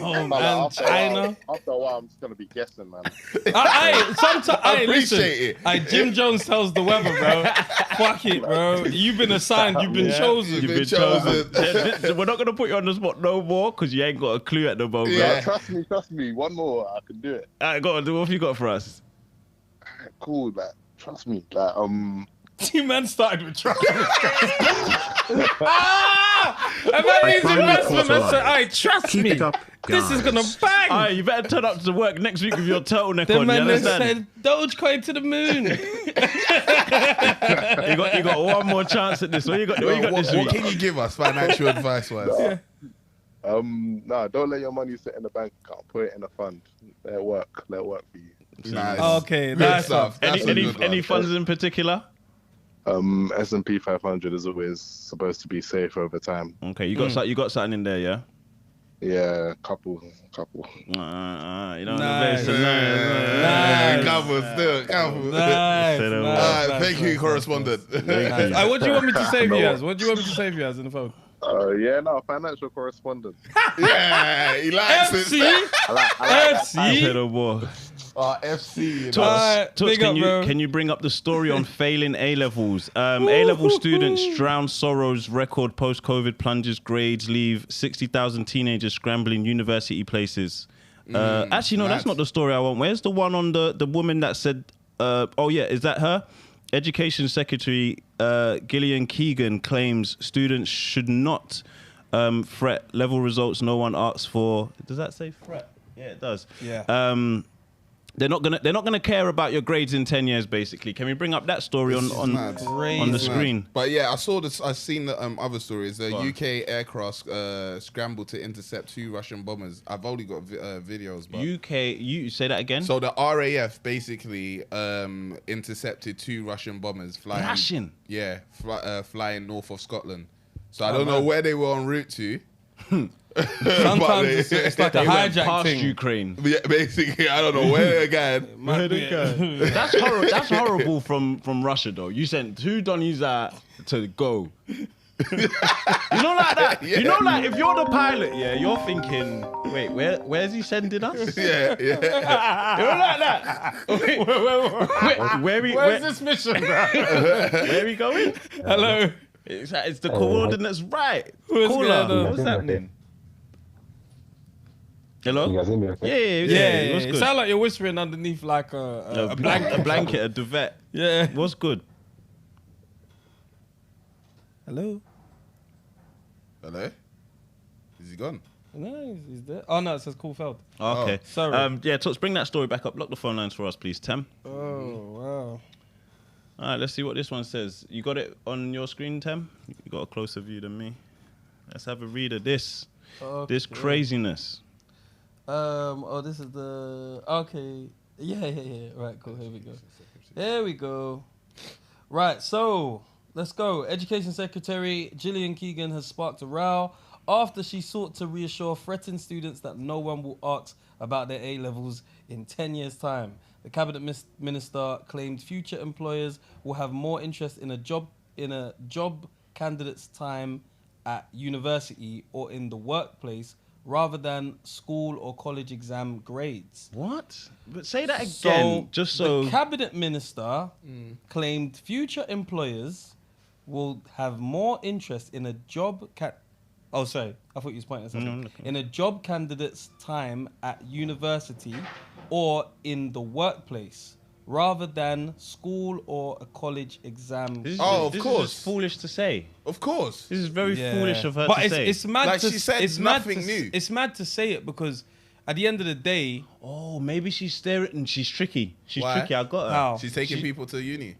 oh man, China. After a while, I'm just going to be guessing, man. I appreciate it. Jim Jones tells the weather, bro. Fuck it, bro. You've been assigned. You've been chosen. You've been chosen. We're not going to put you on the spot no more because you ain't got a clue at the moment. Yeah. Trust me. One more, I can do it. All right, go on. What have you got for us? Cool, like, trust me. Like, Two men started with trust. And that means investment. I said, "All right, trust me. This is gonna bang." All right, you better turn up to work next week with your turtleneck the on. Man You understand? said, "Dogecoin to the moon." you got one more chance at this. What you got this week? What can you give us financial advice-wise? No, don't let your money sit in the bank account. Put it in a fund. Let it work for you. Nice. Okay, nice stuff. Any funds in particular? S&P 500 is always supposed to be safe over time. Okay, you got something in there, yeah? Yeah, couple. You know, Nice. Couple. Thank you, correspondent. What do you want me to save you as? What do you want me to save you as in the phone? Financial correspondent. Yeah, he likes FC? it. FC? FC. Toots, can you bring up the story on failing A-levels? A-level students drown sorrows, record post-COVID plunges grades, leave 60,000 teenagers scrambling university places. Actually, no, that's not the story I want. Where's the one on the woman that said, is that her? Education Secretary Gillian Keegan claims students should not fret. Level results no one asks for. Does that say fret? Yeah, it does. Yeah. They're not gonna care about your grades in 10 years. Basically, can we bring up that story on the screen? But yeah, I saw this. I've seen the other stories. The UK aircraft scrambled to intercept 2 Russian bombers. I've only got videos. But UK, you say that again? So the RAF basically intercepted 2 Russian bombers flying. Russian? Yeah, flying north of Scotland. So I don't know where they were en route to. Sometimes it's like a hijack past thing. Ukraine. Yeah, basically, I don't know where they're going. That's horrible from Russia, though. You sent 2 Donnies out to go. You know, like that. Yeah. You know, like if you're the pilot, yeah, you're thinking, wait, where's he sending us? Yeah. You know, like that. Where's this mission, bro? Where are we going? Hello. It's the coordinates right. What's happening? Hello? You guys hear me okay? Yeah. What's It good? sounds like you're whispering underneath like a blanket. A blanket, a duvet. Yeah. What's good? Hello? Hello? Is he gone? No, he's there. Oh, no, it says call failed. Okay. Sorry. Let's bring that story back up. Lock the phone lines for us, please, Tem. Oh, wow. All right, let's see what this one says. You got it on your screen, Tem? You got a closer view than me. Let's have a read of this. Okay. This craziness. This is the... Okay. Yeah. Right, cool. Here we go. Right, so let's go. Education Secretary Gillian Keegan has sparked a row after she sought to reassure threatened students that no one will ask about their A-levels in 10 years' time. The cabinet minister claimed future employers will have more interest in a job candidate's time at university or in the workplace rather than school or college exam grades. What? But say that again, The cabinet minister claimed future employers will have more interest in a job... Oh, sorry. I thought you was pointing at something. In a job candidate's time at university or in the workplace rather than school or a college exam. This is foolish to say. Of course. This is very foolish of her to say. It's mad like to, she said, it's nothing mad to, new. It's mad to say it because at the end of the day... Oh, maybe she's staring and she's tricky. She's Why? tricky. I got her. How? She's taking people to uni.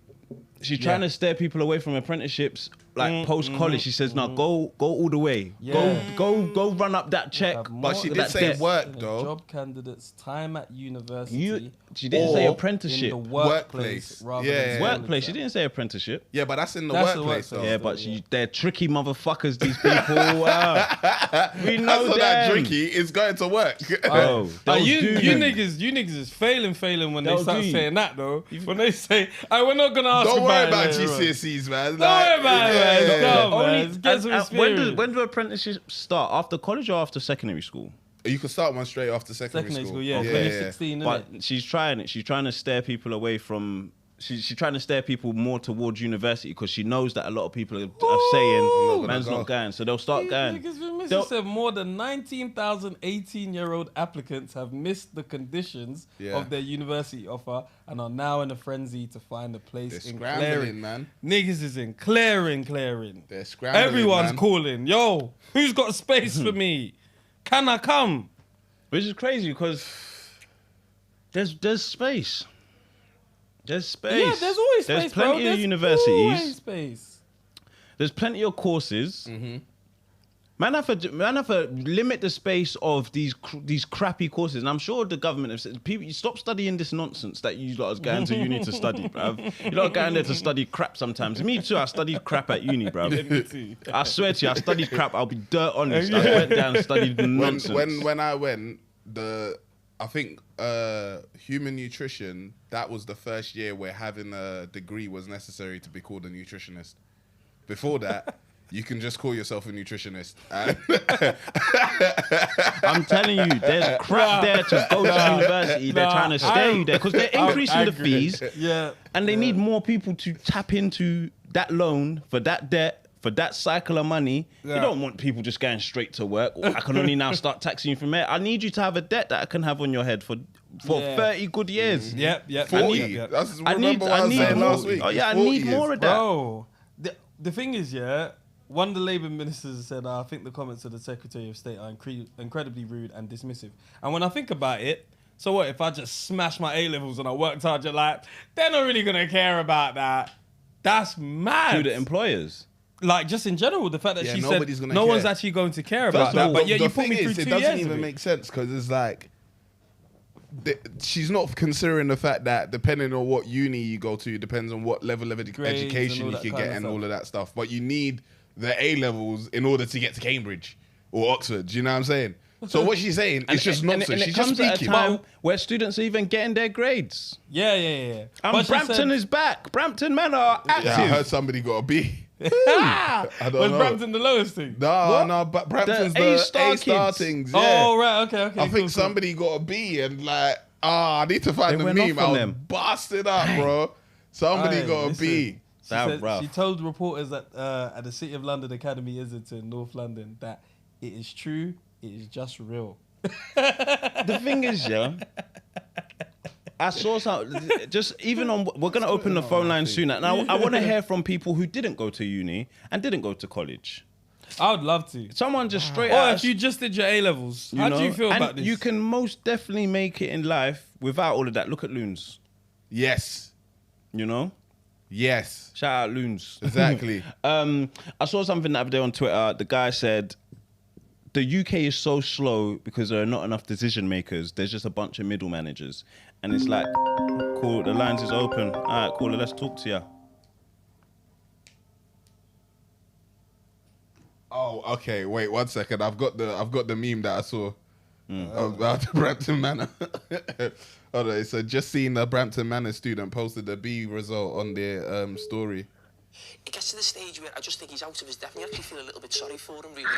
She's trying to steer people away from apprenticeships, like post college. She says, "No, go all the way. Go run up that check." But she did say work though. Job candidates time at university. She didn't say apprenticeship. In the workplace. Workplace. She didn't say apprenticeship. Yeah, but that's in the workplace though. Yeah, but they're tricky motherfuckers. These people. We know that's that tricky. It's going to work. You niggas is failing when they start saying that though. When they say, we're not gonna ask Don't worry about it, GCSEs, man. Don't worry about it, man. When do apprenticeships start? After college or after secondary school? You can start one straight after secondary school. Yeah, 2016. But she's trying it. She's trying to steer people away from. She's trying to steer people more towards university because she knows that a lot of people are saying man's not going, so they'll start going. She said more than 19,000 18-year-old applicants have missed the conditions of their university offer and are now in a frenzy to find a place in clearing. Man. Niggas is in clearing. They're scrambling. Everyone's calling. Yo, who's got space for me? Can I come? Which is crazy because there's space. There's space. Yeah, there's always space, There's plenty of universities. Always space. There's plenty of courses. Man have to limit the space of these crappy courses, and I'm sure the government have said, people, you stop studying this nonsense that you lot is going to uni to study, bruv. You lot going there to study crap sometimes. Me too. I studied crap at uni, bruv. I swear to you, I studied crap. I'll be dirt honest. I went down and studied nonsense. When I went, I think human nutrition, that was the first year where having a degree was necessary to be called a nutritionist. Before that, you can just call yourself a nutritionist. I'm telling you, there's crap there to go to university. They're trying to stay you there because they're increasing the fees. Yeah. And they need more people to tap into that loan for that debt, for that cycle of money. You don't want people just going straight to work. I can only now start taxing you from there. I need you to have a debt that I can have on your head for 30 good years. Yep. 40. I need last week. Oh yeah, I need more of that. Bro, the thing is, one of the Labour ministers said, I think the comments of the Secretary of State are incredibly rude and dismissive. And when I think about it, so what if I just smash my A-levels and I worked hard, you're like, they're not really going to care about that. That's mad. To the employers. Like, just in general, the fact that she said no care. One's actually going to care about that. But yet you put me through 2 years. It doesn't even make sense because it's like, she's not considering the fact that depending on what uni you go to, depends on what level of education you can get and all of that stuff. But you need the A-levels in order to get to Cambridge or Oxford. Do you know what I'm saying? So what she's saying is just nonsense. She's just speaking. At a time where students are even getting their grades. Yeah. And Brampton is back. Brampton men are active. Yeah, I heard somebody got a B. I don't know. Brampton the lowest thing? No, but Brampton's the A-star things. Yeah. Oh, right, okay. I think somebody got a B and like, I need to find the meme. I was busted up, bro. Somebody got a B. She told reporters at the City of London Academy Islington, North London, that it is true, it is just real. The thing is, I saw some, just even on, we're going to open the phone line soon. And I want to hear from people who didn't go to uni and didn't go to college. I would love to. Someone just straight out. Or if you just did your A-levels, how do you feel about this? You can most definitely make it in life without all of that. Look at Loons. Yes. You know? Yes. Shout out Loons. Exactly. I saw something the other day on Twitter. The guy said, the UK is so slow because there are not enough decision makers. There's just a bunch of middle managers. And it's like, cool, the lines is open. All right, cool, let's talk to you. Oh, okay. Wait 1 second. I've got the meme that I saw. about the Brampton Manor. Hold on, so just seen a Brampton Manor student posted a B result on their story. It gets to the stage where I just think he's out of his depth. You actually feel a little bit sorry for him, really.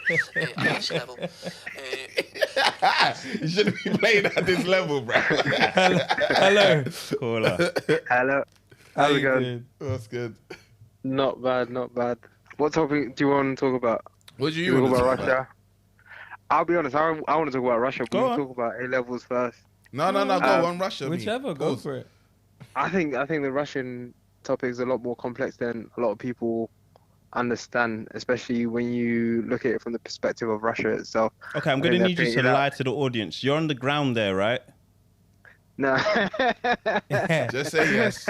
He shouldn't be playing at this level. You shouldn't be playing at this level, bro. Hello. Caller. Hello. How's it going? That's good. Not bad, not bad. What topic do you want to talk about? What do you want to talk Russia? about? I'll be honest, I want to talk about Russia, but Go we'll on. talk about A-levels first. No, go on Russia. Whichever, go for it. I think the Russian topic is a lot more complex than a lot of people understand, especially when you look at it from the perspective of Russia itself. Okay, I'm going to need you to lie to the audience. You're on the ground there, right? No. Just say yes.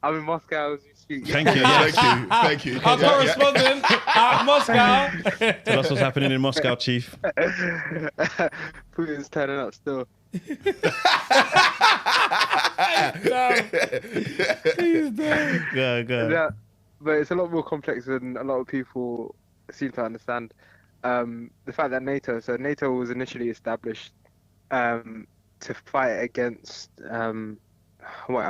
I'm in Moscow as we speak. Thank you. Yes. Thank you. Our correspondent at Moscow. Tell us what's happening in Moscow, Chief. Putin's turning up still. Go. Yeah, but it's a lot more complex than a lot of people seem to understand. The fact that NATO was initially established to fight against I've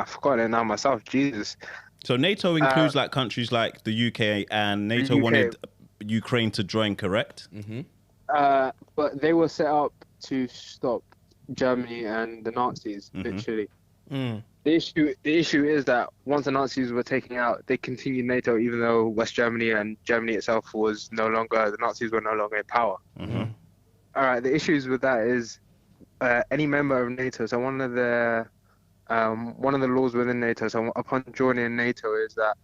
forgotten it now myself. Jesus. So NATO includes like countries like the UK, and NATO wanted Ukraine to join, correct? Mm-hmm. But they were set up to stop Germany and the Nazis, literally. Mm. The issue is that once the Nazis were taken out, they continued NATO, even though West Germany and Germany itself was the Nazis were no longer in power. Mm-hmm. All right, the issues with that is any member of NATO. So one of the laws within NATO. So upon joining NATO, is that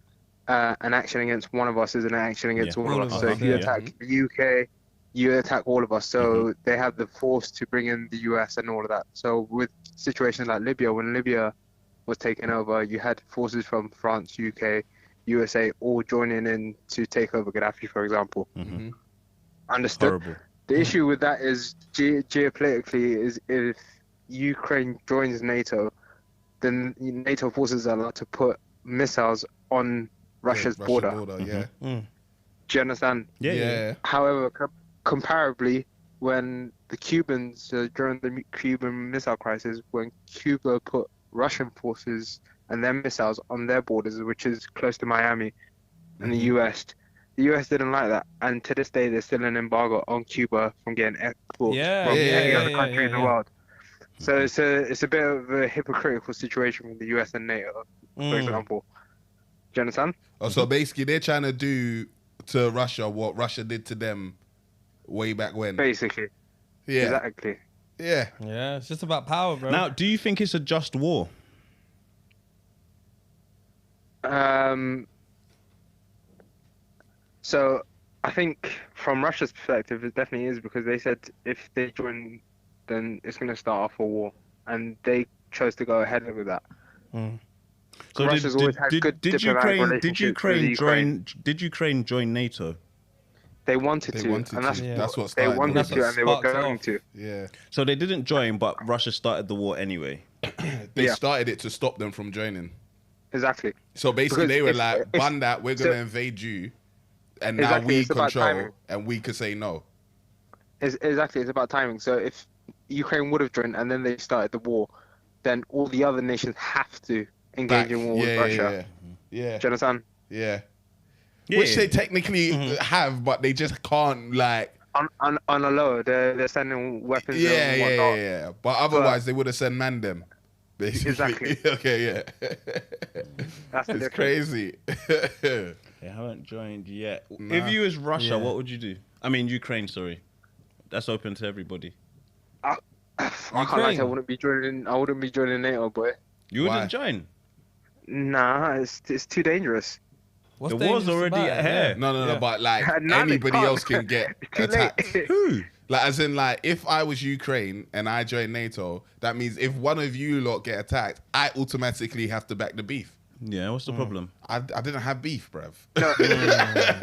an action against one of us is an action against all of us. So if you attack the UK, you attack all of us. So they have the force to bring in the US and all of that. So with situations like Libya, when Libya was taken over, you had forces from France, UK, USA all joining in to take over Gaddafi, for example. Mm-hmm. Understood? Horrible. The issue with that is geopolitically is if Ukraine joins NATO, then NATO forces are allowed to put missiles on Russia's border. Yeah. Mm. Do you understand? Yeah. However, comparably, when the Cubans, during the Cuban Missile Crisis, when Cuba put Russian forces and their missiles on their borders, which is close to Miami, and the US didn't like that. And to this day, there's still an embargo on Cuba from getting exports from any other country in the world. So it's a bit of a hypocritical situation with the US and NATO, for example. Do you understand? Oh, so basically they're trying to do to Russia what Russia did to them way back when. Basically. Yeah. Exactly. Yeah. Yeah, it's just about power, bro. Now, do you think it's a just war? So I think from Russia's perspective, it definitely is, because they said if they join, then it's going to start off a war, and they chose to go ahead with that. Mm. So Russia's always had good diplomatic relationships with Ukraine. Did Ukraine join NATO? They wanted to, and that's what started. They wanted to, and they were going to. Yeah. So they didn't join, but Russia started the war anyway. They started it to stop them from joining. Exactly. So basically, they were like, "Bun that, we're going to invade you, and now we control, and we could say no." Exactly, it's about timing. So if Ukraine would have joined and then they started the war, then all the other nations have to engage in war with Russia. Yeah. Do you understand? Yeah. Which they technically have, but they just can't, like... On a low, they're sending weapons and whatnot. Yeah. But otherwise, they would have sent man them, basically. Exactly. Okay, yeah. That's it's crazy. They haven't joined yet. Nah. If you was Russia, what would you do? I mean, Ukraine, sorry. That's open to everybody. I can't lie, I wouldn't be joining NATO, boy. You wouldn't join? Nah, it's too dangerous. The war's already here. No, but like anybody else can get attacked. Who? Like, as in, like, if I was Ukraine and I joined NATO, that means if one of you lot get attacked, I automatically have to back the beef. Yeah, what's the problem? I didn't have beef, bruv. No.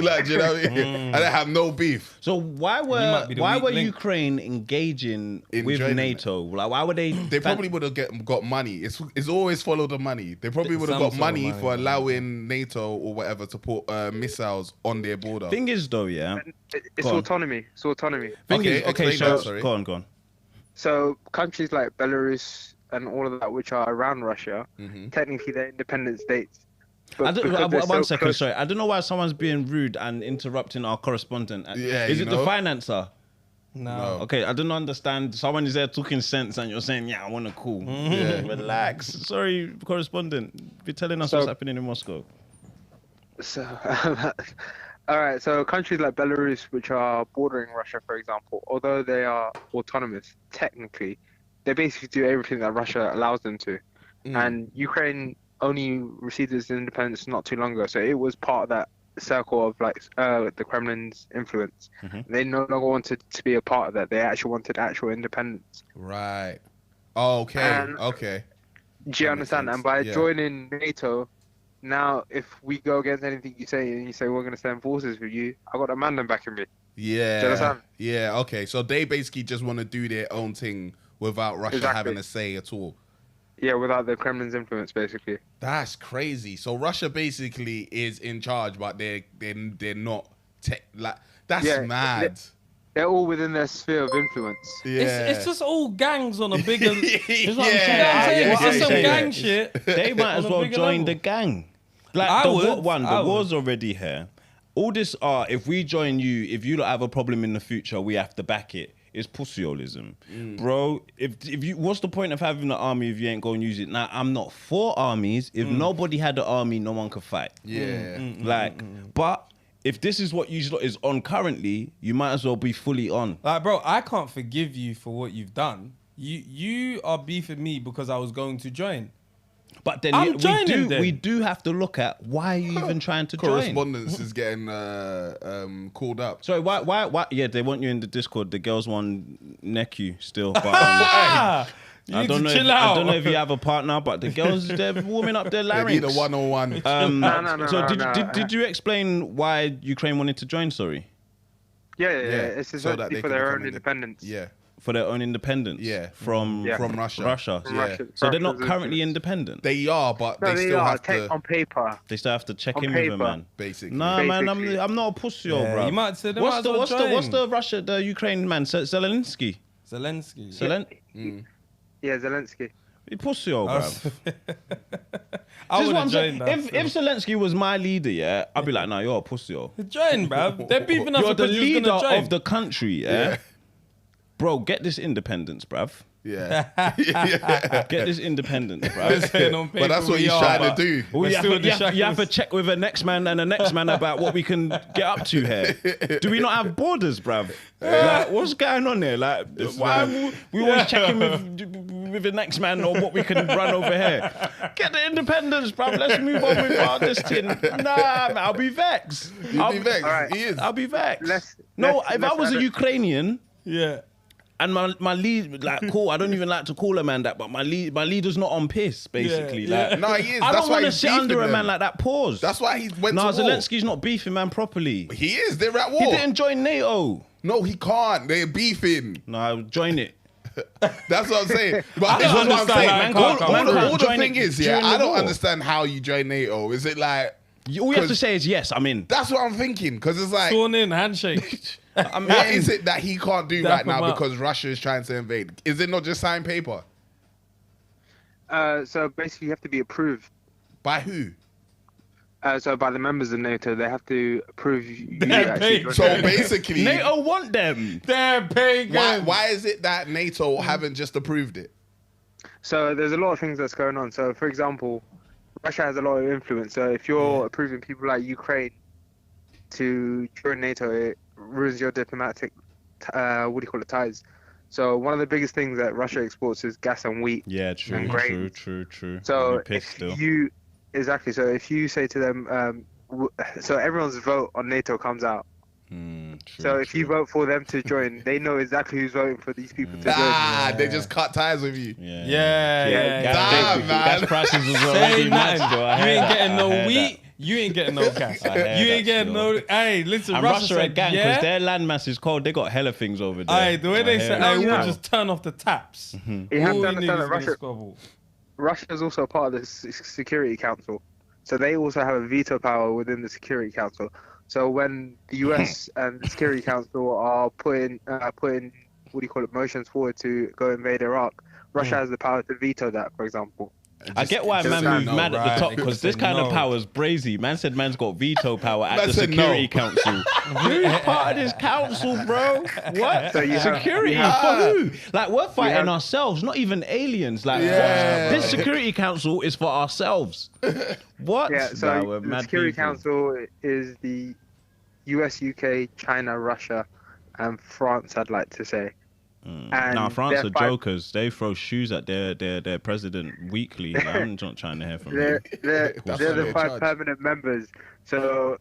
Like, do you know what I mean? I didn't have no beef. So why were Ukraine engaging with NATO? Like, why would they? They probably would have got money. It's always follow the money. They probably would have got money for allowing NATO or whatever to put missiles on their border. Thing is, though, yeah, it's autonomy. It's autonomy. Okay, so go on. So countries like Belarus and all of that, which are around Russia, Mm-hmm. technically they're independent states. One second, sorry. I don't know why someone's being rude and interrupting our correspondent. Yeah, is it the financer? No. Okay, I don't understand. Someone is there talking sense and you're saying, yeah, I want to call. Yeah. Relax. Sorry, correspondent. Be telling us what's happening in Moscow. So, all right. So countries like Belarus, which are bordering Russia, for example, although they are autonomous, technically, they basically do everything that Russia allows them to. And Ukraine only received its independence not too long ago, so it was part of that circle of like the Kremlin's influence. They no longer wanted to be a part of that. They actually wanted actual independence. Right. Oh, okay. Do you understand? And by joining NATO, now if we go against anything you say and you say we're going to send forces with you, I got a man backing me. Yeah. Do you understand? Yeah. Okay. So they basically just want to do their own thing without Russia having a say at all. Yeah, without the Kremlin's influence, basically. That's crazy. So Russia basically is in charge, but they're not that's mad. They're all within their sphere of influence. Yeah. It's just all gangs on a bigger. It's some gang shit. They might as well join the gang. Like the war's already here. All this if we join you, if you don't have a problem in the future, we have to back it. It's pussyolism. Bro, if you, what's the point of having an army if you ain't going to use it? Now, I'm not for armies. If nobody had an army, no one could fight. Yeah. But if this is what is on currently, you might as well be fully on. Like, bro, I can't forgive you for what you've done. You are beefing me because I was going to join. But then we do have to look at why are you even trying to join? Correspondence is getting called up. Sorry, why? Yeah, they want you in the Discord. The girls want neck you still. But, I don't know if you have a partner, but the girls, they're warming up their larynx. They need a one-on-one. So did you explain why Ukraine wanted to join? Sorry. Yeah. It's essentially for their own independence. Yeah. For their own independence, from Russia. So they're not currently independent. They are, but they still have to on paper. They still have to check in with them, man. Basically, man, I'm not a pussy, bro. You might say what's the Ukraine man? Zelensky. Yeah, Zelensky. He pussy, bro. I would have joined that. If Zelensky was my leader, I'd be like, nah, you're a pussy. Join, bro. They're beefing us. You're the leader of the country, yeah. Bro, get this independence, bruv. Yeah. Get this independence, bruv. But that's what he's trying to do. You have to check with the next man and the next man about what we can get up to here. Do we not have borders, bruv? Like, what's going on there? Like, why we always checking with the next man or what we can run over here? Get the independence, bruv. Let's move on with this thing. Nah, man, I'll be vexed. You'll be vexed. Right. He is. I'll be vexed. If I was a Ukrainian... Yeah. And my lead, like, cool. I don't even like to call a man that, but my leader's not on piss, basically. Yeah. Like, no, he is. I That's don't why want to he's sit under beefing a man them. like that. Pause. That's why he went to war. Zelensky's not beefing, man, properly. He is. They're at war. He didn't join NATO. No, he can't. They're beefing. No, join it. That's what I'm saying. But I what I'm saying. All the join thing it is, during I the don't war. understand how you join NATO. Is it like... All you have to say is yes, I'm in. That's what I'm thinking, because it's like... Sworn in, handshake. What is it that he can't do right now because Russia is trying to invade? Is it not just sign paper? So basically you have to be approved. By who? So by the members of NATO, they have to approve you. So basically... NATO want them. They're pagans. Why is it that NATO haven't just approved it? So there's a lot of things that's going on. So for example, Russia has a lot of influence. So if you're approving people like Ukraine to join NATO, it ruins your diplomatic, ties. So one of the biggest things that Russia exports is gas and wheat. Yeah, true, and grain. True. So if you say to them, so everyone's vote on NATO comes out, So if you vote for them to join, they know exactly who's voting for these people to join. They just cut ties with you. Yeah. Damn, man. Gas prices was already mad. You ain't getting no wheat. You ain't getting no gas. You ain't getting no. Hey, listen, and Russia again, because their landmass is cold. They got hella things over there. Hey, the way they say, we'll just turn off the taps. You have to understand that Russia is also part of the Security Council, so they also have a veto power within the Security Council. So when the US and the Security Council are putting motions forward to go invade Iraq, Russia has the power to veto that, for example. I get why man moved mad at the top, because this kind of power is brazy. Man said man's got veto power at the Security Council. Who's part of this council, bro? What? So security for who? Like, we're fighting ourselves, not even aliens. Like, this Security Council is for ourselves. What? Yeah, so the Security Council is the US, UK, China, Russia, and France, I'd like to say. Now France are jokers. They throw shoes at their president weekly. I'm not trying to hear from them. They're the 5 permanent members. So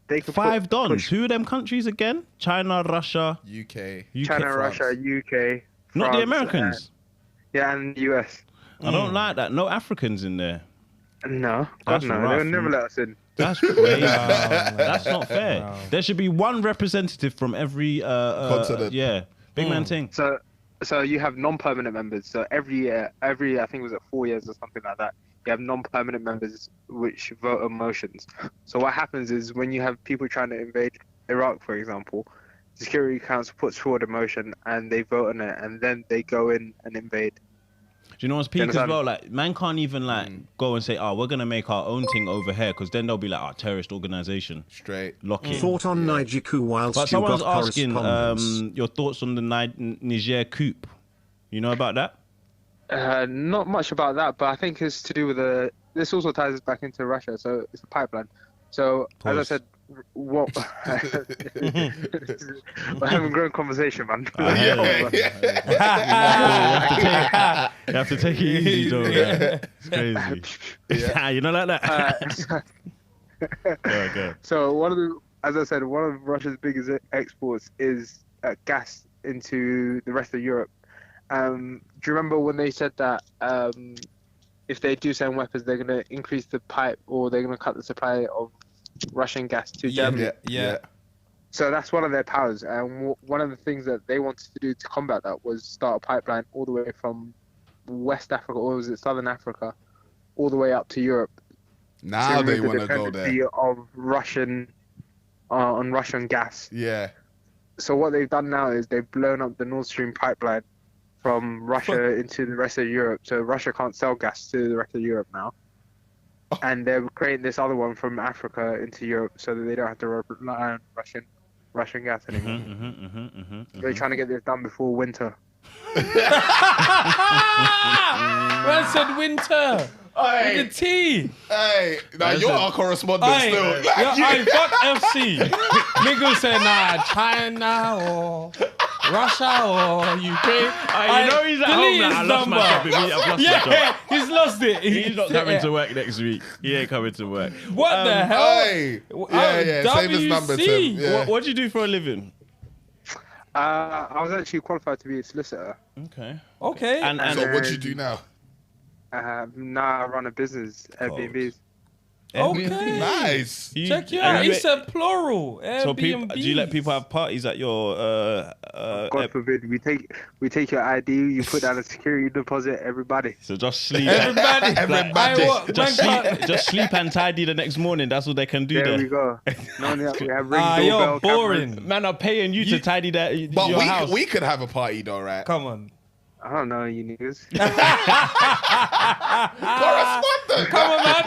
they could 5 dons. Who are them countries again? China, Russia, UK, China, France. Russia, UK. Not France, the Americans. And the US. I don't like that. No Africans in there. No, God no. They would never let us in. That's crazy. That's not fair. No. There should be one representative from every continent. Yeah. Big man thing. So you have non-permanent members. So every year, I think it was at 4 years or something like that, you have non-permanent members which vote on motions. So what happens is when you have people trying to invade Iraq, for example, the Security Council puts forward a motion and they vote on it, and then they go in and invade. Do you know what's peak as well? Like, man can't even like go and say, we're gonna make our own thing over here, because then they'll be like, terrorist organization. Straight. Lock it. Thought on Niger coup whilst but you got someone's asking your thoughts on the Niger coup. You know about that? Not much about that, but I think it's to do with this also ties us back into Russia, so it's a pipeline. So as I said, what we're having a great conversation, man. You have to take it easy, though. It's crazy. You know, like that. Okay. So as I said, one of Russia's biggest exports is gas into the rest of Europe. Do you remember when they said that if they do send weapons, they're going to increase the pipe, or they're going to cut the supply of Russian gas to Germany? Yeah. So that's one of their powers, and one of the things that they wanted to do to combat that was start a pipeline all the way from West Africa, or was it Southern Africa, all the way up to Europe. Now they want to go there. Of Russian gas. Yeah. So what they've done now is they've blown up the Nord Stream pipeline from Russia into the rest of Europe. So Russia can't sell gas to the rest of Europe now. And they're creating this other one from Africa into Europe so that they don't have to rely on Russian gas anymore. They're trying to get this done before winter. I said winter. Hey, with the T. Hey, now you're our correspondent still. Fuck FC. Niggas say China or Russia or Ukraine. You know he's at home now. I lost my job. I've lost my job. He's lost it. He's not coming to work next week. He ain't coming to work. What the hell? Hey. Yeah. Save his number, Tim. Yeah. What do you do for a living? I was actually qualified to be a solicitor. Okay. And so what do you do now? Now I run a business, Airbnbs. Okay. Nice. Check you out. He said plural. So do you let people have parties at your God forbid. We take your ID, you put down a security deposit, everybody. So just sleep. Everybody. Just sleep and tidy the next morning. That's what they can do there. We go. We have ring you're boring. Cameras. Man are paying you to tidy that but your house. We could have a party though, right? Come on. I don't know, you niggas. Correspondent. Come on, man.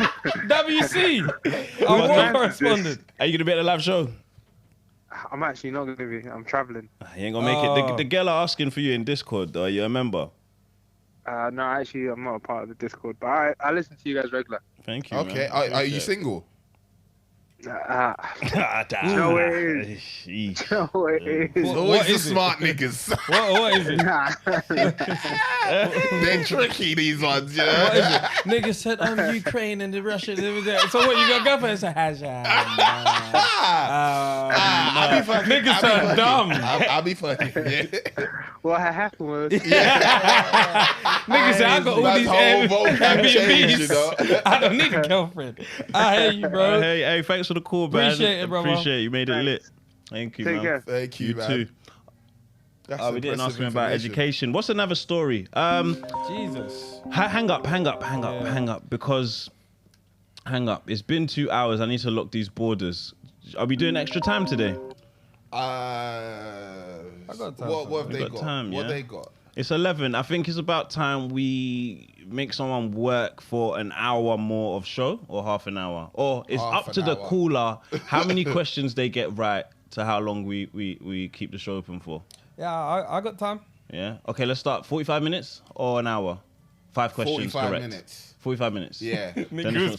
WC. I'm correspondent. Are you going to be at the live show? I'm actually not going to be. I'm traveling. You ain't going to make it. The girl are asking for you in Discord. Are you a member? No, actually, I'm not a part of the Discord. But I listen to you guys regular. Thank you, Okay. man. Are you single? No way. No way. It's always the smart niggas. What is it? They're tricky, these ones, you know? What is it? Niggas said, Ukraine and the Russia. So what, you got girlfriend? It's a hazard. I'll be fucking. Niggas are dumb. I'll be fucking. Yeah. What happened was... Niggas say, I got all these Airbnbs. You know? I don't need a girlfriend. I hear you, bro. Hey, thanks for the call, man. Appreciate it, brother. Appreciate it. You made it lit. Thank you, Take man. care. Thank you, man. too. We didn't ask me about education. What's another story? Jesus. Hang up, because it's been 2 hours. I need to lock these borders. Are we doing extra time today? I got time. What have they got? What they got? It's 11. I think it's about time we make someone work for an hour more of show, or half an hour, or it's up to the caller how many questions they get right to how long we keep the show open for. Yeah, I got time. Yeah. Okay, let's start. 45 minutes or an hour? 5 questions. 45 correct. minutes. 45 minutes. Yeah.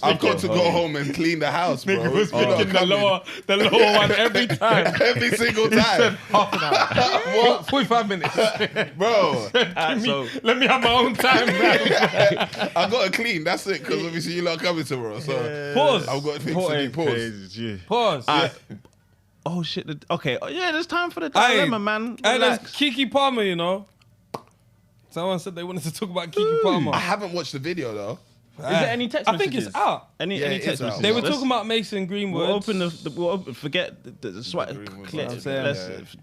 I've got to go home and clean the house, bro. Nigga was picking the lower one every time. Every single time. Half an hour. What? 45 minutes. Bro. Let me have my own time now. I got to clean. That's it. Because obviously you're not coming tomorrow. So Pause. I've got things to do. Pause. Pause. Oh, shit. Okay. Yeah, there's time for the dilemma, man. Hey, there's Keke Palmer, you know. Someone said they wanted to talk about Keke Palmer. I haven't watched the video, though. Is there any text messages? I think it's out. Any text messages? They were talking about Mason Greenwood. We'll open forget the swipe.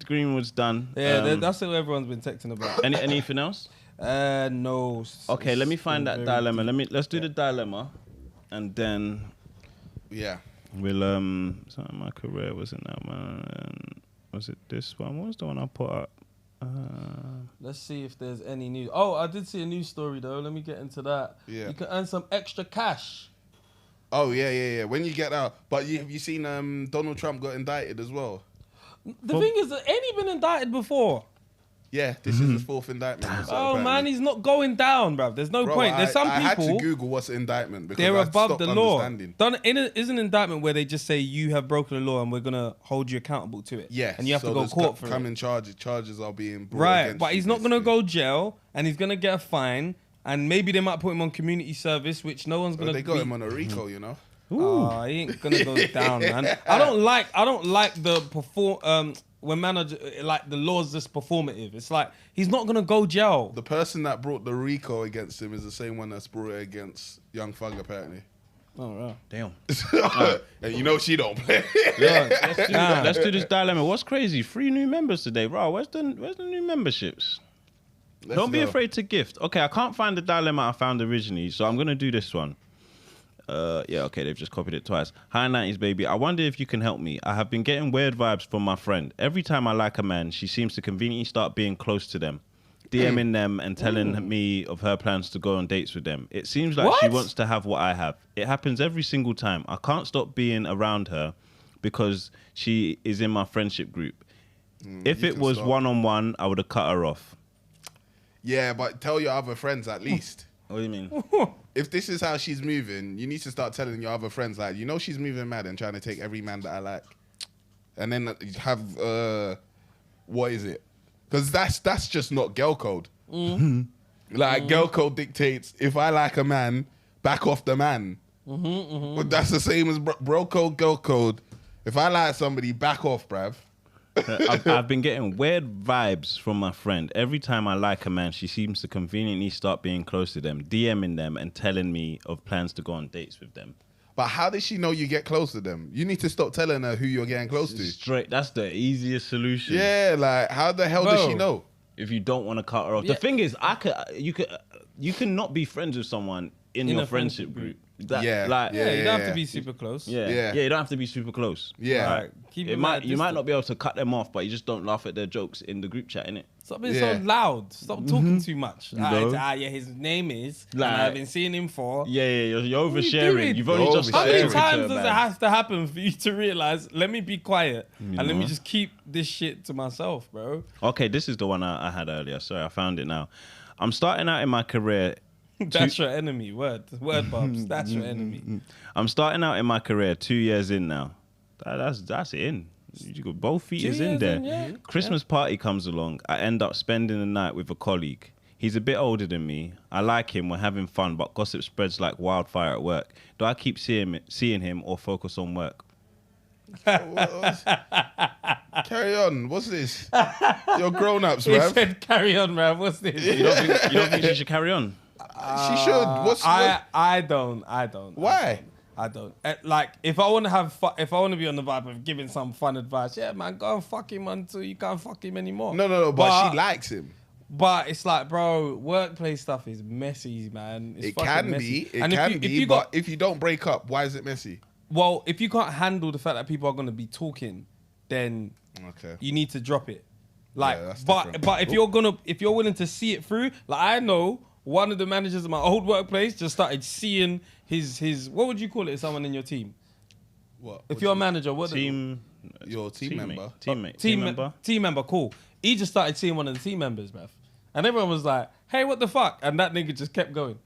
Greenwood's done. Yeah, that's what everyone's been texting about. Anything else? No. Okay, let me find that dilemma. Let's do the dilemma, and then we'll so my career wasn't that one. Was it this one? What was the one I put up? Let's see if there's any news. Oh, I did see a news story though. Let me get into that. Yeah. You can earn some extra cash. Oh yeah. When you get out, but have you seen Donald Trump got indicted as well? The thing is, ain't he been indicted before? Yeah, this is the 4th indictment. Oh man, he's not going down, bruv. There's no point. There's some people. I had to Google what's an indictment because they're I above the law. Is an indictment where they just say you have broken the law and we're gonna hold you accountable to it. Yeah, and you have to go to court for it. Charges are being brought right, but he's not gonna go jail and he's gonna get a fine and maybe they might put him on community service, which no one's gonna. They got him on a RICO, you know. Oh, he ain't gonna go down, man. I don't like the when like the law's just performative. It's like he's not gonna go jail. The person that brought the RICO against him is the same one that's brought it against Young Thug, apparently. Oh right. Damn. And you know she don't play. Let's do this dilemma. What's crazy? 3 new members today, bro. Where's the new memberships? Don't be afraid to gift. Okay, I can't find the dilemma I found originally, so I'm gonna do this one. Okay, they've just copied it twice. Hi, 90s baby. I wonder if you can help me. I have been getting weird vibes from my friend. Every time I like a man, she seems to conveniently start being close to them, DMing them and telling me of her plans to go on dates with them. It seems like she wants to have what I have. It happens every single time. I can't stop being around her because she is in my friendship group. If it was one-on-one, I would have cut her off. Yeah, but tell your other friends at least. What do you mean? If this is how she's moving, you need to start telling your other friends, like, you know she's moving mad and trying to take every man that I like. And then have, what is it? Because that's just not girl code. Like, girl code dictates, if I like a man, back off the man. But that's the same as bro code, girl code. If I like somebody, back off, bruv. I've been getting weird vibes from my friend. Every time I like a man, she seems to conveniently start being close to them, DMing them and telling me of plans to go on dates with them. But how does she know you get close to them? You need to stop telling her who you're getting close to. Straight, that's the easiest solution. Yeah, like how the hell does she know? If you don't want to cut her off. The thing is, you can not be friends with someone in your friendship group. You don't have to be super close. Yeah, you don't have to be super close. Yeah. Right. You might not be able to cut them off, but you just don't laugh at their jokes in the group chat, innit? Stop being so loud. Stop talking too much. His name is, and I've been seeing him for. You're oversharing. You've only just How many times does it have to happen for you to realize, let me be quiet and let me just keep this shit to myself, bro? Okay, this is the one I had earlier. Sorry, I found it now. I'm starting out in my career. That's your enemy. Word bumps. That's your enemy. I'm starting out in my career 2 years in now. That's in. You got both feet is in Cheers there. in, yeah. Christmas party comes along. I end up spending the night with a colleague. He's a bit older than me. I like him. We're having fun, but gossip spreads like wildfire at work. Do I keep seeing him or focus on work? Carry on. What's this? You're grown-ups, He man. said, "Carry on, man. What's this?" You don't think she should carry on? She should. I don't. Why? I don't. Like, if I want to have fun, if I want to be on the vibe of giving some fun advice, yeah, man, go and fuck him until you can't fuck him anymore. No. But she likes him. But it's like, bro, workplace stuff is messy, man. It's It fucking can messy. be. It And can if be. you But got, if you don't break up, why is it messy? well, if you can't handle the fact that people are going to be talking, then you need to drop it. Like, that's but different. if you're willing to see it through, like I know one of the managers of my old workplace just started seeing his what would you call it? Someone in your team. What? If you're a manager, what your team member? Team member, cool. He just started seeing one of the team members, bruv. And everyone was like, hey, what the fuck? And that nigga just kept going.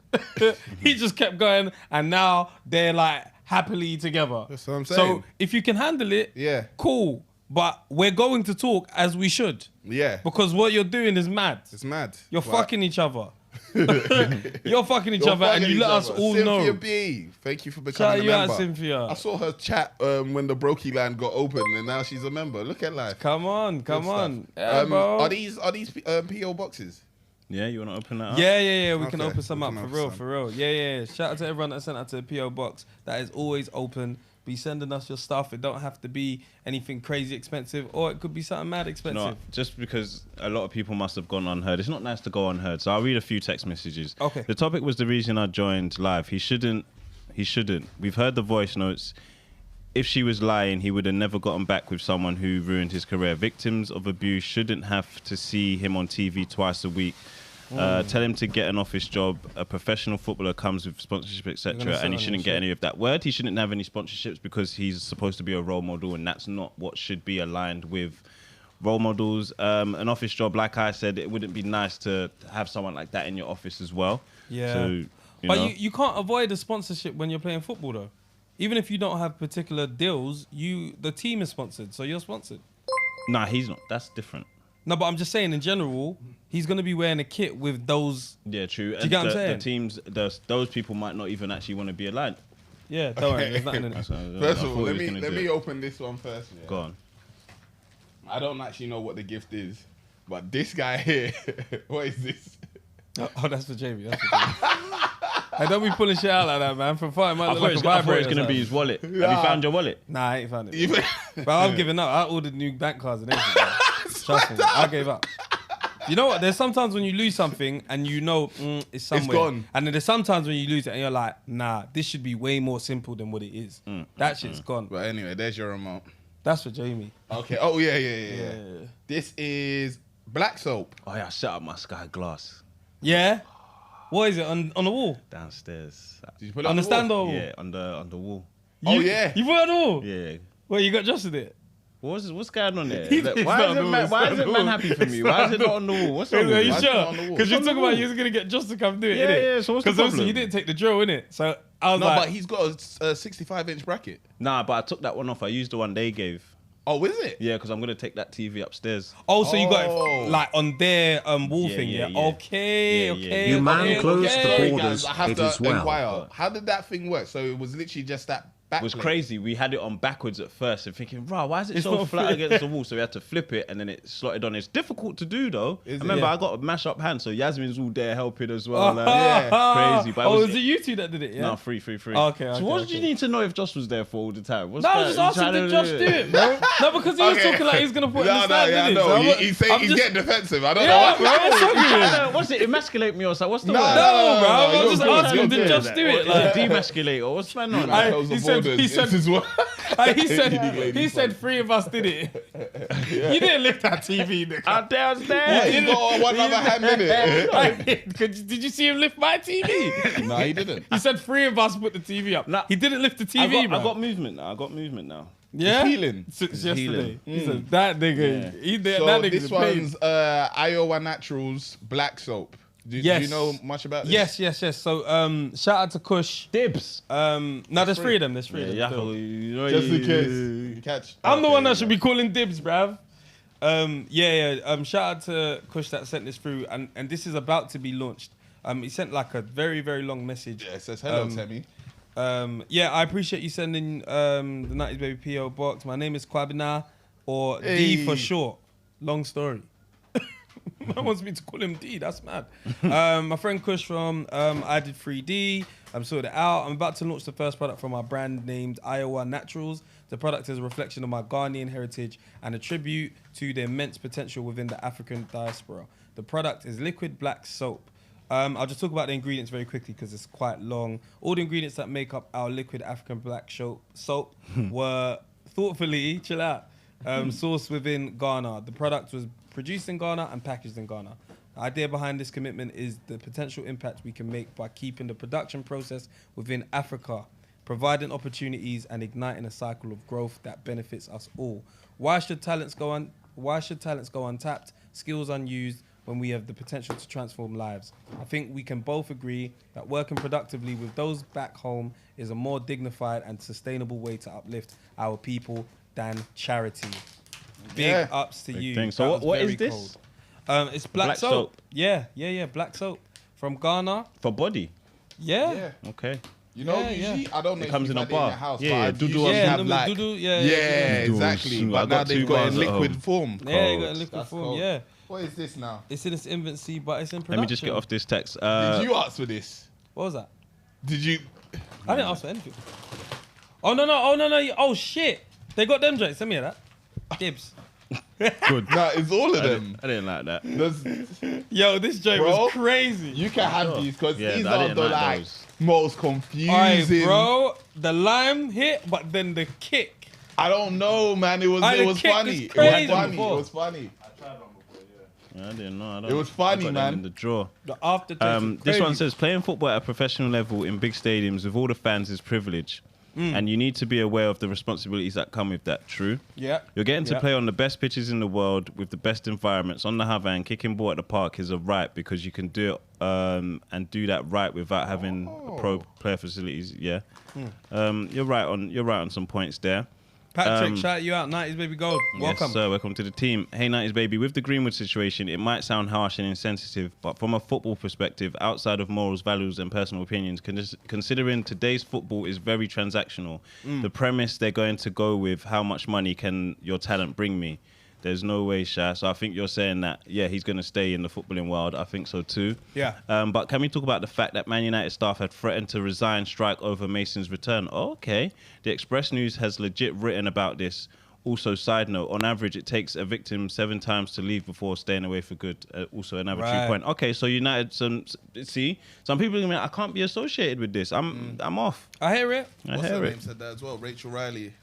He just kept going, and now they're like happily together. That's what I'm saying. So if you can handle it, cool. But we're going to talk as we should. Yeah. Because what you're doing is mad. It's mad. You're But- fucking each other. You're fucking each other, and you let us all Cynthia know. B, thank you for becoming Shout a you member. out, Cynthia. I saw her chat when the Brokey line got open, and now she's a member. Look at life. Come on. Good Yeah, stuff. bro. Are these PO boxes? Yeah, you want to open that up? Yeah. We can Okay, open some we up can for open real, some. for real. Yeah. Shout out to everyone that sent out to the PO box. That is always open. Be sending us your stuff. It don't have to be anything crazy expensive, or it could be something mad expensive. No, just because a lot of people must have gone unheard. It's not nice to go unheard. So I'll read a few text messages. Okay. The topic was the reason I joined live. He shouldn't. We've heard the voice notes. If she was lying, he would have never gotten back with someone who ruined his career. Victims of abuse shouldn't have to see him on TV twice a week. Tell him to get an office job. A professional footballer comes with sponsorship, etc., and he shouldn't get any of that word. He shouldn't have any sponsorships because he's supposed to be a role model, and that's not what should be aligned with role models. An office job, like I said, it wouldn't be nice to have someone like that in your office as well. Yeah. So, But you can't avoid a sponsorship when you're playing football, though. Even if you don't have particular deals, the team is sponsored, so you're sponsored. Nah, he's not. That's different. No, but I'm just saying, in general, he's going to be wearing a kit with those... Yeah, true. Do you get what I'm saying? The teams, those people might not even actually want to be aligned. Yeah, don't worry. There's nothing in it. First of all, let me open this one first. Yeah. Go on. I don't actually know what the gift is, but this guy here, what is this? Oh, that's for Jamie. Hey, don't be pulling shit out like that, man. For fun, I thought it was going to be his wallet. Have you found your wallet? Nah, I ain't found it. But I'm giving up. I ordered new bank cards and everything. Trust me, I gave up. You know what? There's sometimes when you lose something and you know it's somewhere. It's gone. And then there's sometimes when you lose it and you're like, nah, this should be way more simple than what it is. That shit's gone. But anyway, there's your remote. That's for Jamie. Okay. Oh, yeah. This is black soap. Oh, yeah, I set up my sky glass. Yeah? What is it, on the wall? Downstairs. Did you put it on the stand or wall? Yeah, on the wall. Oh, yeah. You put it on the wall? Yeah. Well, you got Josh with it? What's going on there? It's Why not is it man happy for me? Why is it not on the wall? What's wrong with Are it? you Why is it not sure? on the wall? Because you're It's on talking the about wall. you was going to get Josh to come do it, Yeah, innit? yeah, so what's the Because obviously problem? you didn't take the drill, innit? So I was No, like... but he's got a 65-inch bracket. Nah, but I took that one off. I used the one they gave. Oh, is it? Yeah, because I'm going to take that TV upstairs. Oh, so you got it like on their wall thing, yeah? Okay. You man closed the borders, I have it to is well. inquire. How did that thing work? So it was literally just that back It was plate? crazy. We had it on backwards at first and thinking, rah, why is it It's so not flat fit. against the wall? So we had to flip it and then it slotted on. It's difficult to do though. Is it? Remember, Yeah. I got a mash up hand, so Yasmin's all there helping as well. like, Yeah. crazy. But Was it you two that did it, yeah? No, free. Okay, So what did you need to know if Josh was there for all the time? What's No, I that? was just You asking, trying did to Josh do it, bro? No, because he was Okay. talking like he's going to put it in the stand, yeah, didn't no. he? So He's saying he's getting defensive. I don't know Yeah, what. bro, what's wrong with you? What's it? Emasculate me or something? What's the No, word? No, bro, you're I'm just good, asking, you're did good. Josh do it? Like, Like, demasculate or what's going on? I- Close the he said- borders. he said- This is what. he said 3 of us did it. You didn't lift that TV, nigga. Out downstairs. He's got one other hand in it. Did you see him lift my TV? No, he didn't. He said 3 of us put the TV up. Nah. He didn't lift the TV, bro. I got movement now. yeah? healing. Since It's yesterday. healing. He said, that nigga, Yeah. he did, So that nigga's this in pain. one's Iowa Naturals black soap. Do you know much about this? Yes. So shout out to Kush. Dibs. No, there's three of them. There's three of them. Yeah, just in case. Catch. I'm the one that should be calling dibs, bruv. Shout out to Kush that sent this through, and this is about to be launched. He sent like a very, very long message. Yeah, it says hello, Temi. I appreciate you sending the 90s Baby PO box. My name is Kwabina, or D for short. Long story. Man wants me to call him D. That's mad. My friend Kush from I Did 3D. I'm sorted it out. I'm about to launch the first product from my brand named Iowa Naturals. The product is a reflection of my Ghanaian heritage and a tribute to the immense potential within the African diaspora. The product is liquid black soap. I'll just talk about the ingredients very quickly because it's quite long. All the ingredients that make up our liquid African black soap were thoughtfully, chill out, sourced within Ghana. The product was produced in Ghana and packaged in Ghana. The idea behind this commitment is the potential impact we can make by keeping the production process within Africa, providing opportunities and igniting a cycle of growth that benefits us all. Why should talents go untapped, skills unused, when we have the potential to transform lives? I think we can both agree that working productively with those back home is a more dignified and sustainable way to uplift our people than charity. Big ups to you. So what is this? It's black soap. Yeah, black soap from Ghana. For body? Yeah. Okay. You know, usually, I don't know it comes in a bar. Exactly. But now they've got it in liquid form. Yeah, you got it in liquid form, yeah. What is this now? It's in its infancy, but it's in production. Let me just get off this text. Did you ask for this? What was that? Did you? I didn't ask for anything. Oh, no. Oh, shit. They got them joints. Send me that. Dibs. Good. No, it's all of them. I didn't like that. Yo, this joint was crazy. You can have these because these are the most confusing. Alright, bro. The lime hit, but then the kick. I don't know, man. It was funny. It was funny. Yeah, I didn't know. It was funny, man. In the draw. The aftertaste. This one says playing football at a professional level in big stadiums with all the fans is privilege. And you need to be aware of the responsibilities that come with that. True. Yeah. You're getting to play on the best pitches in the world with the best environments. On the Havan, kicking ball at the park is a right because you can do it and do that right without having pro player facilities. Yeah. You're right on some points there. Patrick, shout you out. 90s Baby Gold. Welcome. Yes, sir. Welcome to the team. Hey, 90s Baby. With the Greenwood situation, it might sound harsh and insensitive, but from a football perspective, outside of morals, values, and personal opinions, considering today's football is very transactional, the premise they're going to go with, how much money can your talent bring me? There's no way, Sha. So I think you're saying that, yeah, he's going to stay in the footballing world. I think so too. Yeah. But can we talk about the fact that Man United staff had threatened to resign, strike over Mason's return? Oh, okay. The Express News has legit written about this. Also, side note, on average, it takes a victim 7 times to leave before staying away for good. Also, another true point. Okay, so United, some people are going to be like, I can't be associated with this. I'm off. I hear it. What's her name said that as well? Rachel Riley.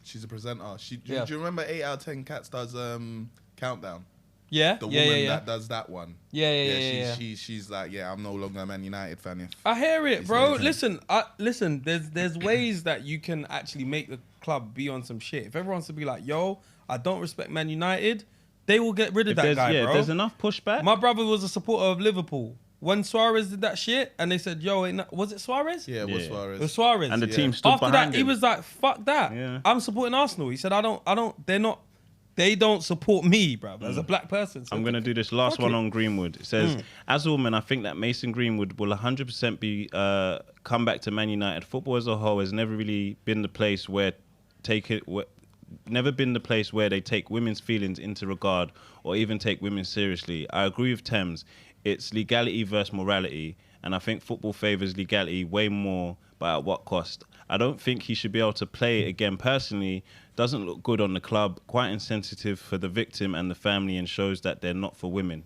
She's a presenter. Do you remember 8 out of 10 Cats does Countdown? Yeah. The woman that does that one. Yeah. She's like, I'm no longer a Man United fan. I hear it, bro. Listen. There's ways that you can actually make the club be on some shit. If everyone wants to be like, yo, I don't respect Man United, they will get rid of that guy, bro. If there's enough pushback. My brother was a supporter of Liverpool. When Suarez did that shit, and they said, "Yo, was it Suarez?" Yeah, it was Suarez. It was Suarez, and the team stood after behind that. him. He was like, "Fuck that! Yeah. I'm supporting Arsenal." He said, They don't support me, bro, as a black person." So I'm gonna do this last one on Greenwood. It says, "As a woman, I think that Mason Greenwood will 100% be come back to Man United. Football as a whole has never really been the place where they take women's feelings into regard or even take women seriously. I agree with Thames. It's legality versus morality, and I think football favours legality way more, but at what cost? I don't think he should be able to play it again personally. Doesn't look good on the club, quite insensitive for the victim and the family, and shows that they're not for women."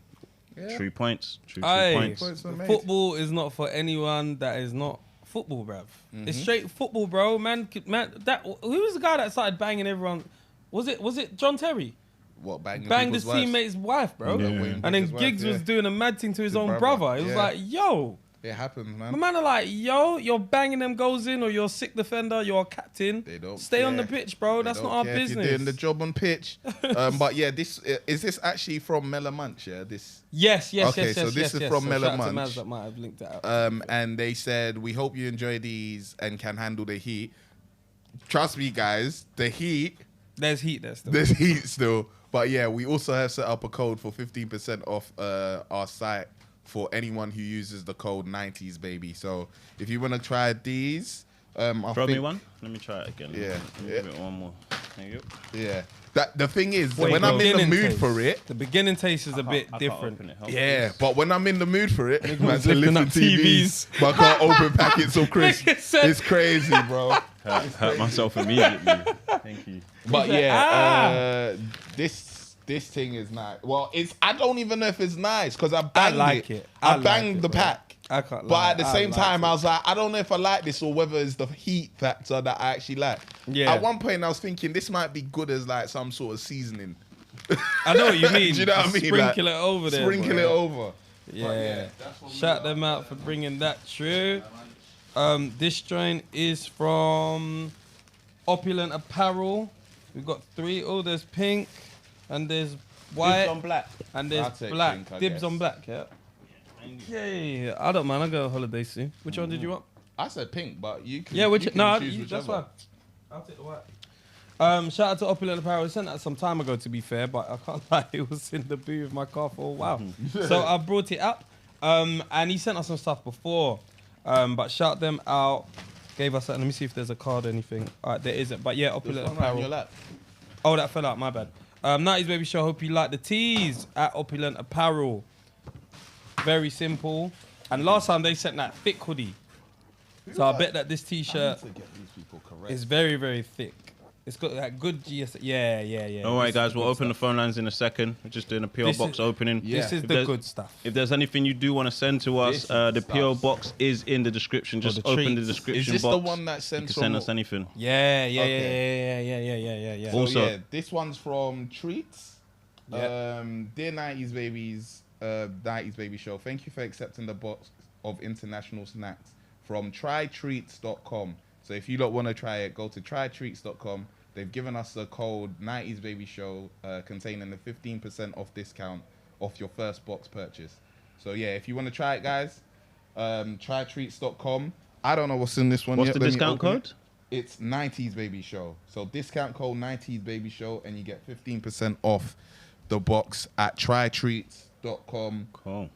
Yeah. True points. True points. Football is not for anyone that is not football, bruv. It's straight football, bro. Man, who was the guy that started banging everyone? Was it John Terry? What, banged his teammate's wife, bro? Yeah. And then Giggs was doing a mad thing to his own brother. It was like, yo, It happens, man. The man are like, yo, you're banging them goals in, or you're a sick defender, you're a captain. They don't stay care. on the pitch, bro. That's not our If business. you're doing the job on pitch. But yeah, this is this actually from Mela Munch, yeah? This. Yes. Okay, so this is from Mela Munch. Maz that might have linked it out. And they said, we hope you enjoy these and can handle the heat. Trust me, guys, the heat. There's heat there still. There's heat still. But yeah, we also have set up a code for 15% off our site for anyone who uses the code 90s baby. So if you want to try these, throw me one. Let me try it again. Yeah, Give it one more. Thank you. Yeah. The thing is, when I'm in the mood for it, the beginning taste is a bit different. Yeah, but when I'm in the mood for it, man's lifting lifting up TVs, but I can't open packets of crisps. It's crazy, bro. Hurt myself immediately. Thank you. But yeah, this thing is nice. Well, I don't even know if it's nice because I banged it. I banged the pack. I can't lie. But at the same time, I was like, I don't know if I like this or whether it's the heat factor that I actually like. Yeah. At one point, I was thinking this might be good as like some sort of seasoning. I know what you mean. Do you know what I mean? Sprinkle Like, it over there. Sprinkle it over. Yeah. Shout them out for bringing that true. This joint is from Opulent Apparel. We've got 3. Oh, there's pink and there's white. Dibs on black. And there's black. Pink, I Dibs guess. on black, yeah. Yeah. I don't mind. I'll go on holiday soon. Which one did you want? I said pink, but you can. Yeah, you can choose that's whichever. fine. I'll take the white. Shout out to Opulent Apparel. I sent that some time ago, to be fair, but I can't lie, it was in the boot of my car for a while. So I brought it up. And he sent us some stuff before. But shout them out. Gave us that. Let me see if there's a card or anything. There isn't. But yeah, Opulent Apparel. Oh, that fell out. My bad. 90s Baby Show. Hope you like the tees at Opulent Apparel. Very simple. And last time they sent that thick hoodie. So I bet that this t-shirt is very, very thick. It's got that good GS. Yeah. All right, guys, we'll open the phone lines in a second. We're just doing a PO box opening. This is the good stuff. If there's anything you do want to send to us, the PO box is in the description. Just open the description box. Is this the one that sends? You can send us anything. Yeah. Also, yeah, this one's from Treats. Dear 90s Babies, 90s Baby Show. Thank you for accepting the box of international snacks from trytreats.com. So if you don't want to try it, go to trytreats.com. They've given us a code 90s Baby Show containing a 15% off discount off your first box purchase. So yeah, if you want to try it, guys, trytreats.com. I don't know what's in this one What's yet. the discount code? It's 90s Baby Show. So discount code 90s Baby Show and you get 15% off the box at trytreats.com. Cool.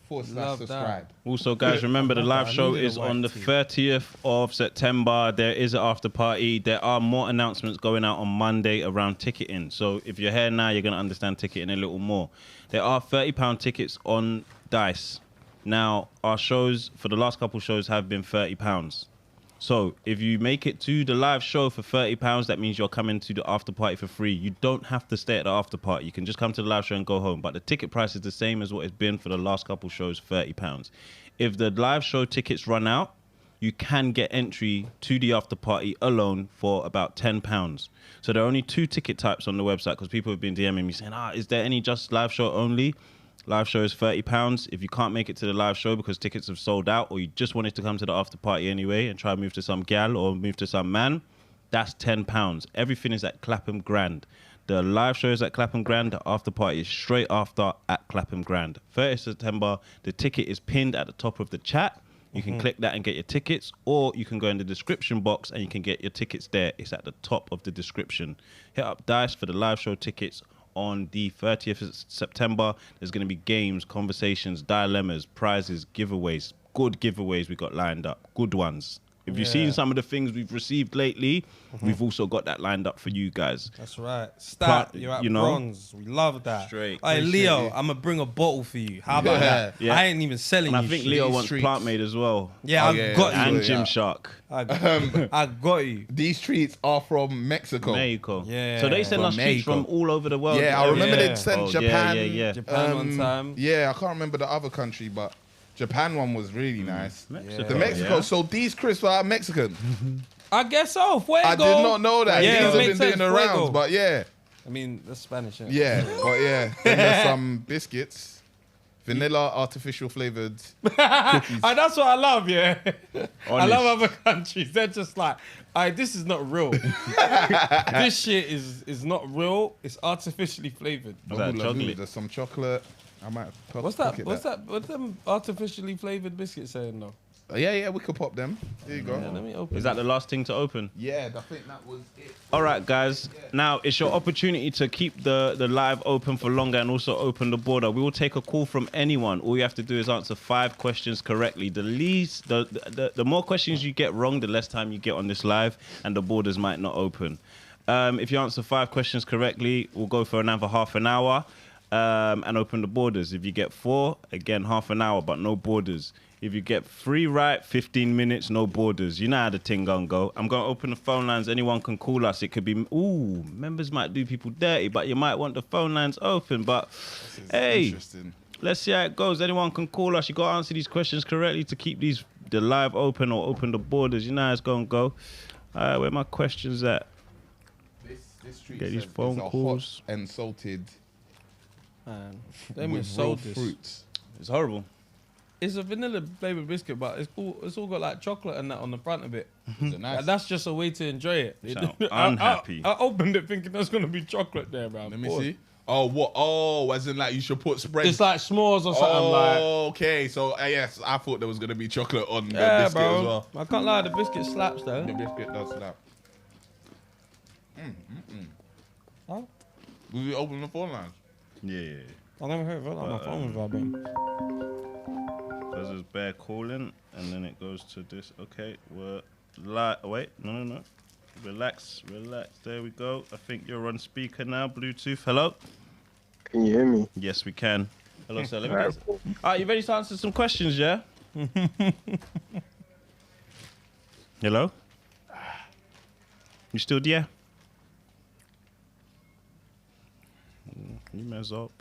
/subscribe. Also, guys, remember the live show is on the 30th of September. There is an after party. There are more announcements going out on Monday around ticketing. So if you're here now, you're going to understand ticketing a little more. There are £30 tickets on Dice. Now, our shows for the last couple shows have been £30. So if you make it to the live show for £30, that means you're coming to the after party for free. You don't have to stay at the after party. You can just come to the live show and go home. But the ticket price is the same as what it's been for the last couple shows, £30. If the live show tickets run out, you can get entry to the after party alone for about £10. So there are only 2 ticket types on the website because people have been DMing me saying, is there any just live show only? Live show is £30. If you can't make it to the live show because tickets have sold out or you just wanted to come to the after party anyway and try and move to some gal or move to some man, that's £10. Everything is at Clapham Grand. The live show is at Clapham Grand. The after party is straight after at Clapham Grand. 30th September, the ticket is pinned at the top of the chat. You can click that and get your tickets, or you can go in the description box and you can get your tickets there. It's at the top of the description. Hit up Dice for the live show tickets. On the 30th of September, there's going to be games, conversations, dilemmas, prizes, giveaways. Good giveaways we got lined up. Good ones. If you've seen some of the things we've received lately, we've also got that lined up for you guys. That's right. You're at bronze. We love that. Straight. Hey, Leo, I'm going to bring a bottle for you. How about that? Yeah. I ain't even selling you And I think shit. Leo wants Plant Made as well. Yeah, I got you. And Gymshark. I got you. These treats are from Mexico. Yeah. So they send us treats from all over the world. Yeah, I remember they sent Japan. Japan one time. Yeah, I can't remember the other country, but Japan one was really nice. Mexico. The Mexico. So these crisps are Mexican. I guess so. Fuego. I did not know that. Yeah, these have been doing the rounds, but yeah. I mean, that's Spanish. Isn't it? Yeah, but yeah. Then there's some biscuits. Vanilla, artificial flavored cookies. And that's what I love, yeah. I love other countries. They're just like, this is not real. This shit is not real. It's artificially flavored. There's some chocolate. I might pop, What's them artificially flavored biscuits saying though? Yeah, we could pop them. There you go. Yeah, let me open. Is that the last thing to open? Yeah, I think that was it. All right, guys. Now it's your opportunity to keep the live open for longer and also open the border. We will take a call from anyone. All you have to do is answer 5 questions correctly. The more questions you get wrong, the less time you get on this live, and the borders might not open. If you answer 5 questions correctly, we'll go for another half an hour and open the borders. If you get 4, again, half an hour, but no borders. If you get 3 right, 15 minutes, no borders. You know how the thing gonna go. I'm gonna open the phone lines. Anyone can call us. It could be, members might do people dirty, but you might want the phone lines open. But hey, let's see how it goes. Anyone can call us. You gotta answer these questions correctly to keep the live open or open the borders. You know how it's gonna go. Where my questions at? This street get these phone calls. Hot and salted. Man, them is so fruits. It's horrible. It's a vanilla flavored biscuit, but it's all got like chocolate and that on the front of it. Nice? That's just a way to enjoy it. Unhappy. I opened it thinking there's gonna be chocolate there, bro. Let me see. Oh, what? Oh, as in like you should put spread. It's like s'mores or something. Oh, okay. So yes, I thought there was gonna be chocolate on the biscuit bro. as well. I can't lie, the biscuit slaps though. The biscuit does slap. Huh? Will you open the phone lines? Yeah. I never heard of that. My phone was vibrating. There's this bear calling, and then it goes to this. Okay, we're live. Wait, no. Relax. There we go. I think you're on speaker now. Bluetooth. Hello. Can you hear me? Yes, we can. Hello, sir. Let me guess. All right, you ready to answer some questions? Yeah. Hello. You still there? You mess up.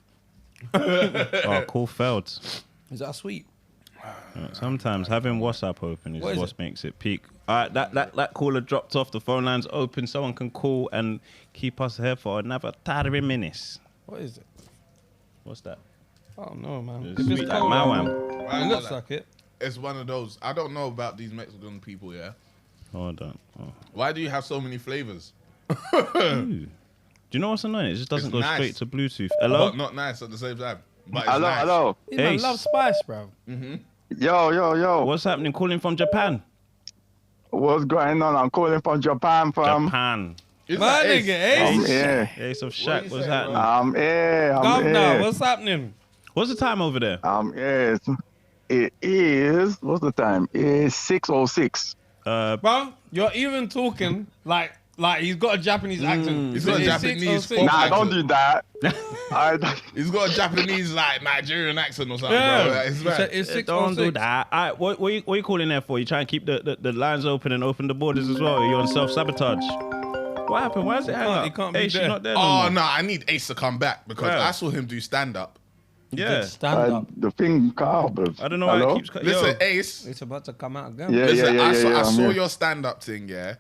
Oh, call failed. Is that sweet? Sometimes having WhatsApp open is what makes it peak. All right, that caller dropped off. The phone line's open. Someone can call and keep us here for another 30 minutes. What is it? What's that? I don't know, man. It's sweet like Mawam. It looks like it. It's one of those. I don't know about these Mexican people, yeah? Oh, I don't. Oh. Why do you have so many flavors? Do you know what's annoying? It just doesn't go nice. straight to Bluetooth. Hello? But not nice at the same time. But Hello, nice. hello. You man love spice, bro. Yo. What's happening? Calling from Japan. What's going on? I'm calling from Japan. Japan. My nigga, Ace. Ace of Shaq. What's happening? I'm here. Governor, what's happening? What's the time over there? It is. What's the time? It's 6:06. Bro, you're even talking like he's got a Japanese accent. He's got a Japanese. Nah, don't do that. He's got a Japanese like Nigerian accent or something. Yeah. Bro. It's right. It's 6:06. Don't do that. All right, what are you calling there for? You try and keep the lines open and open the borders as well? Are you on self-sabotage? What happened? Why is it hang up? He can't be Ace, there. you're not there Oh no no, I need Ace to come back because I saw him do stand-up. Yeah. Stand up. The thing cut. I don't know why it keeps cutting. Listen, Ace. It's about to come out again. Yeah, Listen, I saw I'm your stand-up thing, yeah.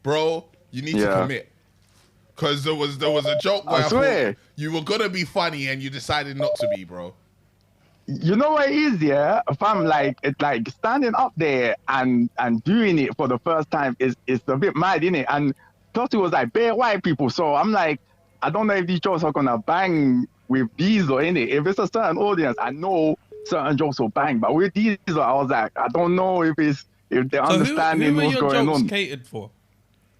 Bro, you need to commit. Because there was a joke where I thought you were going to be funny and you decided not to be, bro. You know what it is, yeah? If I'm it's like standing up there and doing it for the first time is a bit mad, innit? And plus it was like bare white people. So I'm like, I don't know if these jokes are going to bang with these or innit. If it's a certain audience, I know certain jokes will bang. But with these, I was like, I don't know if they're understanding who what's your going jokes on. Catered for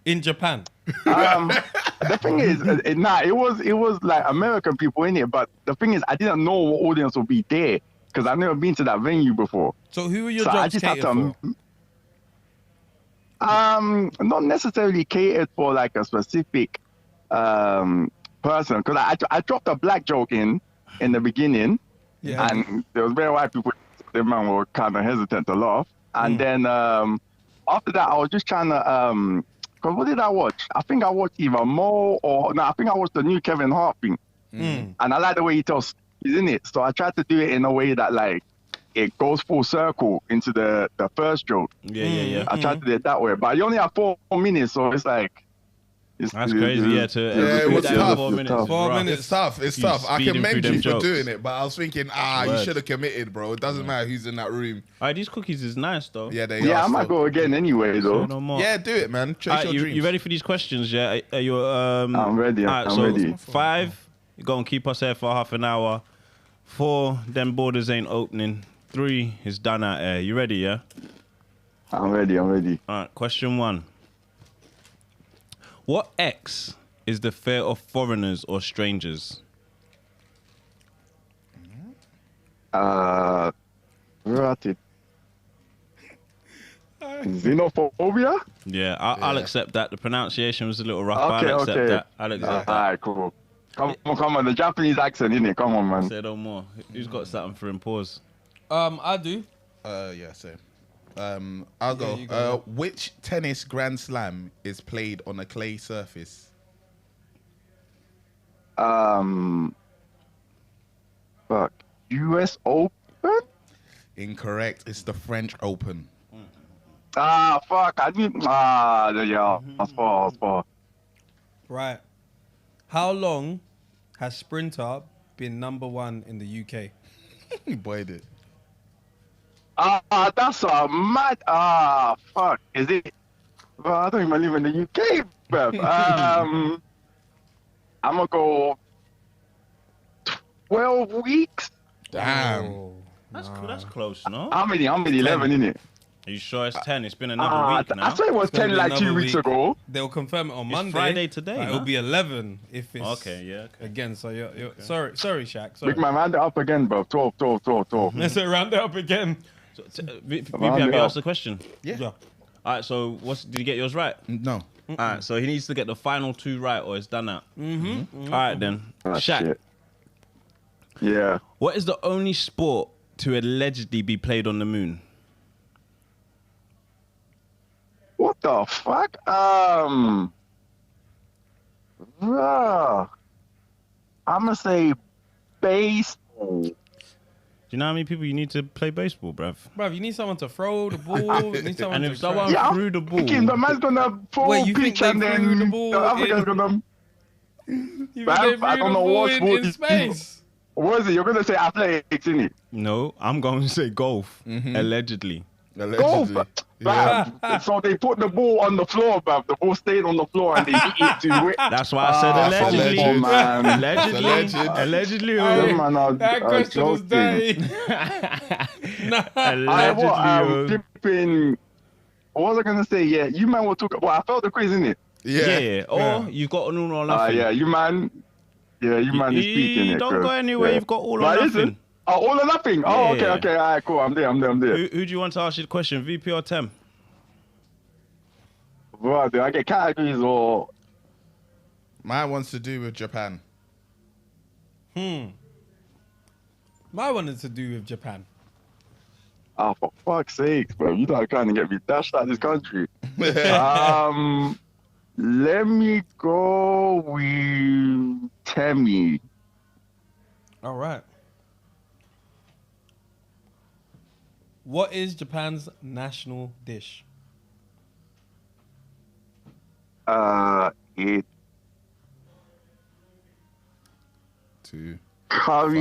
in Japan? The thing is, it was like American people in it, but the thing is, I didn't know what audience would be there because I've never been to that venue before. So who are your I jokes just catered had to, for? not necessarily catered for like a specific person, because I dropped a black joke in the beginning, and there was very white people. The man were kind of hesitant to laugh, and then after that, I was just trying to because what did I watch? I think I watched either Mo I think I watched the new Kevin Hart thing, and I like the way he tells stories in it. So I tried to do it in a way that like it goes full circle into the first joke. Yeah. I tried to do it that way, but you only have 4 minutes, so it's like That's crazy. Yeah, it was tough. 4 minutes. 4 minutes. It's tough. It's tough. I commend you for jokes. doing it, but I was thinking, you should have committed, bro. It doesn't matter who's in that room. All right, these cookies is nice though. Yeah, they Yeah, are. I might go again anyway, though. No more. Yeah, do it, man. Chase All right, your dreams. you ready for these questions? Yeah, are you? I'm ready. I'm ready. 5, you're gonna keep us here for half an hour. 4, them borders ain't opening. 3 is done out here. You ready? Yeah. I'm ready. All right. Question 1. What X is the fear of foreigners or strangers? Where at it? Xenophobia? Yeah, I'll accept that. The pronunciation was a little rough, but I'll accept that. I'll accept that. All right, cool. Come on, the Japanese accent, innit? Come on, man. Say no more. Who's got something for him? Pause. I do. Yeah, same. I'll go. Which tennis Grand Slam is played on a clay surface? Fuck. US Open? Incorrect. It's the French Open. Fuck. I need. Yeah. That's far. Right. How long has Sprinter been #1 in the UK? Boy, did. That's a mad. Fuck. Is it? Well, I don't even live in the UK, bruv. I'm gonna go 12 weeks. Damn. That's close, no? How many? 11, innit? Are you sure it's 10? It's been another week now. I thought it was 10 like 2 weeks ago. They'll confirm it on Monday. Friday today. It'll be 11 if it's okay. Again, so you're sorry, Shaq. Sorry. Big man, round it up again, bro. 12. Let's round it up again. So, VP, have you asked the question? Yeah. All right. So, did you get yours right? No. All right. So he needs to get the final 2 right, or it's done out. All right then. Shaq. Shit. Yeah. What is the only sport to allegedly be played on the moon? What the fuck? I'm gonna say baseball. Do you know how many people you need to play baseball, bruv? Bruv, you need someone to throw the ball. You need someone and if someone threw the ball, the man's gonna throw pitch and then the African's gonna. I don't know what sport in space. What is it? You're gonna say athletics, innit? No, I'm going to say golf. Allegedly. Golf. Yeah. So they put the ball on the floor, bruv. The ball stayed on the floor and they hit it to it. That's why I said allegedly. Allegedly. That question was dirty. Allegedly. What was I gonna say? Yeah, you man were talking. Well, I felt the quiz, innit? Yeah. Or you got an all or nothing. Yeah, you man. Yeah, you man is speaking. You don't go anywhere. You've got all or nothing. All or nothing. Oh, Yeah. okay. All right, cool. I'm there. Who do you want to ask you the question? VP or Tem? Bro, do I get categories or? Mine wants to do with Japan. My one is to do with Japan. Oh, for fuck's sake, bro. You don't kind of get me dashed out of this country. Let me go with Temi. All right. What is Japan's national dish? Curry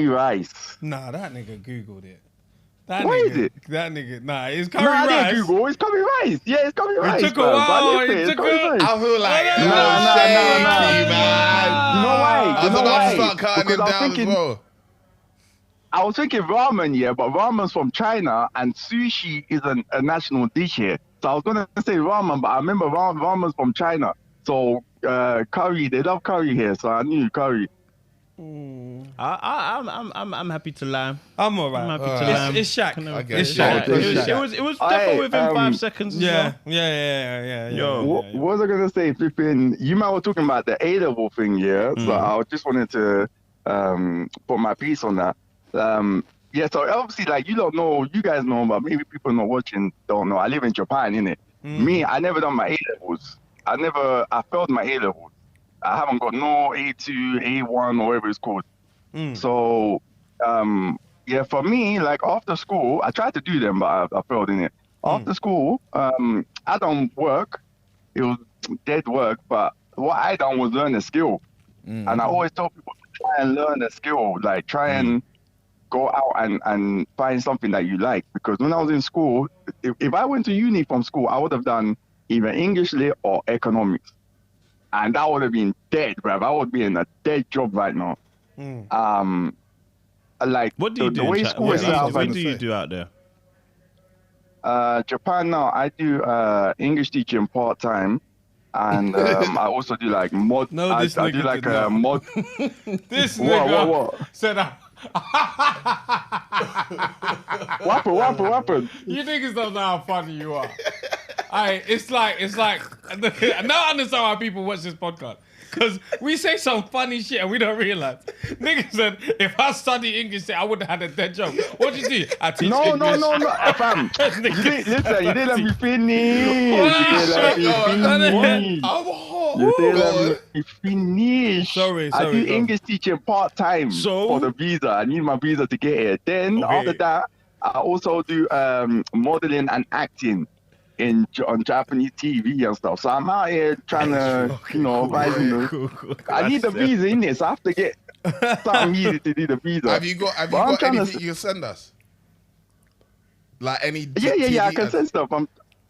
rice. Nah, that nigga Googled it. What is it? That nigga, it's curry rice. rice. Google. It's curry rice. Yeah, it's curry rice. It took a while. I feel like no. man. You know why? I was about to start cutting him down as well. I was thinking ramen, yeah, but ramen's from China and sushi is a national dish here. So I was gonna say ramen, but I remember ramen's from China. So curry, they love curry here, so I knew curry. I'm happy to lie. I'm alright. I'm happy to lie. It's Shaq. It's Shaq. It was definitely within 5 seconds. Yeah. Yo, what was I gonna say, Flipping? You might were talking about the A-level thing, yeah. So I just wanted to put my piece on that. Yeah, so obviously, like, you don't know, you guys know, but maybe people not watching don't know. I live in Japan, innit? Me, I never done my A-levels. I failed my A-levels. I haven't got no A2, A1, or whatever it's called. So, yeah, for me, like, after school, I tried to do them, but I failed in it. After school, I don't work. It was dead work, but what I done was learn a skill. And I always tell people to try and learn a skill, like try and go out and find something that you like. Because when I was in school, if I went to uni from school, I would have done either English lit or economics. And that would have been dead, bruv. I would be in a dead job right now. Like, what do you do? What do you do out there? Japan now, I do English teaching part-time. And I also do like mod. No, I do like a mod. This nigga what? said What happened? You niggas don't know how funny you are. It's like I don't understand why people watch this podcast. Because we say some funny shit and we don't realize. Nigga said, if I study English, I would have had a dead job. What did you do? I teach English. No, fam. You didn't let me finish. Sorry. I do English teaching part-time for the visa. I need my visa to get here. Then after that, I also do modeling and acting on Japanese TV and stuff. So I'm out here trying to, cool. I need the visa in this. So I have to get something easy to do the visa. Have you got anything you can send us? Like any Yeah, I can send stuff.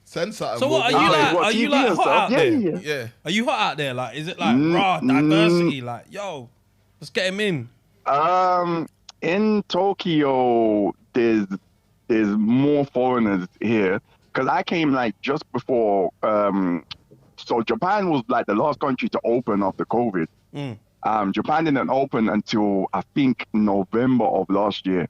Send something. So what, are you like hot out there? Yeah. Are you hot out there? Like, is it like raw diversity? Like, yo, let's get him in. In Tokyo, there's more foreigners here. Because I came like just before, so Japan was like the last country to open after COVID. Japan didn't open until I think November of last year.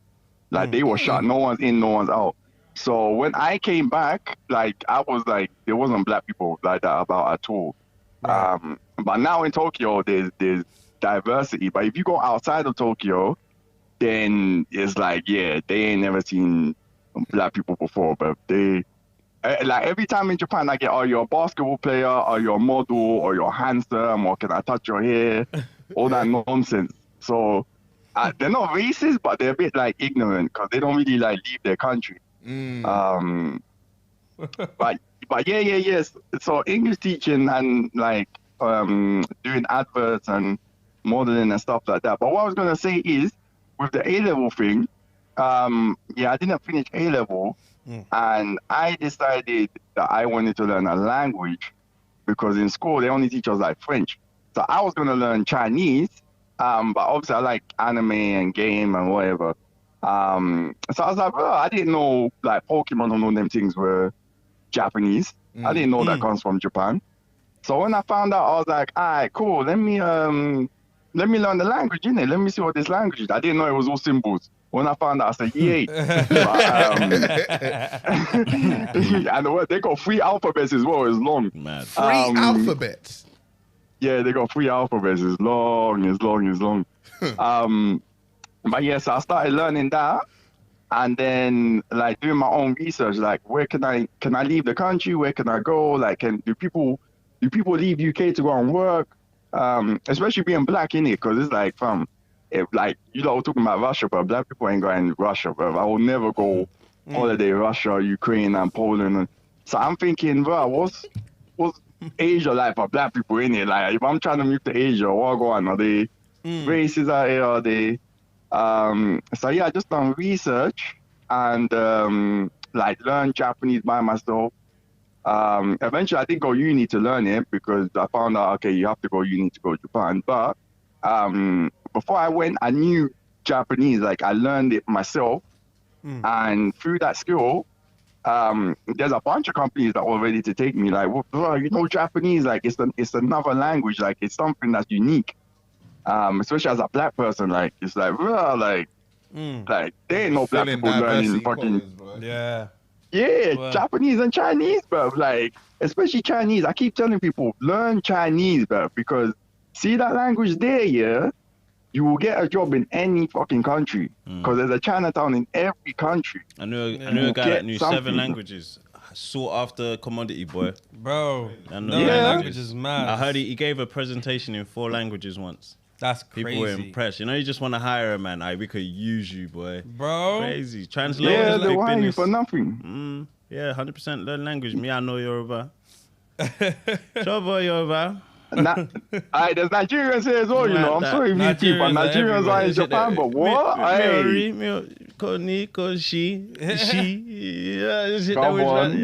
Like they were shut, no one's in, no one's out. So when I came back, like I was like, there wasn't black people like that about at all. Right. But now in Tokyo, there's diversity. But if you go outside of Tokyo, then it's like, yeah, they ain't never seen black people before, but they. Like every time in Japan, I get, are you a basketball player? Are you a model? Or you're handsome? Or can I touch your hair? All that nonsense. So they're not racist, but they're a bit like ignorant because they don't really like leave their country. But yes. So English teaching and like doing adverts and modeling and stuff like that. But what I was gonna say is with the A-level thing, I didn't finish A-level. And I decided that I wanted to learn a language because in school they only teach us like French. So I was going to learn Chinese, but obviously I like anime and game and whatever. So I was like, bro, I didn't know like Pokemon and all them things were Japanese. I didn't know that comes from Japan. So when I found out, I was like, all right, cool. Let me learn the language, innit? Let me see what this language is. I didn't know it was all symbols. When I found out, I said, yay. And they got 3 alphabets as well. It's long. Man. 3 alphabets? Yeah, they got 3 alphabets. It's long. But yeah, so I started learning that. And then like doing my own research, like where can I leave the country? Where can I go? Like, do people leave UK to go and work? Especially being black in it, because it's like, if like you know talking about Russia, but black people ain't going to Russia, bro. I will never go holiday Russia, Ukraine, and Poland. So I'm thinking, bro, what's Asia like for black people in it? Like if I'm trying to move to Asia, what go on? Are they racist out here? Are they? So yeah, I just done research and like learn Japanese by myself. Eventually, I did go uni to learn it because I found out, okay, you have to go uni to go to Japan. But before I went, I knew Japanese. Like I learned it myself, and through that skill, there's a bunch of companies that were ready to take me. Like, well, bro, you know Japanese? Like it's another language. Like it's something that's unique. Especially as a black person, like it's like, bro, like there ain't no black people learning fucking. Yeah, Japanese and Chinese, bro. Like, especially Chinese. I keep telling people, learn Chinese, bro, because see that language there, yeah, you will get a job in any fucking country. Because there's a Chinatown in every country. I knew a guy that knew 7 languages. Sought after commodity, boy. Bro, language is mad. I heard he gave a presentation in 4 languages once. That's crazy. People were impressed. You know, you just want to hire a man. We could use you, boy. Bro. Crazy. Translate. Yeah, they want you for nothing. Yeah, 100% learn language. Me, I know Yoruba. Shobo Yoruba. There's Nigerians here as well, you know. I'm sorry if you people. Nigerians are in Japan, but what? Hey. Come on.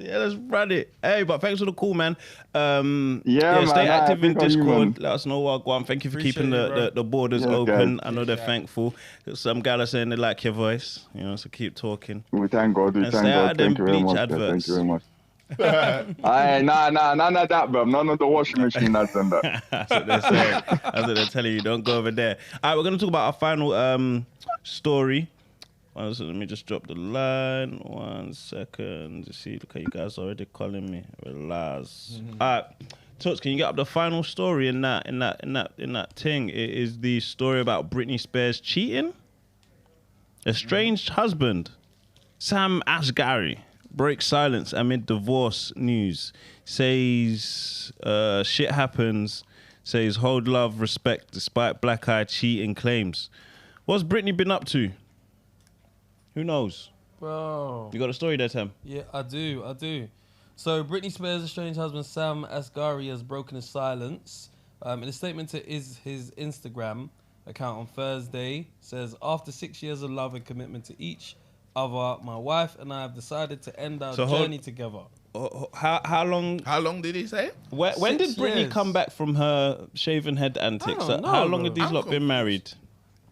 Yeah, let's run it. Hey, but thanks for the call, man. Stay active in Discord. Let us know what going. Thank you for keeping the borders open. I know they're thankful. Some guys are saying they like your voice, you know, so keep talking. We thank God. We thank God. Thank you very much. Thank you very much. None of that, bro. None of the washing machine that's done that. That's what they're saying. That's what they're telling you. Don't go over there. All right, we're gonna talk about our final story. Let me just drop the line. 1 second. You see, look at you guys already calling me. Relax. All right, Toots, can you get up the final story in that thing? It is the story about Britney Spears cheating. Estranged husband Sam Asghari breaks silence amid divorce news. Says shit happens. Says hold love, respect despite black eye cheating claims. What's Britney been up to? Who knows? Bro. You got a story there, Tim? Yeah, I do. So Britney Spears' estranged husband Sam Asghari has broken his silence. In a statement to his Instagram account on Thursday, says, after 6 years of love and commitment to each other, my wife and I have decided to end our journey together. How long? How long did he say? When did Britney come back from her shaven head antics? How long have these lot been married?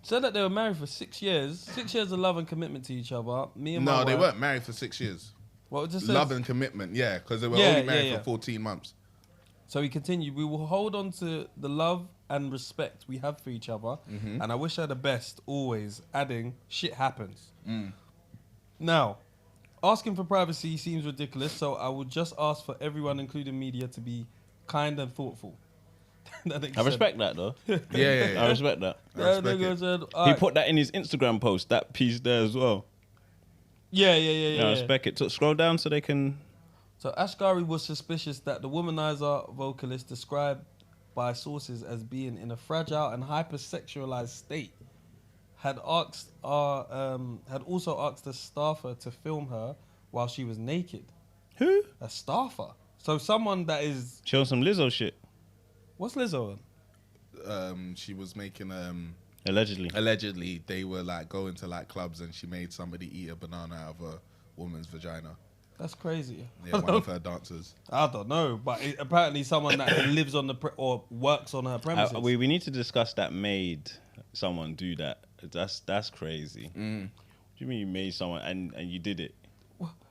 Said that they were married for 6 years. 6 years of love and commitment to each other. Me and my wife. No, they weren't married for 6 years. What just love and commitment, yeah, because they were only married for 14 months. So he continued, we will hold on to the love and respect we have for each other, and I wish her the best always, adding, shit happens. Now, asking for privacy seems ridiculous, so I would just ask for everyone, including media, to be kind and thoughtful. I respect that, though. Yeah. I respect that. He put that in his Instagram post, that piece there as well. Yeah. I respect it. So scroll down so they can... So Asghari was suspicious that the womanizer vocalist, described by sources as being in a fragile and hypersexualized state, had also asked a staffer to film her while she was naked. Who? A staffer. So someone that is... She on some Lizzo shit. What's Lizzo on? She was making... Allegedly, they were like going to like clubs and she made somebody eat a banana out of a woman's vagina. That's crazy. Yeah, one of her dancers. I don't know, but apparently someone that lives on or works on her premises. We need to discuss that made someone do that. That's crazy. What do you mean you made someone and you did it?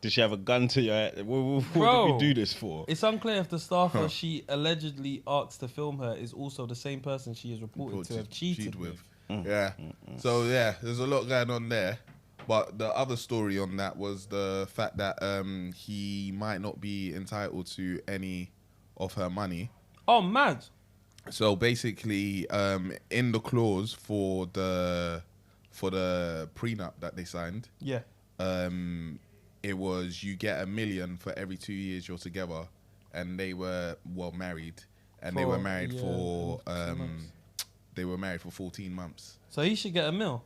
Did she have a gun to your head? What did we do this for? It's unclear if the staffer she allegedly asked to film her is also the same person she is reported to have cheated with. Yeah. So yeah, there's a lot going on there. But the other story on that was the fact that he might not be entitled to any of her money. Oh, mad. So basically, in the clause for the prenup that they signed, it was you get $1 million for every 2 years you're together, and they were married, and they were married for 14 months. So he should get $1 million.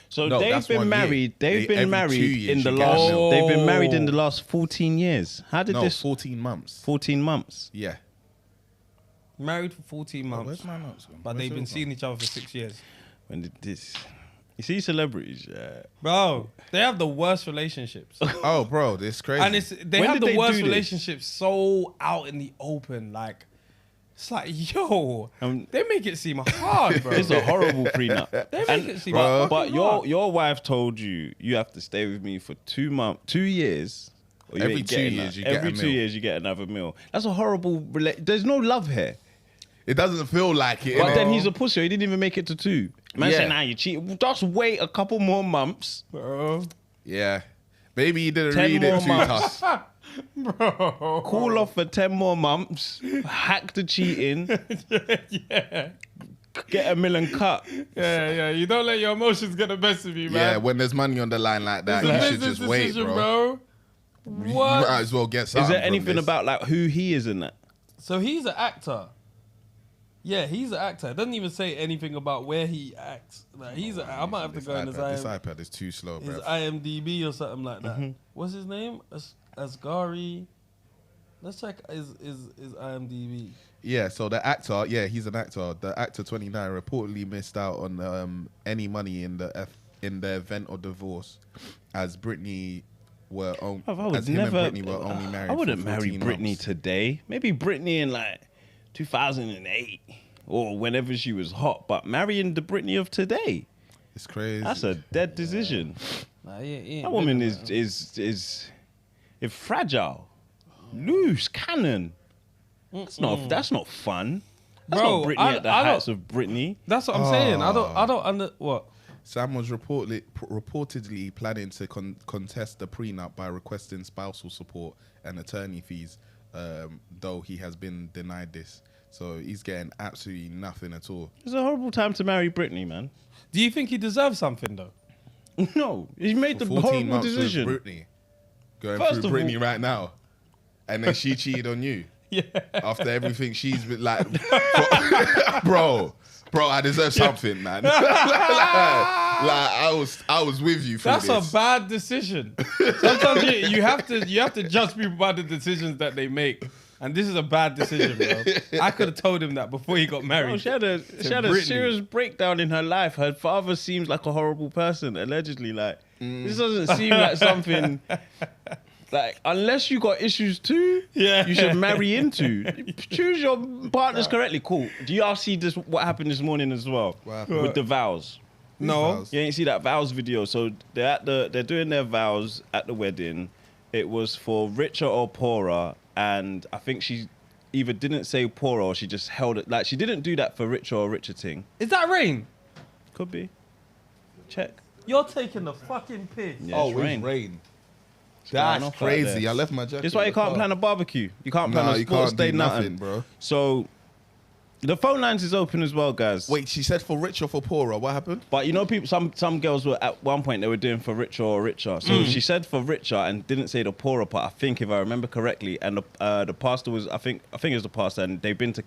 So no, they've been married. They've been married in the last. They've been married in the last 14 years. How did this? 14 months. 14 months. Yeah. Married for 14 months. Where's my notes? But they've been seeing each other for 6 years. When did this? You see celebrities, bro. They have the worst relationships. Oh, bro, this is crazy. And they have the worst relationships so out in the open, like. It's like, yo, they make it seem hard, bro. It's a horrible prenup. They make it seem hard. But your wife told you have to stay with me for 2 years. Or every 2 years you get a meal. Every 2 years you get another meal. That's a horrible There's no love here. It doesn't feel like it. But then he's a pussy. He didn't even make it to 2. Man said, nah, you cheat. Just wait a couple more months. Bro. Yeah. Maybe he didn't read it too tough. Bro. Cool off for 10 more months. Hack the cheating. Yeah. Get $1 million cut. Yeah. You don't let your emotions get the best of you, man. Yeah, when there's money on the line like that, you should just wait, bro. What? You might as well get something. Is there anything about like who he is in that? So he's an actor. Yeah, he's an actor. It doesn't even say anything about where he acts. Like, I might have to go in his This iPad is too slow, bro. His IMDb or something like that. What's his name? Asghari. Let's check his IMDb. Yeah, so the actor, he's an actor. The actor 29 reportedly missed out on any money in the event of divorce, as Britney were only married. I wouldn't for marry 14 Britney months. today. Maybe Britney in like 2008 or whenever she was hot, but marrying the Britney of today, it's crazy. That's a dead decision. That woman is fragile, loose cannon. That's not fun. That's Bro, not Britney at the heights of Britney. That's what I'm saying. I don't what. Sam was reportedly planning to contest the prenup by requesting spousal support and attorney fees, though he has been denied this. So he's getting absolutely nothing at all. It's a horrible time to marry Britney, man. Do you think he deserves something though? No, he made the 14 horrible months decision. with Britney, going First through of Britney all- right now, and then she cheated on you. Yeah. After everything she's been like, bro, I deserve something, man. like I was with you through That's this. a bad decision. Sometimes you have to judge people by the decisions that they make, and this is a bad decision, bro. I could have told him that before he got married. Bro, she had a Britney. serious breakdown in her life. Her father seems like a horrible person, allegedly. Like this doesn't seem like something. Like, unless you got issues too, you should marry into. Choose your partners correctly. Cool. Do y'all see this? What happened this morning as well with the vows? No, you ain't see that vows video. So they're doing their vows at the wedding. It was for richer or poorer, and I think she either didn't say poorer or she just held it. Like she didn't do that for richer or richer thing. Is that rain? Could be. Check. You're taking the fucking piss. Yeah, it's rain. Starting That's off out crazy. there. I left my jacket. That's why you in the can't car. plan a barbecue. You can't plan Nah, a you sports can't day, do nothing, bro. So the phone lines is open as well, guys. Wait, she said for richer or for poorer. What happened? But you know, people. Some girls were at one point they were doing for richer or richer. So she said for richer and didn't say the poorer part. I think if I remember correctly, and the pastor was. I think it was the pastor, and they've been to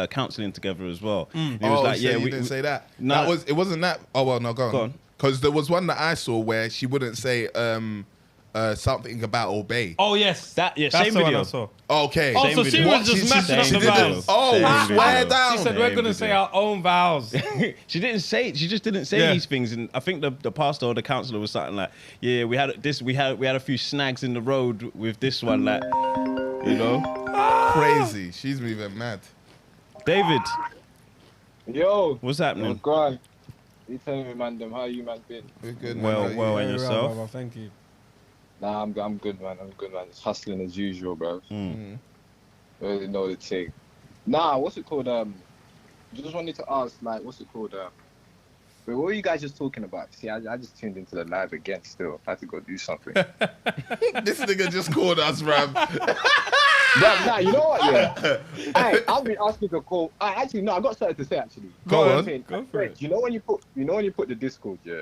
counselling together as well. And he was like, so yeah, you we didn't say that. No, It wasn't that. Oh well, no, go Go on. on. Because there was one that I saw where she wouldn't say something about obey. Oh yes, That that's same the one video. I saw. Okay. Oh, Same so she video. was just mashing up she the didn't- vows. Oh, Same swear video. down. She said we're Same gonna say video. our own vows. She didn't say. She just didn't say Yeah. these things. And I think the pastor or the counselor was something like, "Yeah, we had this. We had a few snags in the road with this one. Like, you know, Crazy. She's moving mad. David, Yo, what's happening? God. You telling me, man, how you, man, been? We're good, man. Well, How are you? well, and Very well, yourself? brother, thank you. Nah, I'm good, man. I'm good, man. It's hustling as usual, bro. Really know the thing. Nah, what's it called? Just wanted to ask, like, what's it called? Wait, what were you guys just talking about? See, I just tuned into the live again still. I had to go do something. This nigga just called us, bruv. Nah, you know what, yeah? I've been asking to call. Actually, no, I got something to say, actually. Go on. Saying, Go for it. You know when you put the Discord, yeah?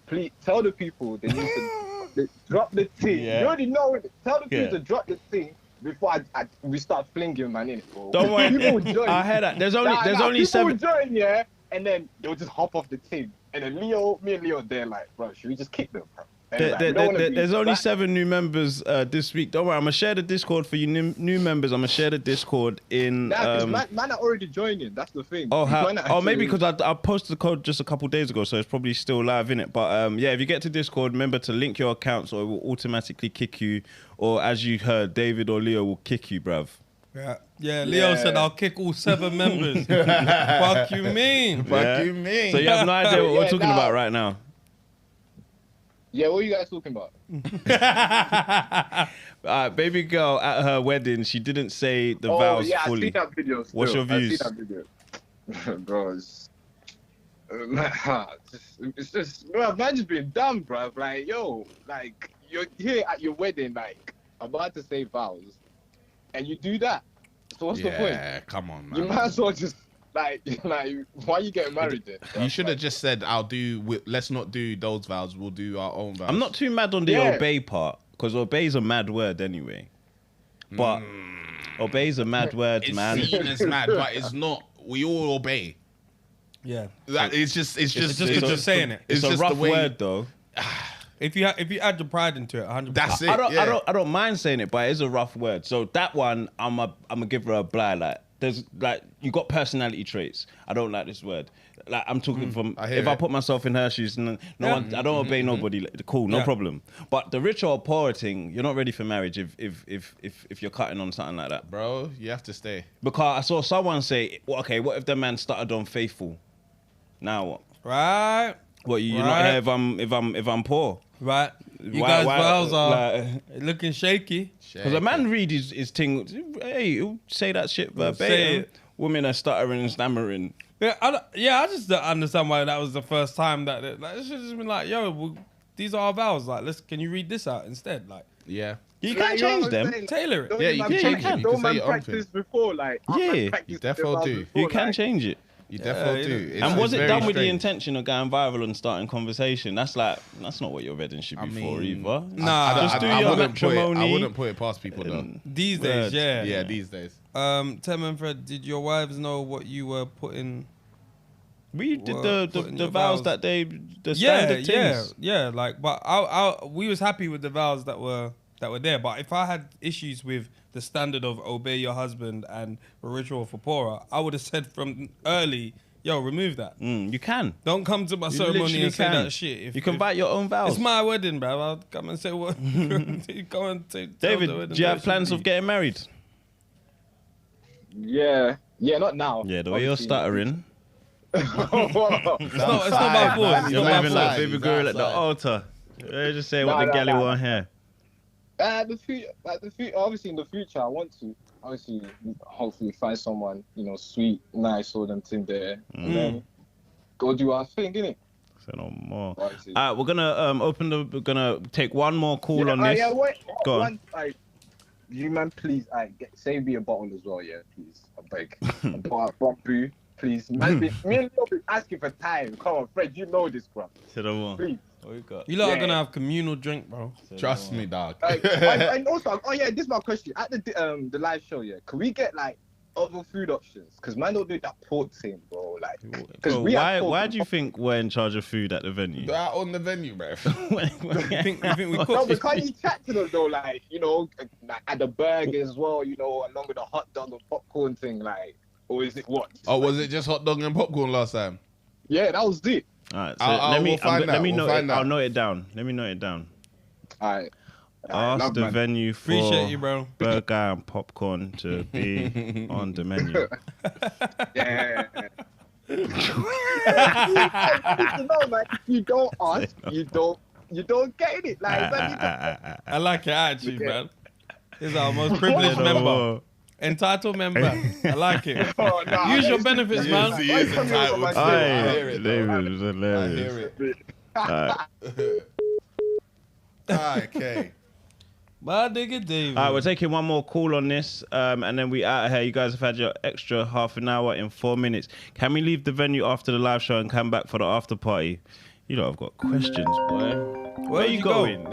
Please tell the people they need to drop the thing. Yeah. You already know it. Tell the people Yeah. to drop the thing before we start flinging, man, in it, bro. Don't worry. People will join. I heard that. There's only people seven. will join, yeah, and then they'll just hop off the thing. And then me and Leo, they're like, bro, should we just kick them, bro? And like, we don't wanna be There's only back. 7 new members this week. Don't worry, I'm gonna share the Discord for you new members. I'm gonna share the Discord in. Nah, because man are already joining. That's the thing. Maybe because I posted the code just a couple days ago, so it's probably still live in it. But yeah, if you get to Discord, remember to link your accounts, or it will automatically kick you. Or as you heard, David or Leo will kick you, bruv. Yeah, Leo said I'll kick all 7 members. Fuck you mean? Fuck you mean? So you have no idea what we're Yeah, talking nah. about right now. Yeah, what are you guys talking about? Baby girl at her wedding, she didn't say the Oh, vows yeah, fully. I see that video. Still. What's your I views? see that video. Bro, it's just, bro, man just being dumb, bro. Like, yo, like, you're here at your wedding, like, about to say vows, and you do that. So what's the point? Yeah, come on, man. You might as well just, like, why are you getting married then? You should have just said, let's not do those vows. We'll do our own vows. I'm not too mad on the Yeah. obey part, because obey is a mad word anyway. But obey is a mad word, It's man. seen as mad, but it's not. We all obey. Yeah. That it's just It's just 'cause you're saying it. It's a just rough the way- word though. If you add your pride into it, 100%. That's it. I don't mind saying it, but it is a rough word. So that one, I'm gonna give her a blah. Like there's like you got personality traits. I don't like this word. Like I'm talking from if I put myself in her shoes, no one, I don't obey nobody. Cool, no problem. But the rich or poor thing, you're not ready for marriage if you're cutting on something like that, bro. You have to stay. Because I saw someone say, well, okay, what if the man started on faithful? Now what? Right. What you're not here if I'm poor? Right. You guys' vows are looking shaky. Because a man read his thing. Hey, he'll say that shit verbatim. Women are stuttering and stammering. Yeah, I just don't understand why that was the first time that it should just been like, yo, these are our vows. Like, can you read this out instead? Like, yeah. You can change them. Tailor it. Yeah, you can change it. Don't man practice before, like. Yeah, you definitely do. You can change it. You definitely do. And was it done with the intention of going viral and starting conversation? That's not what your wedding should be for either. Nah, just do your matrimony. I wouldn't put it past people though. These days, yeah. Yeah, these days. Tem and Fred, did your wives know what you were putting? We did the vows that the standard things. Yeah. Like, but we was happy with the vows that were there. But if I had issues with the standard of obey your husband and a ritual for poorer, I would have said from early, yo, remove that. You can. Don't come to my ceremony and say that shit. You can write your own vows. It's my wedding, bro. I'll come and say what. Go and say. David, do you have plans of getting married? Yeah, not now. Yeah, the way you're stuttering. It's not my fault. You're moving like baby girl at the altar. Just say what the galley want here. The future, obviously in the future, I want to hopefully find someone, sweet, nice, all them thing there, and then go do our thing, innit? Say no more. Alright, we're gonna take one more call on this. Wait, go on. You man, please, save me a bottle as well, yeah, please. I beg. A bottle of bamboo, please. Man, me and Lil be asking for time. Come on, Fred, you know this, bro. Say no more. Please. You lot are gonna have communal drink, bro. Trust me, dog. And also, this is my question. At the live show, yeah, can we get like other food options? Because man don't do that pork thing, bro. Like, bro, why do you think we're in charge of food at the venue? On the venue, bro. you think we cook? No, but can't you chat to them though? Like, at the burger as well, along with the hot dog and popcorn thing, like, or is it what? Oh, was it just hot dog and popcorn last time? Yeah, that was it. All right, so let me note it. I'll note it down. Let me note it down. All right. Ask the venue for Appreciate you, bro. burger and popcorn to be on the menu. Yeah. You don't ask, you don't get it. Like, I like your attitude, man. He's our most privileged member. Entitled member. I like it. Oh, no, use your benefits, man. He is entitled. I hear it. David is hilarious. Okay. My nigga David. All right, we're taking one more call on this, and then we out of here. You guys have had your extra half an hour in 4 minutes. Can we leave the venue after the live show and come back for the after party? You know, I've got questions, boy. Where you going?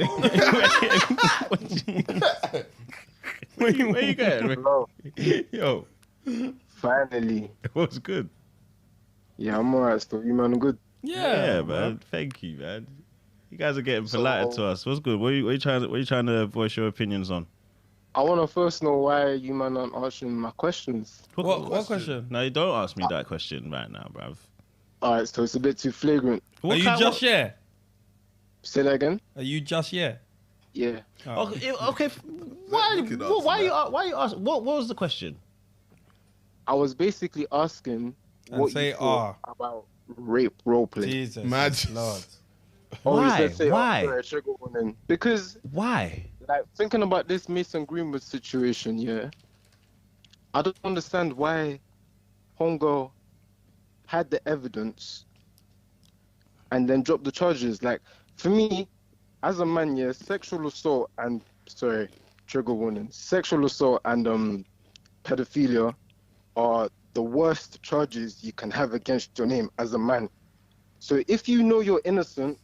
Where you going? Hello. Yo. Finally. What's good? Yeah, I'm alright still. You man good? Yeah, man. Thank you, man. You guys are getting polite to us. What's good? What are you trying to voice your opinions on? I want to first know why you man aren't answering my questions. What question? No, you don't ask me that question right now, bruv. Alright, so it's a bit too flagrant. Are you just here? Say that again? Are you just here? Yeah. Oh. Okay. Why you ask? What was the question? I was basically asking what you thought about rape roleplay. Jesus, Lord. Why? Because why? Like thinking about this Mason Greenwood situation, yeah. I don't understand why Homegirl had the evidence and then dropped the charges. Like for me, as a man, yeah, sexual assault and pedophilia are the worst charges you can have against your name as a man. So if you know you're innocent,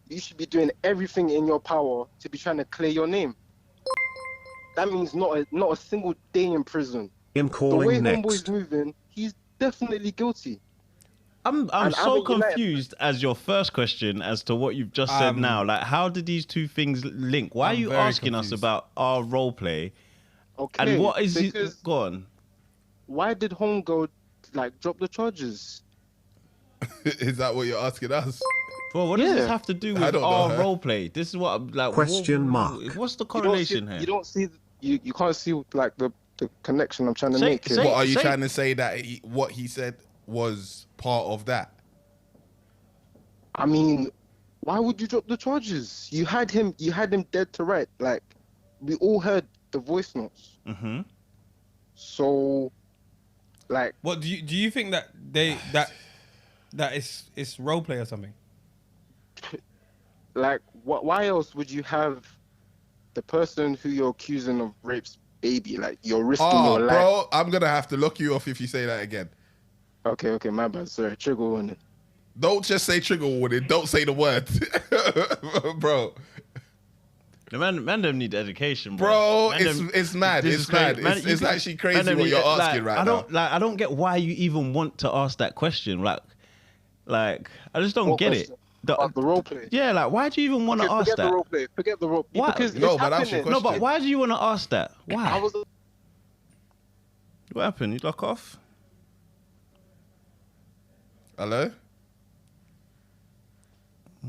you should be doing everything in your power to be trying to clear your name. That means not a single day in prison. I'm calling the way next. Homeboy's moving, he's definitely guilty. I'm so confused as your first question as to what you've just said now. Like, how did these two things link? Why are you asking us about our role play? Okay, and what is it? Go on. why did Homegirl like drop the charges? Is that what you're asking us? Bro, what does this have to do with our role play? This is what I'm like. Question mark. What's the correlation here? You don't see. You can't see like the connection I'm trying to make. What are you trying to say that what he said was part of that? I mean, why would you drop the charges? You had him dead to right. Like, we all heard the voice notes. Mm-hmm. So, like, what do you think that that it's role play or something? Like, why else would you have the person who you're accusing of rape's baby? Like, you're risking your life. Bro, I'm gonna have to lock you off if you say that again. Okay, my bad. Sorry, trigger warning. Don't just say trigger warning. Don't say the word, bro. The man don't need education, bro. It's mad. It's mad. It's actually crazy what you're asking right now. I don't get why you even want to ask that question. Like I just don't get it. The role play. Yeah, like why do you even want to ask that? Forget the role play. Why? Because no, but that's your question. No, but why do you want to ask that? Why? What happened? You lock off? Hello?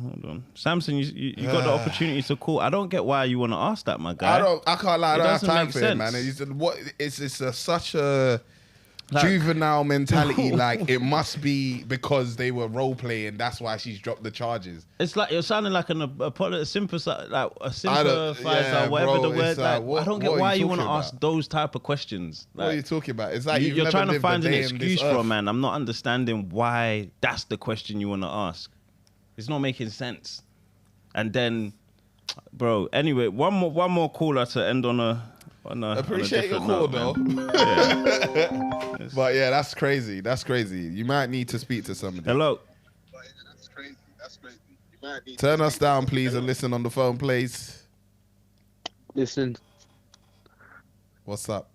Hold on, Samson. You got the opportunity to call. I don't get why you want to ask that, my guy. I can't lie. I don't have time for it, man. It's such a juvenile mentality. Like it must be because they were role playing. That's why she's dropped the charges. It's like you're sounding like a sympathizer, whatever the word. Like, I don't get why you want to ask those type of questions. Like, what are you talking about? It's like you're trying to find an excuse for a man. I'm not understanding why that's the question you want to ask. It's not making sense. And then, bro. Anyway, one more caller to end on a. Appreciate your call, though. But yeah, that's crazy. That's crazy. You might need to speak to somebody. Hello. That's crazy. That's crazy. Turn us down, please, and listen on the phone, please. Listen. What's up?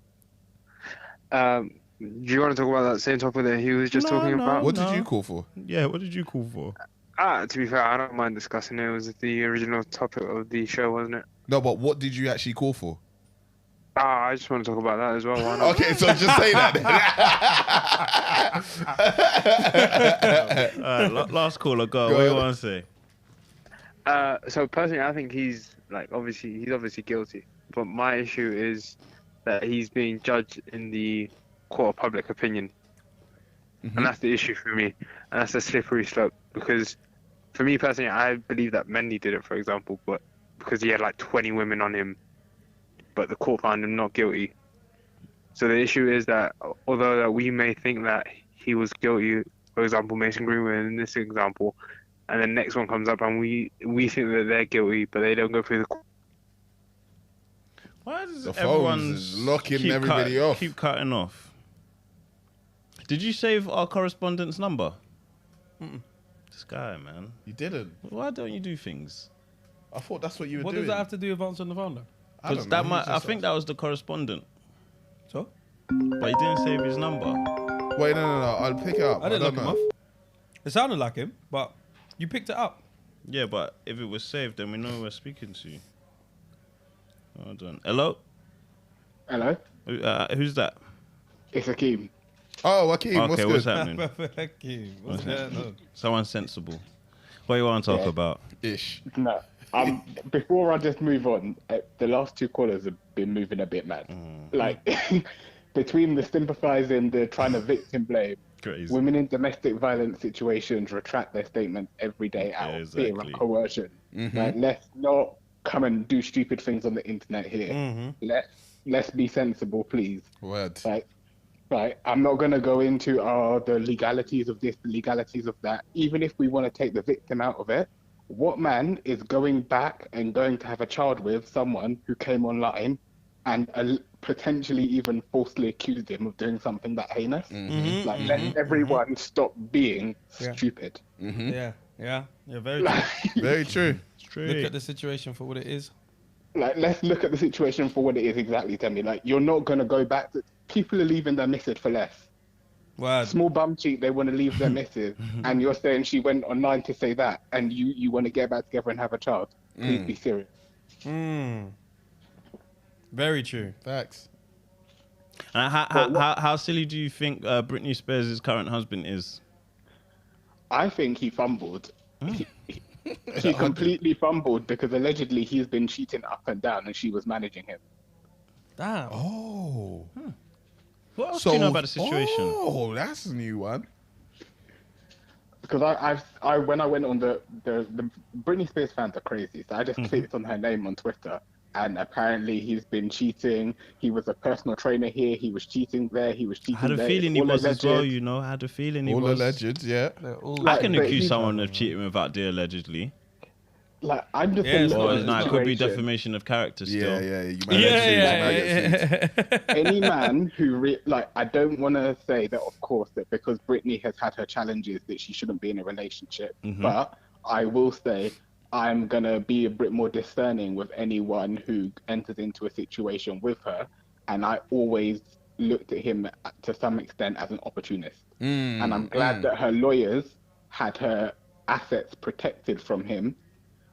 Do you want to talk about that same topic that he was just talking about? What did you call for? Yeah, what did you call for? To be fair, I don't mind discussing it. It was the original topic of the show, wasn't it? No, but what did you actually call for? I just want to talk about that as well. Why not? Okay, so just say that. Last caller, go. What do you want to say? So personally, I think he's obviously guilty. But my issue is that he's being judged in the court of public opinion. Mm-hmm. And that's the issue for me. And that's a slippery slope. Because for me personally, I believe that Mendy did it, for example, but because he had like 20 women on him, but the court found him not guilty. So the issue is that although that we may think that he was guilty, for example, Mason Greenwood in this example, and the next one comes up and we think that they're guilty, but they don't go through the court. Why does everyone locking everybody off? Keep cutting off. Did you save our correspondent's number? This guy, man. You didn't. Why don't you do things? I thought that's what you were doing. What does that have to do with answering the phone, though? Because I think that was the correspondent. So? But he didn't save his number. Wait, no. I'll pick it up. I didn't look him off. It sounded like him, but you picked it up. Yeah, but if it was saved, then we know we're speaking to you. Hold on. Hello? Hello? Who's that? It's Akeem. Oh, Akeem, okay, what's happening? Akeem, what's going on? Someone sensible. What do you want to talk about? Ish. No. Before I just move on, the last two callers have been moving a bit mad. Like, between the sympathising, the trying to victim blame, crazy. Women in domestic violence situations retract their statements every day out of fear of coercion. Mm-hmm. Like, let's not come and do stupid things on the internet here. Mm-hmm. Let's be sensible, please. Word. Right, I'm not going to go into the legalities of this, the legalities of that. Even if we want to take the victim out of it, what man is going back and going to have a child with someone who came online and potentially even falsely accused him of doing something that heinous? Mm-hmm. Like, let everyone stop being stupid. Mm-hmm. Yeah, very true. Very true. It's true. Look at the situation for what it is. Like, let's look at the situation for what it is exactly, Temi. Like, you're not going to go back to... People are leaving their missus for less. Word. Small bum cheek, they want to leave their missus, and you're saying she went online to say that, and you want to get back together and have a child. Please be serious. Very true. Facts. And how silly do you think Britney Spears' current husband is? I think he fumbled. He completely fumbled because allegedly he's been cheating up and down and she was managing him. Damn. Oh. What else do you know about the situation? Oh, that's a new one. Because I when I went on the Britney Spears fans are crazy, so I just clicked on her name on Twitter, and apparently he's been cheating. He was a personal trainer here. He was cheating there. He was cheating. I had a there. feeling he All was alleged. as well. You know, I had a feeling he All was. alleged, yeah. I can accuse someone of cheating without the allegedly. Like I'm just it could be defamation of character still. Any man who I don't want to say that, of course, that because Britney has had her challenges that she shouldn't be in a relationship, but I will say I'm gonna be a bit more discerning with anyone who enters into a situation with her, and I always looked at him to some extent as an opportunist. And I'm glad that her lawyers had her assets protected from him,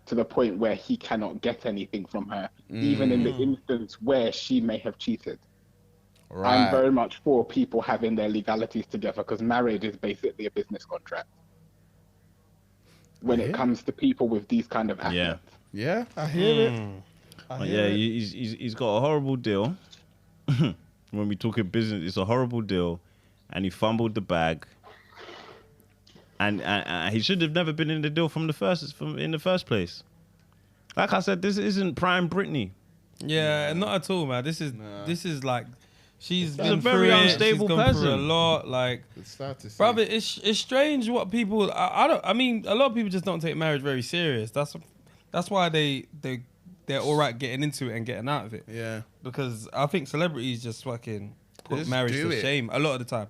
to the point where he cannot get anything from her, even in the instance where she may have cheated. Right. I'm very much for people having their legalities together, because marriage is basically a business contract when it comes to people with these kind of assets. Yeah, I hear it. He's got a horrible deal. When we talk in business, it's a horrible deal, and he fumbled the bag. And he should have never been in the deal in the first place. Like I said, this isn't prime Britney. Yeah, not at all, man. This is like she's a very unstable person. Through a lot. Like, brother, it's strange what people. I mean, a lot of people just don't take marriage very serious. That's why they're all right getting into it and getting out of it. Yeah. Because I think celebrities just fucking put Just marriage do to it. shame a lot of the time.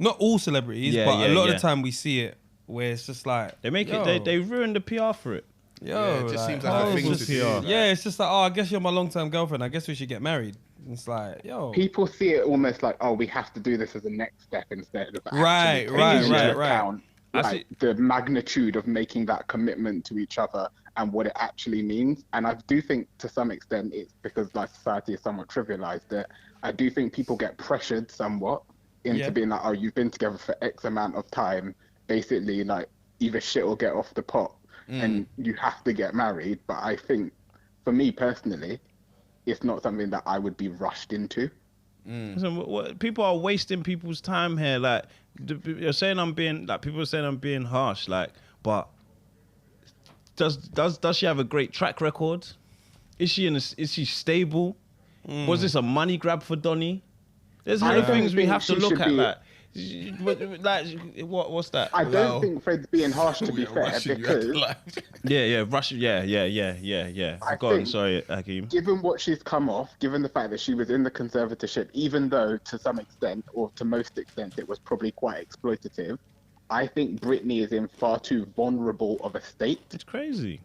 Not all celebrities, but a lot of the time we see it where it's just like they make it. They ruin the PR for it. It just seems like a thing to do. Yeah, it's just like, I guess you're my long-term girlfriend. I guess we should get married. It's like, people see it almost like, we have to do this as a next step instead of right. Like the magnitude of making that commitment to each other and what it actually means. And I do think to some extent it's because like society is somewhat trivialized it. I do think people get pressured somewhat into being like, you've been together for X amount of time, basically like either shit or get off the pot and you have to get married. But I think for me personally, it's not something that I would be rushed into. So people are wasting people's time here. Like, you're saying I'm being, like, people are saying I'm being harsh, like, but does she have a great track record? Is she stable? Was this a money grab for Donny? There's other things we have to look at. What's that? I don't think Fred's being harsh, to be fair, because Russia. Go on, sorry, Hakeem. Given what she's come off, given the fact that she was in the conservatorship, even though to some extent or to most extent it was probably quite exploitative, I think Britney is in far too vulnerable of a state. It's crazy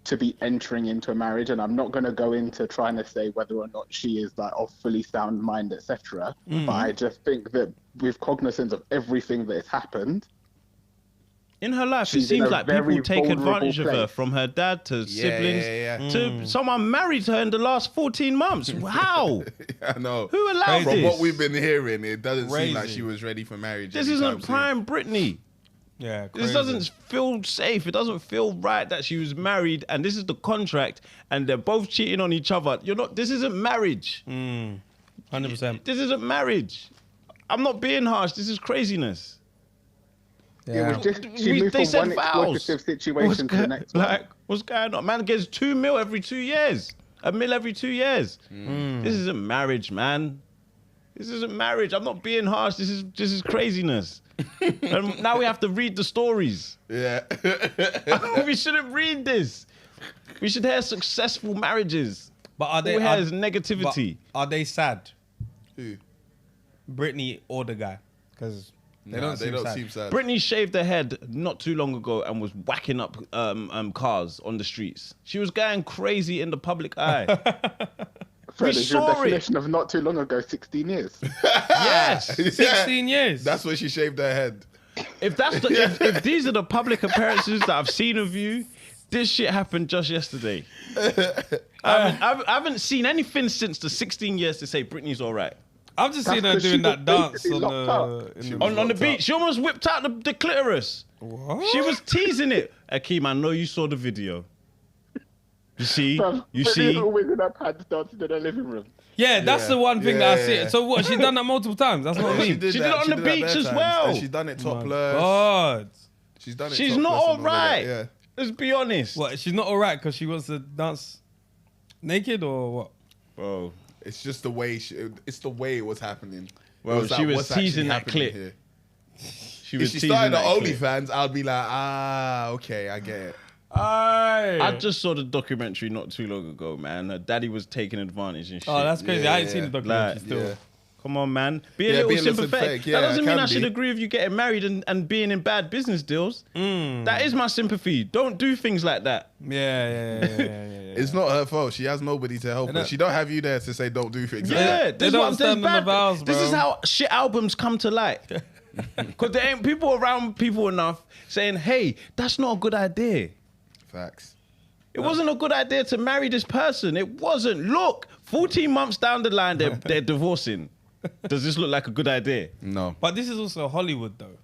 to be entering into a marriage, and I'm not going to go into trying to say whether or not she is like of fully sound mind, etc. But I just think that with cognizance of everything that has happened in her life, it seems like people take advantage of her, from her dad to siblings to someone married to her in the last 14 months. How? I know. Who allowed this? From what we've been hearing, it doesn't seem like she was ready for marriage. This isn't prime Britney. Yeah, this doesn't feel safe. It doesn't feel right that she was married and this is the contract and they're both cheating on each other. This isn't marriage. 100%. This isn't marriage. I'm not being harsh. This is craziness. It was just she moved from one exploitative situation to the next one. Like, what's going on? Man gets 2 mil every 2 years. $1 mil every 2 years. This isn't marriage, man. This isn't marriage. I'm not being harsh. This is craziness. And now we have to read the stories. Yeah. We shouldn't read this. We should hear successful marriages. But are they? All we hear is negativity. Are they sad? Who? Britney or the guy? Because they don't seem sad. Britney shaved her head not too long ago and was whacking up cars on the streets. She was going crazy in the public eye. Fred, is your definition of not too long ago 16 years? Yes, 16 years. That's when she shaved her head. If that's if these are the public appearances that I've seen of you, this shit happened just yesterday. I haven't seen anything since the 16 years to say Britney's all right. I've just seen her doing that dance on the beach. She almost whipped out the clitoris. What? She was teasing it. Akeem, I know you saw the video. You see? You She's see? always in her pants dancing in her living room. Yeah, that's the one thing that I see. So what? She done that multiple times. That's what I mean. She did it on the beach as well. And she's done it topless. God. She's done it. She's topless not and all of right. that, yeah. Let's be honest. What? She's not all right because she wants to dance naked or what? Bro, it's just the way it's the way it was happening. Well, It she was what's actually teasing that happening clip. here. She If was she teasing started the that clip. OnlyFans, I'd be like, okay, I get it. I just saw the documentary not too long ago, man. Her daddy was taking advantage and shit. Oh, that's crazy. I ain't seen the documentary still. Yeah. Come on, man. Be a little sympathetic. Yeah, that doesn't mean can I should be. agree with you getting married and being in bad business deals. That is my sympathy. Don't do things like that. Yeah. It's not her fault. She has nobody to help her. She don't have you there to say don't do things. Yeah, They don't stand on the vows, bro. This is how shit albums come to light. Because there ain't people around people enough saying, hey, that's not a good idea. Facts. It wasn't a good idea to marry this person. It wasn't. Look, 14 months down the line, they're divorcing. Does this look like a good idea? No. But this is also Hollywood, though.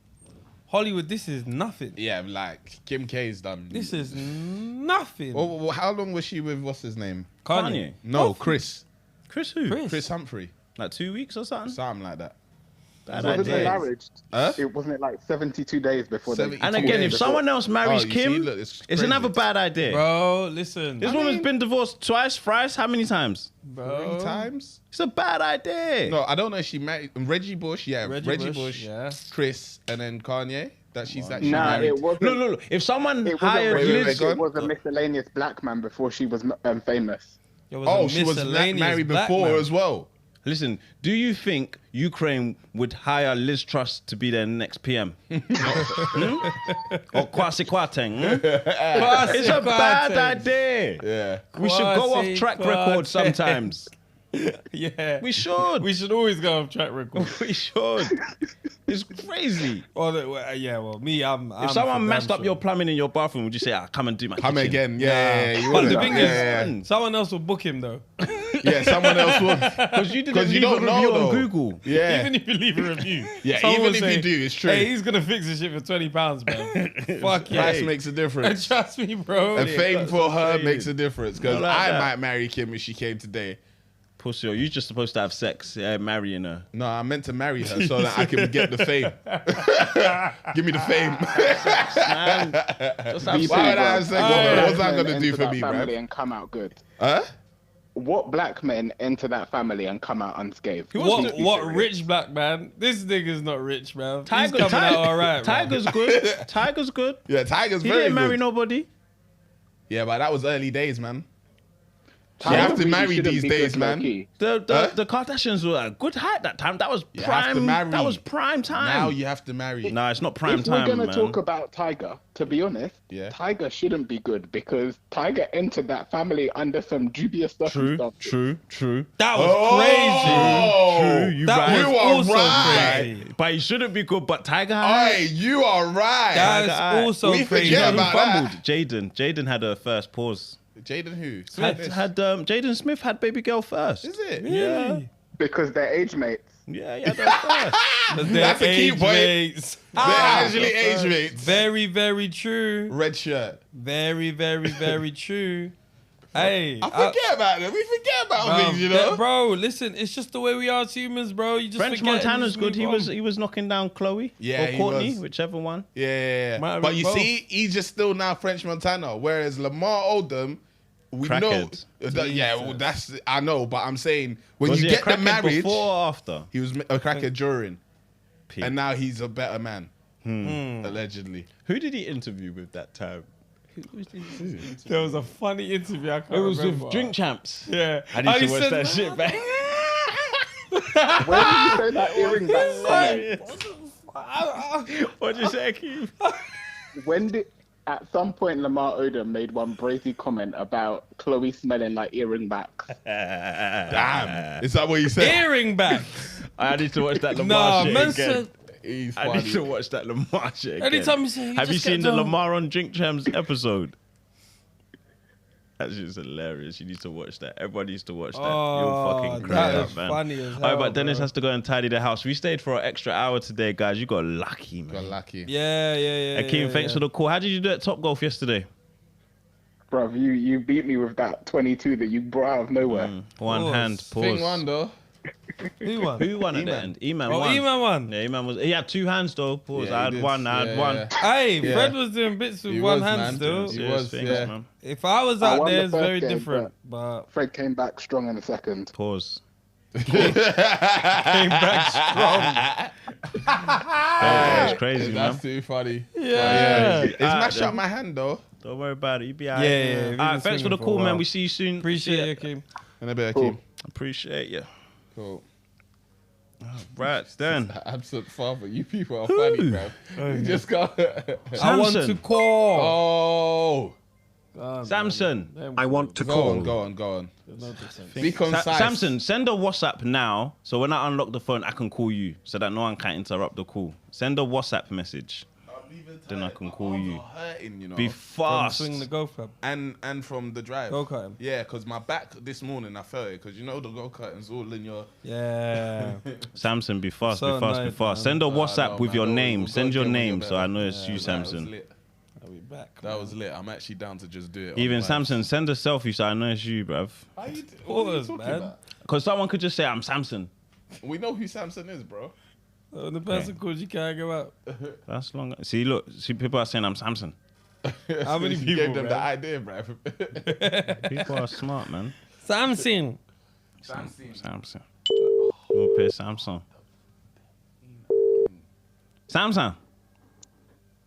Hollywood, this is nothing. Yeah, like Kim K's done. This is nothing. Well, how long was she with what's his name? Kanye. No, Chris. Chris who? Chris Humphrey. Like 2 weeks or something? Something like that. Wasn't it marriage? It wasn't it like 72 days before they... And again, if someone else marries Kim, it's it's another bad idea. Bro, listen. This woman's been divorced twice, thrice. How many times? Bro. 3 times? It's a bad idea. No, I don't know if she married Reggie Bush. Yeah, Reggie Bush, yeah. Chris, and then Kanye. That she's actually Nah, married. it wasn't. Look. If someone It hired Liz... it was a miscellaneous black man before she was famous. Oh, she was married before as well. Listen, do you think Ukraine would hire Liz Truss to be their next PM? Or Kwasi Kwarteng? It's a bad idea. Yeah. We should go off track record sometimes. Yeah. We should. We should always go off track record. We should. It's crazy. Well, me, I'm If someone for messed damn up your plumbing in your bathroom, would you say, come and do my Come kitchen? again. Yeah. You But the wouldn't. thing is, someone else will book him, though. Yeah, someone else would. Because you didn't leave don't a know review though. on Google. Yeah. Even if you leave a review. Yeah, someone even will if say, you do, it's true. Hey, he's going to fix this shit for £20, man. Fuck yeah. Price makes a difference. Trust me, bro. And fame for her crazy. makes a difference. Because Not like I that. might marry Kim if she came today. Pussy, you're just supposed to have sex, marrying her. No, I meant to marry her so that I can get the fame. Give me the fame. Man, just have Why would I have sex? What's that men going to do enter for that me, family bro? and come out good. Huh? What black men enter that family and come out unscathed? What rich black man? This nigga's not rich, man. He's Tiger, coming out all right, Tiger's good. Tiger's good. Yeah, Tiger's He very didn't marry good. nobody. Yeah, but that was early days, man. You Tiger have to really marry shouldn't these be days, good man. low-key. The Kardashians were at a good height that time. That was You have to prime. marry. That was prime time. Now you have to marry. No, it's not prime If time, we're man. going to talk about Tiger, to be honest, Yeah. Tiger shouldn't be good because Tiger entered that family under some dubious circumstances. True. That was True. You That right. was You are also right. crazy. But he shouldn't be good. But Tiger, Hey, you are right. That is also We crazy. forget who about fumbled? that. Jaden had her first pause. Jaden who? Had Jaden Smith had baby girl first. Is it? Yeah. Because they're age mates. Yeah, he had her first. That's a key point. Mates. They're actually age mates. Very, very true. Red shirt. Very, very, very true. Hey, I forget about them. We forget about things, you know. Bro, listen, it's just the way we are as humans, bro. You just French forget and you Montana's just good. move He on. was knocking down Chloe Yeah, or he Courtney, was. whichever one. Yeah. Might have But been you both. see, he's just still now French Montana, whereas Lamar Odom, we Crackhead. know. Yeah, well, I know, but I'm saying when Was you he a get the crackhead marriage, before or after? he was a crackhead during, Peak. and now he's a better man, allegedly. Who did he interview with that time? There was a funny interview. I can't It was remember. with Drink Champs. Yeah. I And need he to watch said- that shit back. Where did you say that earring back comment? What'd you say, Akeem? When did... At some point, Lamar Odom made one brazy comment about Chloe smelling like earring backs. Damn, is that what you said? Earring back. I need to watch that Nah, Lamar shit man again. said- He's I funny. need to watch that Lamar shit again. Anytime you say he Have you just seen kept the on- Lamar on Drink Champs episode? That shit's hilarious. You need to watch that. Everybody needs to watch that. Oh, You'll fucking crack that up, is man. funny as All hell, right, but Dennis bro. has to go and tidy the house. We stayed for an extra hour today, guys. You got lucky, man. Got lucky. Yeah. Akeem, thanks for the call. How did you do at Top Golf yesterday? Bruv, you beat me with that 22 that you brought out of nowhere. One hand, pause. Thing one though. Who won? Who won at the end? E-Man Oh, won. E-Man won. Yeah, E-Man was. He had two hands though. Pause. Yeah, I he had did. one. I had one. Hey, Fred was doing bits with He one was, hand man. still. He was, Thanks, yeah. man. If I was I out won there, the it's first very game, different. But Fred came back strong in the second. Pause. came back strong. That's crazy, man. That's too funny. Yeah. It's mashed up my hand though. Don't worry about it. You be alright. Yeah. All right, thanks for the call, man. We see you soon. Appreciate you, Kim. And a bit of Akeem. Appreciate you. Cool. Right, then. Absent father. You people are funny, bro. You just got. I want to Samson. Oh. Samson. I want to call. Go on. Be concise. Samson, send a WhatsApp now, so when I unlock the phone, I can call you, so that no one can interrupt the call. Send a WhatsApp message, then I can call you. Hurting, you know. Be fast. Swing the golf club. And from the drive. Go-karting. Yeah, because my back this morning I felt it, because you know the go-karting's all in your. Yeah. Samson, be fast, So be nice, fast. man. Send a WhatsApp no, with man, your no, name. we'll Send go your again when name, you're so I better. know it's you, That was Samson. lit. I'll be back. That was lit. I'm actually down to just do it. Even on vibes. Samson, send a selfie, so I know it's you, bruv. What are you Pause, talking man. about? Because someone could just say, I'm Samson. We know who Samson is, bro. The person calls you can't go out. That's long. See, look, people are saying I'm Samson. How many You people, gave them man? the idea, bro. People are smart, man. Samson. Samson. We'll play Samson. Samson.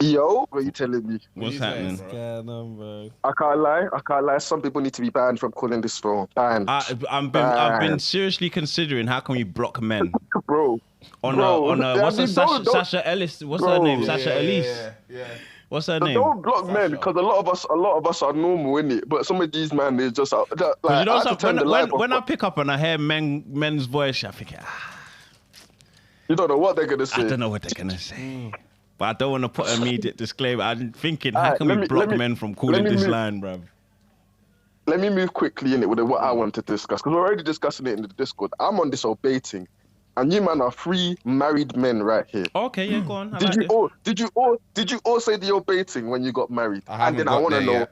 Yo, what are you telling me? What's happening? Bro. I can't lie. Some people need to be banned from calling this phone. Banned. I've been seriously considering how can we block men Bro. on Bro, what's I mean, don't- Sasha Ellis? What's Bro. her name? Sasha Elise. Yeah. What's her But name? don't block men because a lot of us are normal, innit? But some of these men, they're just like, Because you I know, had to turn the when, light when off. I pick up and I hear men's voice, I think, You don't know what they're gonna say. I don't know what they're gonna say. But I don't want to put an immediate disclaimer. I'm thinking, how Alright, can let we me- block let me- men from let calling me this move- line, bruv? Let me move quickly in it with what I want to discuss because we're already discussing it in the Discord. I'm on this debating, and you man are 3 married men right here. Okay, yeah, go on. I Did like you this. all say that you're baiting when you got married? I And haven't then I got want to there know. yet.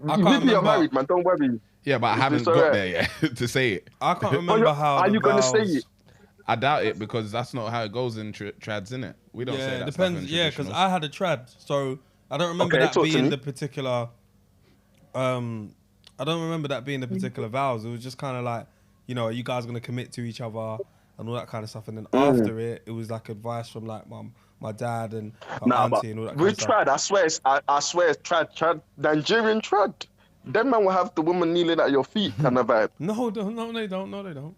I can't Maybe you're remember. married, man. Don't worry. Yeah, but I Is haven't this got alright? there yet to say it. I can't remember how. Are the you gonna say vows- it? I doubt it because that's not how it goes in trads, innit? We don't say Yeah, that it stuff in depends. Yeah, because traditionals. I had a trad, so I don't remember Okay, that talk to being me. the particular. I don't remember that being the particular vows. It was just kind of like, you know, are you guys gonna commit to each other and all that kind of stuff. And then after it was like advice from like my dad and my auntie and all that kind we of stuff. tried. I swear, it's trad. Nigerian trad. Them man will have the woman kneeling at your feet kind of vibe. No, they don't.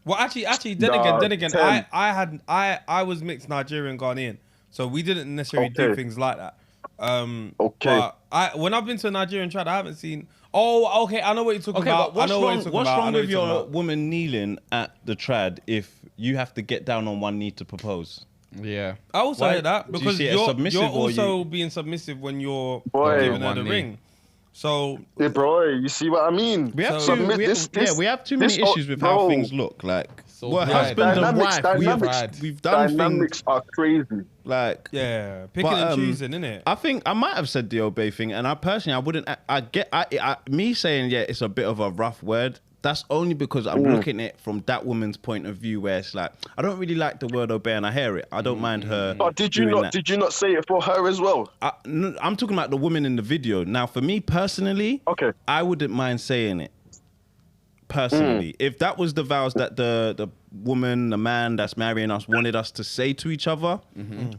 Well, actually, Nah, then again, Tim. I was mixed Nigerian Ghanaian, so we didn't necessarily do Okay. things like that. Okay. But when I've been to a Nigerian trad, I haven't seen. Oh, okay, I know what you're talking Okay, about. but what's I know what wrong, you're talking what's about. I wrong know with what you're talking your about. woman kneeling at the trad if you have to get down on one knee to propose? Yeah. I also Why- hear that do you because see it as you're submissive or also being submissive when you're Boy. giving her On the one knee. ring. So Hey, bro, you see what I mean? We have So- too, Submit we, this- yeah, this- we have too many this- issues with how bro. things look. Like, So we're pride. husband and Dynamics- wife. dynamics- We've done things Dynamics are crazy. like yeah, picking But, and choosing, innit? I think I might have said the obey thing, and I personally, I wouldn't. Me saying it's a bit of a rough word. That's only because I'm looking at it from that woman's point of view, where it's like I don't really like the word obey, and I hear it. I don't mind her. But did you doing not? that. Did you not say it for her as well? I'm talking about the woman in the video. Now, for me personally, Okay. I wouldn't mind saying it. Personally, if that was the vows that the woman, the man that's marrying us wanted us to say to each other,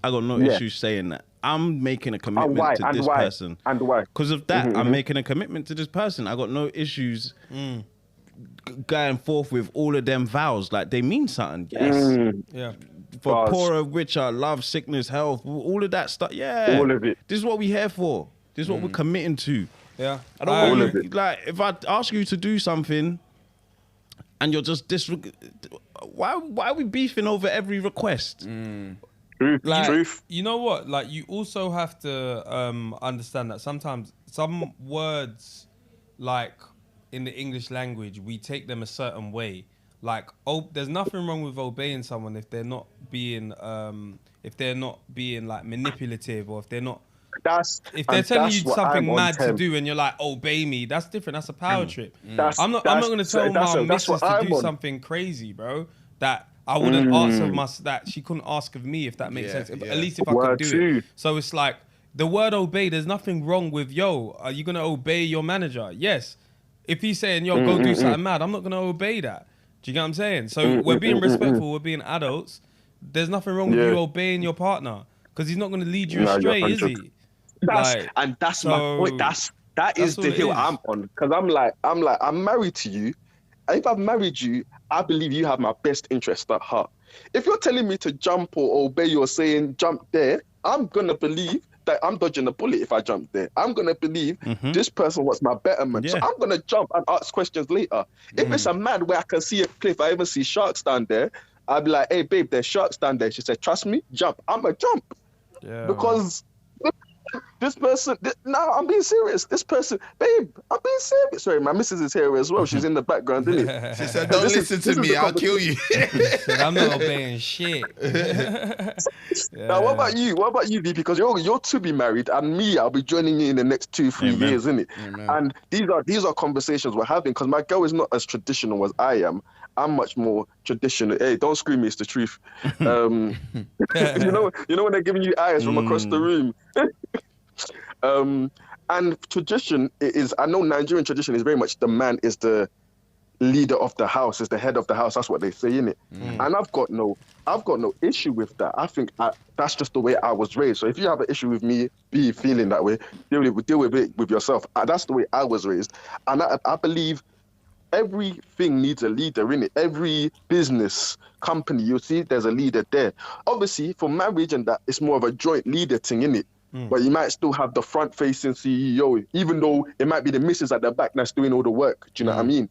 I got no Yeah. issue saying that. I'm making a And commitment why? to And this why? person. And why? Because of that, I'm making a commitment to this person. I got no issues going forth with all of them vows. Like, they mean something. Yes. Yeah. For Bars. poorer, richer, love, sickness, health, all of that stuff. Yeah. All of it. This is what we're here for. This is what we're committing to. Yeah. I don't All want of you, like, if I ask you to do something and you're just why are we beefing over every request? Truth. You know what? Like, you also have to understand that sometimes some words, like in the English language, we take them a certain way. Like, there's nothing wrong with obeying someone if they're not being like manipulative, or if they're not. If they're telling you something mad to do and you're like, obey me, that's different. That's a power trip. I'm not going to tell my missus to do something crazy, bro, that I wouldn't ask of that she couldn't ask of me, if that makes sense. At least if I could do it. So it's like, the word obey, there's nothing wrong with, are you going to obey your manager? Yes. If he's saying, go do something mad, I'm not going to obey that. Do you get what I'm saying? So we're being respectful, we're being adults. There's nothing wrong with you obeying your partner, because he's not going to lead you astray, is he? That's my point. That is the hill I'm on, because I'm married to you, and if I've married you, I believe you have my best interest at heart. If you're telling me to jump or obey, or saying jump there, I'm gonna believe that I'm dodging a bullet if I jump there. I'm gonna believe this person wants my betterment, so I'm gonna jump and ask questions later. If it's a man where I can see a cliff, I even see sharks down there, I'd be like, hey babe, there's sharks down there. She said, trust me, jump. I'm gonna jump, because this person, I'm being serious. This person, babe, I'm being serious. Sorry, my missus is here as well. She's in the background, isn't it? She said, don't listen to me, I'll kill you. I'm not obeying shit. Now, what about you? What about you, V? Because you're to be married, and me, I'll be joining you in the next 2-3 years, isn't it? And these are conversations we're having, because my girl is not as traditional as I am. I'm much more traditional. Hey, don't scream me, it's the truth. You know when they're giving you eyes from across the room. And tradition is, I know Nigerian tradition is very much the man is the leader of the house, is the head of the house. That's what they say, innit? And I've got no issue with that. I think that's just the way I was raised. So if you have an issue with me feeling that way, deal with it with yourself. That's the way I was raised. And I believe everything needs a leader, innit? Every business, company, you see there's a leader there. Obviously, for marriage and that, it's more of a joint leader thing, innit? But you might still have the front-facing CEO, even though it might be the missus at the back that's doing all the work. Do you know what I mean?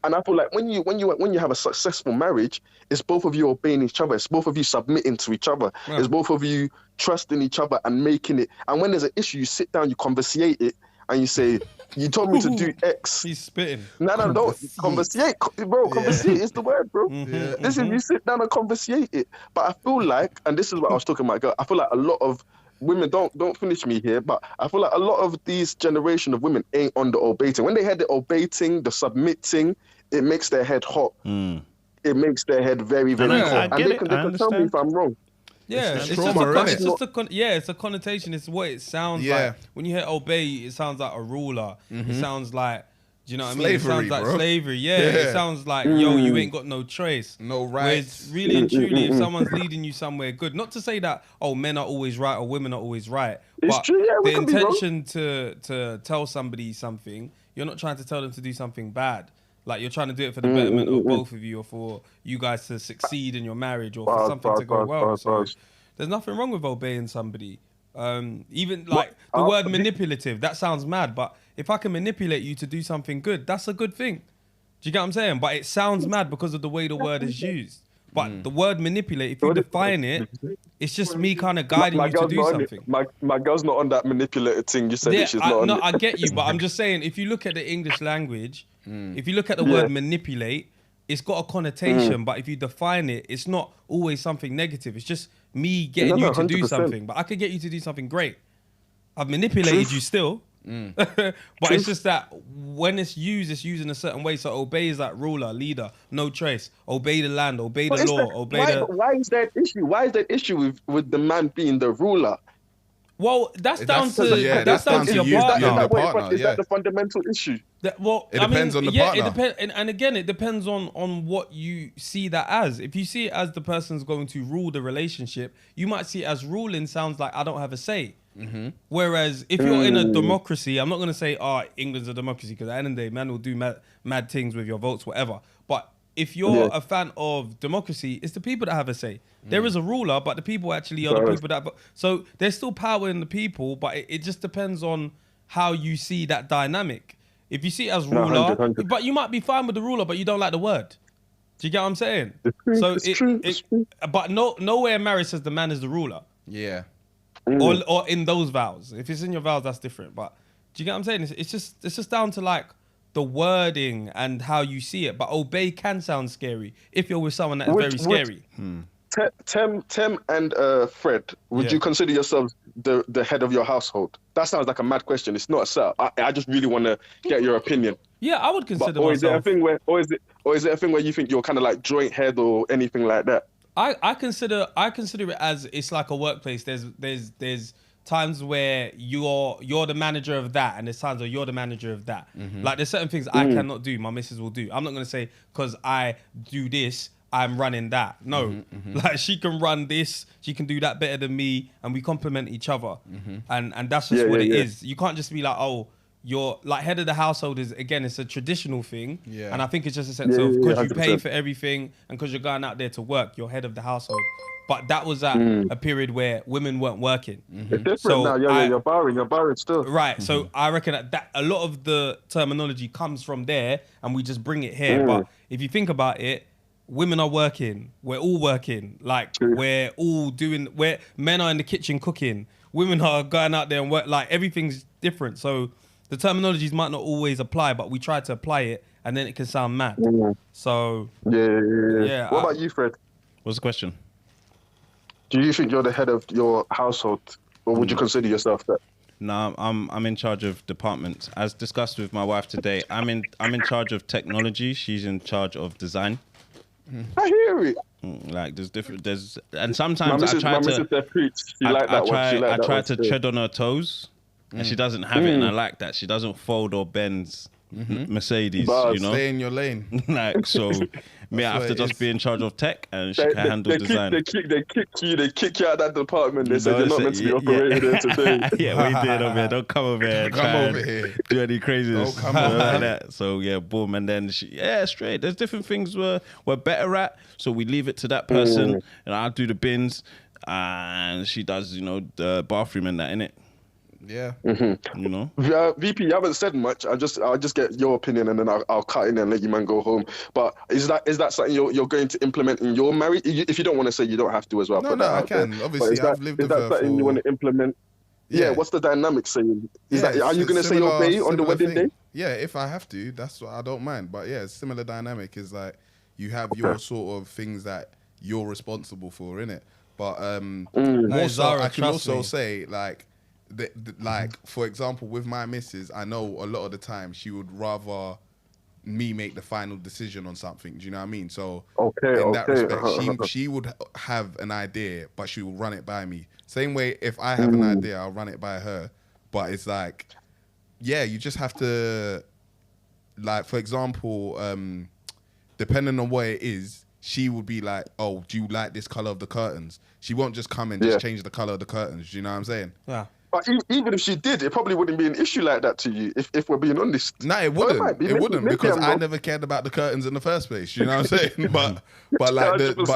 And I feel like when you have a successful marriage, it's both of you obeying each other. It's both of you submitting to each other. It's both of you trusting each other and making it. And when there's an issue, you sit down, you conversate it, and you say, you told me to do X. He's spitting. No, don't. Conversate, bro. Conversate is the word, bro. This is, you sit down and conversate it. But I feel like, and this is what I was talking about, girl, I feel like a lot of women, don't finish me here, but I feel like a lot of these generation of women ain't on the obeting. When they hear the obeting, the submitting, it makes their head hot. It makes their head very, very hot. And they can tell me if I'm wrong. Yeah, it's a connotation. It's what it sounds like. When you hear obey, it sounds like a ruler. It sounds like, do you know what I mean? It sounds like slavery. Yeah, it sounds like, you ain't got no choice. No rights. Whereas really and truly, if someone's leading you somewhere good, not to say that, men are always right or women are always right, but the intention to tell somebody something, you're not trying to tell them to do something bad. Like, you're trying to do it for the betterment of both of you, or for you guys to succeed in your marriage, or for something to go well. So there's nothing wrong with obeying somebody. Even like the word manipulative, that sounds mad, but if I can manipulate you to do something good, that's a good thing. Do you get what I'm saying? But it sounds mad because of the way the word is used. But the word manipulate, if you define it, it's just me kind of guiding you to do something. My girl's not on that manipulative thing. You said that she's not on it. I get you, but I'm just saying, if you look at the English language, if you look at the word manipulate, it's got a connotation, but if you define it, it's not always something negative. It's just me getting you to do something. But I could get you to do something great. I've manipulated you still. But it's just that when it's used in a certain way. So obey is that ruler, leader, no trace. Obey the land, obey the law, why is that issue? Why is that issue with the man being the ruler? Well, that's down to your partner. Is that the fundamental issue? It depends on the partner. And again, it depends on what you see that as. If you see it as the person's going to rule the relationship, you might see it as ruling sounds like I don't have a say. Whereas if you're in a democracy, I'm not going to say, England's a democracy, because at the end of the day, man will do mad things with your votes, whatever. But if you're a fan of democracy, it's the people that have a say. There is a ruler, but the people actually are the people that... So there's still power in the people, but it just depends on how you see that dynamic. If you see it as ruler, 100%. But you might be fine with the ruler, but you don't like the word. Do you get what I'm saying? It's true. But nowhere in marriage says the man is the ruler. Yeah. Or in those vows. If it's in your vows, that's different. But Do you get what I'm saying? It's just down to like the wording and how you see it. But obey can sound scary if you're with someone that's very scary. Tem and Fred, would you consider yourselves the head of your household? That sounds like a mad question. It's not a setup. I just really want to get your opinion. Yeah, I would consider or is myself. it a thing where, or is it a thing where you think you're kind of like joint head or anything like that? I consider it as it's like a workplace. There's times where you're the manager of that, and there's times where you're the manager of that. Like there's certain things I cannot do, my missus will do. I'm not gonna say because I do this, I'm running that. No, like she can run this, she can do that better than me, and we complement each other. And that's just what it is. You can't just be like, oh, you're like head of the household is, again, it's a traditional thing. Yeah. And I think it's just a sense of because you pay for everything and because you're going out there to work, you're head of the household. But that was at a period where women weren't working. It's different now. You're barring still. Right. So I reckon that a lot of the terminology comes from there and we just bring it here. But if you think about it, women are working. We're all working. Like we're all doing, where men are in the kitchen cooking. Women are going out there and work. Like everything's different. So the terminologies might not always apply, but we try to apply it and then it can sound mad. So yeah. What about you, Fred? What's the question? Do you think you're the head of your household, or would you consider yourself that? No, I'm in charge of departments. As discussed with my wife today, I'm in charge of technology. She's in charge of design. I hear it. Like and sometimes I try to tread on her toes, and she doesn't have it, and I like that. She doesn't fold or bend Mercedes, you know. Stay in your lane. Like so, me, I have to just be in charge of tech, and she can handle design. They kick you out of that department. They said you're not meant to be operating there today. Yeah, we did over here. Don't come over here. Come over here. Do any craziness. Don't come over like that. So yeah, boom, and then straight. There's different things we're better at, so we leave it to that person, and I'll do the bins, and she does, the bathroom and that, innit? Yeah. You know. VP, you haven't said much. I'll just get your opinion and then I'll cut in and let you man go home. But is that something you're going to implement in your marriage? If you don't want to say, you don't have to as well. No, I can. Obviously, I've lived with her. Is that something you want to implement? Yeah. What's the dynamic saying? Are you going to say obey on the wedding day? Yeah, if I have to, that's what I don't mind. But yeah, similar dynamic is like you have your sort of things that you're responsible for, innit? But more so, I can also say like. Like for example, with my missus, I know a lot of the time she would rather me make the final decision on something. Do you know what I mean? So in that respect, she would have an idea, but she will run it by me. Same way, if I have an idea, I'll run it by her. But it's like, yeah, you just have to, like for example, depending on what it is, she would be like, oh, do you like this color of the curtains? She won't just come and just change the color of the curtains. Do you know what I'm saying? Yeah. But even if she did, it probably wouldn't be an issue like that to you, if we're being honest. No, it wouldn't. It wouldn't because I never cared about the curtains in the first place. You know what I'm saying? But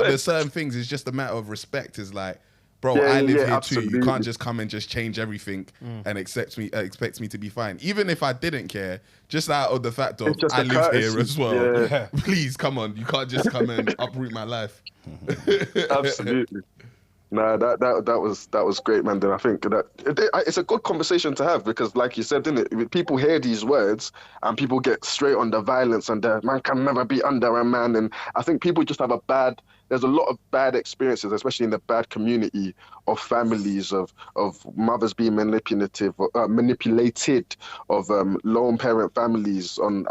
there's certain things. It's just a matter of respect. Is like, bro, I live here absolutely too. You can't just come and just change everything and expect me to be fine. Even if I didn't care, just out of the fact of I live here as well. Yeah. Please come on, you can't just come and uproot my life. Absolutely. No, that was great, man. Then I think that it's a good conversation to have because, like you said, didn't it? People hear these words and people get straight on the violence and the man can never be under a man. And I think people just have there's a lot of bad experiences, especially in the bad community of families, of mothers being manipulated, of lone parent families. I'm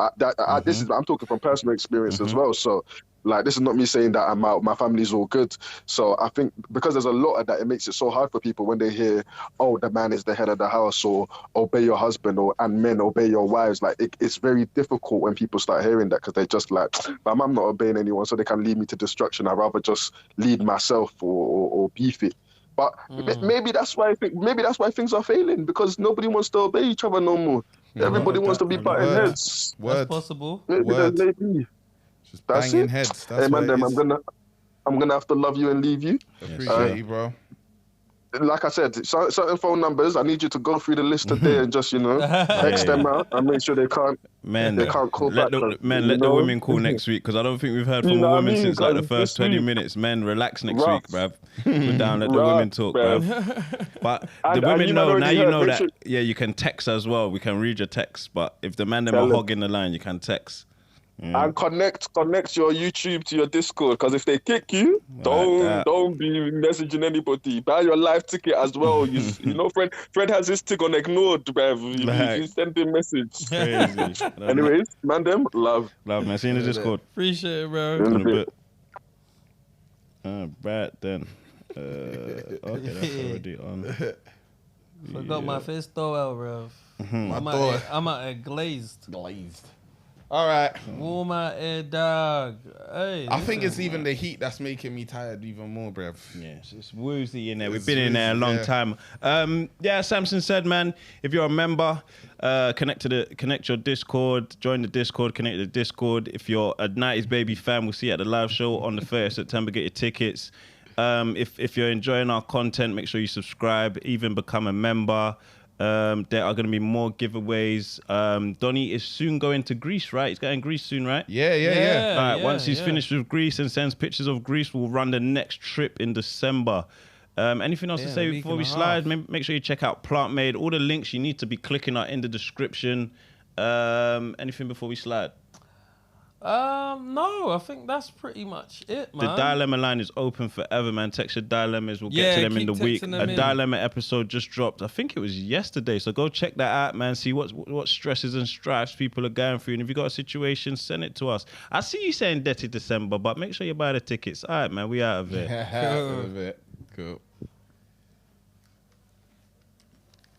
talking from personal experience as well. So. Like, this is not me saying that I'm out, my family's all good. So I think because there's a lot of that, it makes it so hard for people when they hear, oh, the man is the head of the house, or obey your husband, and men obey your wives. Like, it's very difficult when people start hearing that because they're just like, but I'm not obeying anyone, so they can lead me to destruction. I'd rather just lead myself or beef it. But maybe that's why things are failing, because nobody wants to obey each other no more. Everybody wants to be butting heads. That's possible. Maybe. Just banging heads. That's hey man, I'm gonna have to love you and leave you. Appreciate you, bro. like I said, certain phone numbers, I need you to go through the list today and just, text them out and make sure they can't call back. Let the women call next week, because I don't think we've heard from a woman since like the first 20 minutes. Men, relax next week, bruv. We're down, let the women talk, bruv. But the women know, now you know that, you can text as well. We can read your text, but if the man them are hogging the line, you can text. And connect your YouTube to your Discord, because if they kick you, don't be messaging anybody. Buy your live ticket as well. You know, Fred has his tick on ignored, bruv. You send him a message. Crazy. Anyways, man, them love, man. See you in the Discord. Appreciate it, bro. In a bit. Right then. Okay, that's already on. Forgot my face though, well, bro. I'm at glazed. All right. Warm out here, dog. Hey, I think it's even the heat that's making me tired even more, bruv. Yeah, it's woozy in there. We've been in there a long time. Samson said, man, if you're a member, connect your Discord, join the Discord, connect to the Discord. If you're a 90s Baby fan, we'll see you at the live show on the 3rd of September. Get your tickets. If you're enjoying our content, make sure you subscribe, even become a member. There are going to be more giveaways. Donnie is soon going to Greece, right? He's going to Greece soon, right? Yeah. All right, once he's finished with Greece and sends pictures of Greece, we'll run the next trip in December. Anything else to say before we slide? Make sure you check out Plant Made. All the links you need to be clicking are in the description. Anything before we slide? No, I think that's pretty much it, man. The dilemma line is open forever, man. Text your dilemmas. We'll get to them in the week. A dilemma episode just dropped. I think it was yesterday. So go check that out, man. See what stresses and strifes people are going through. And if you got a situation, send it to us. I see you saying Dirty December, but make sure you buy the tickets. All right, man. We out of it. Cool.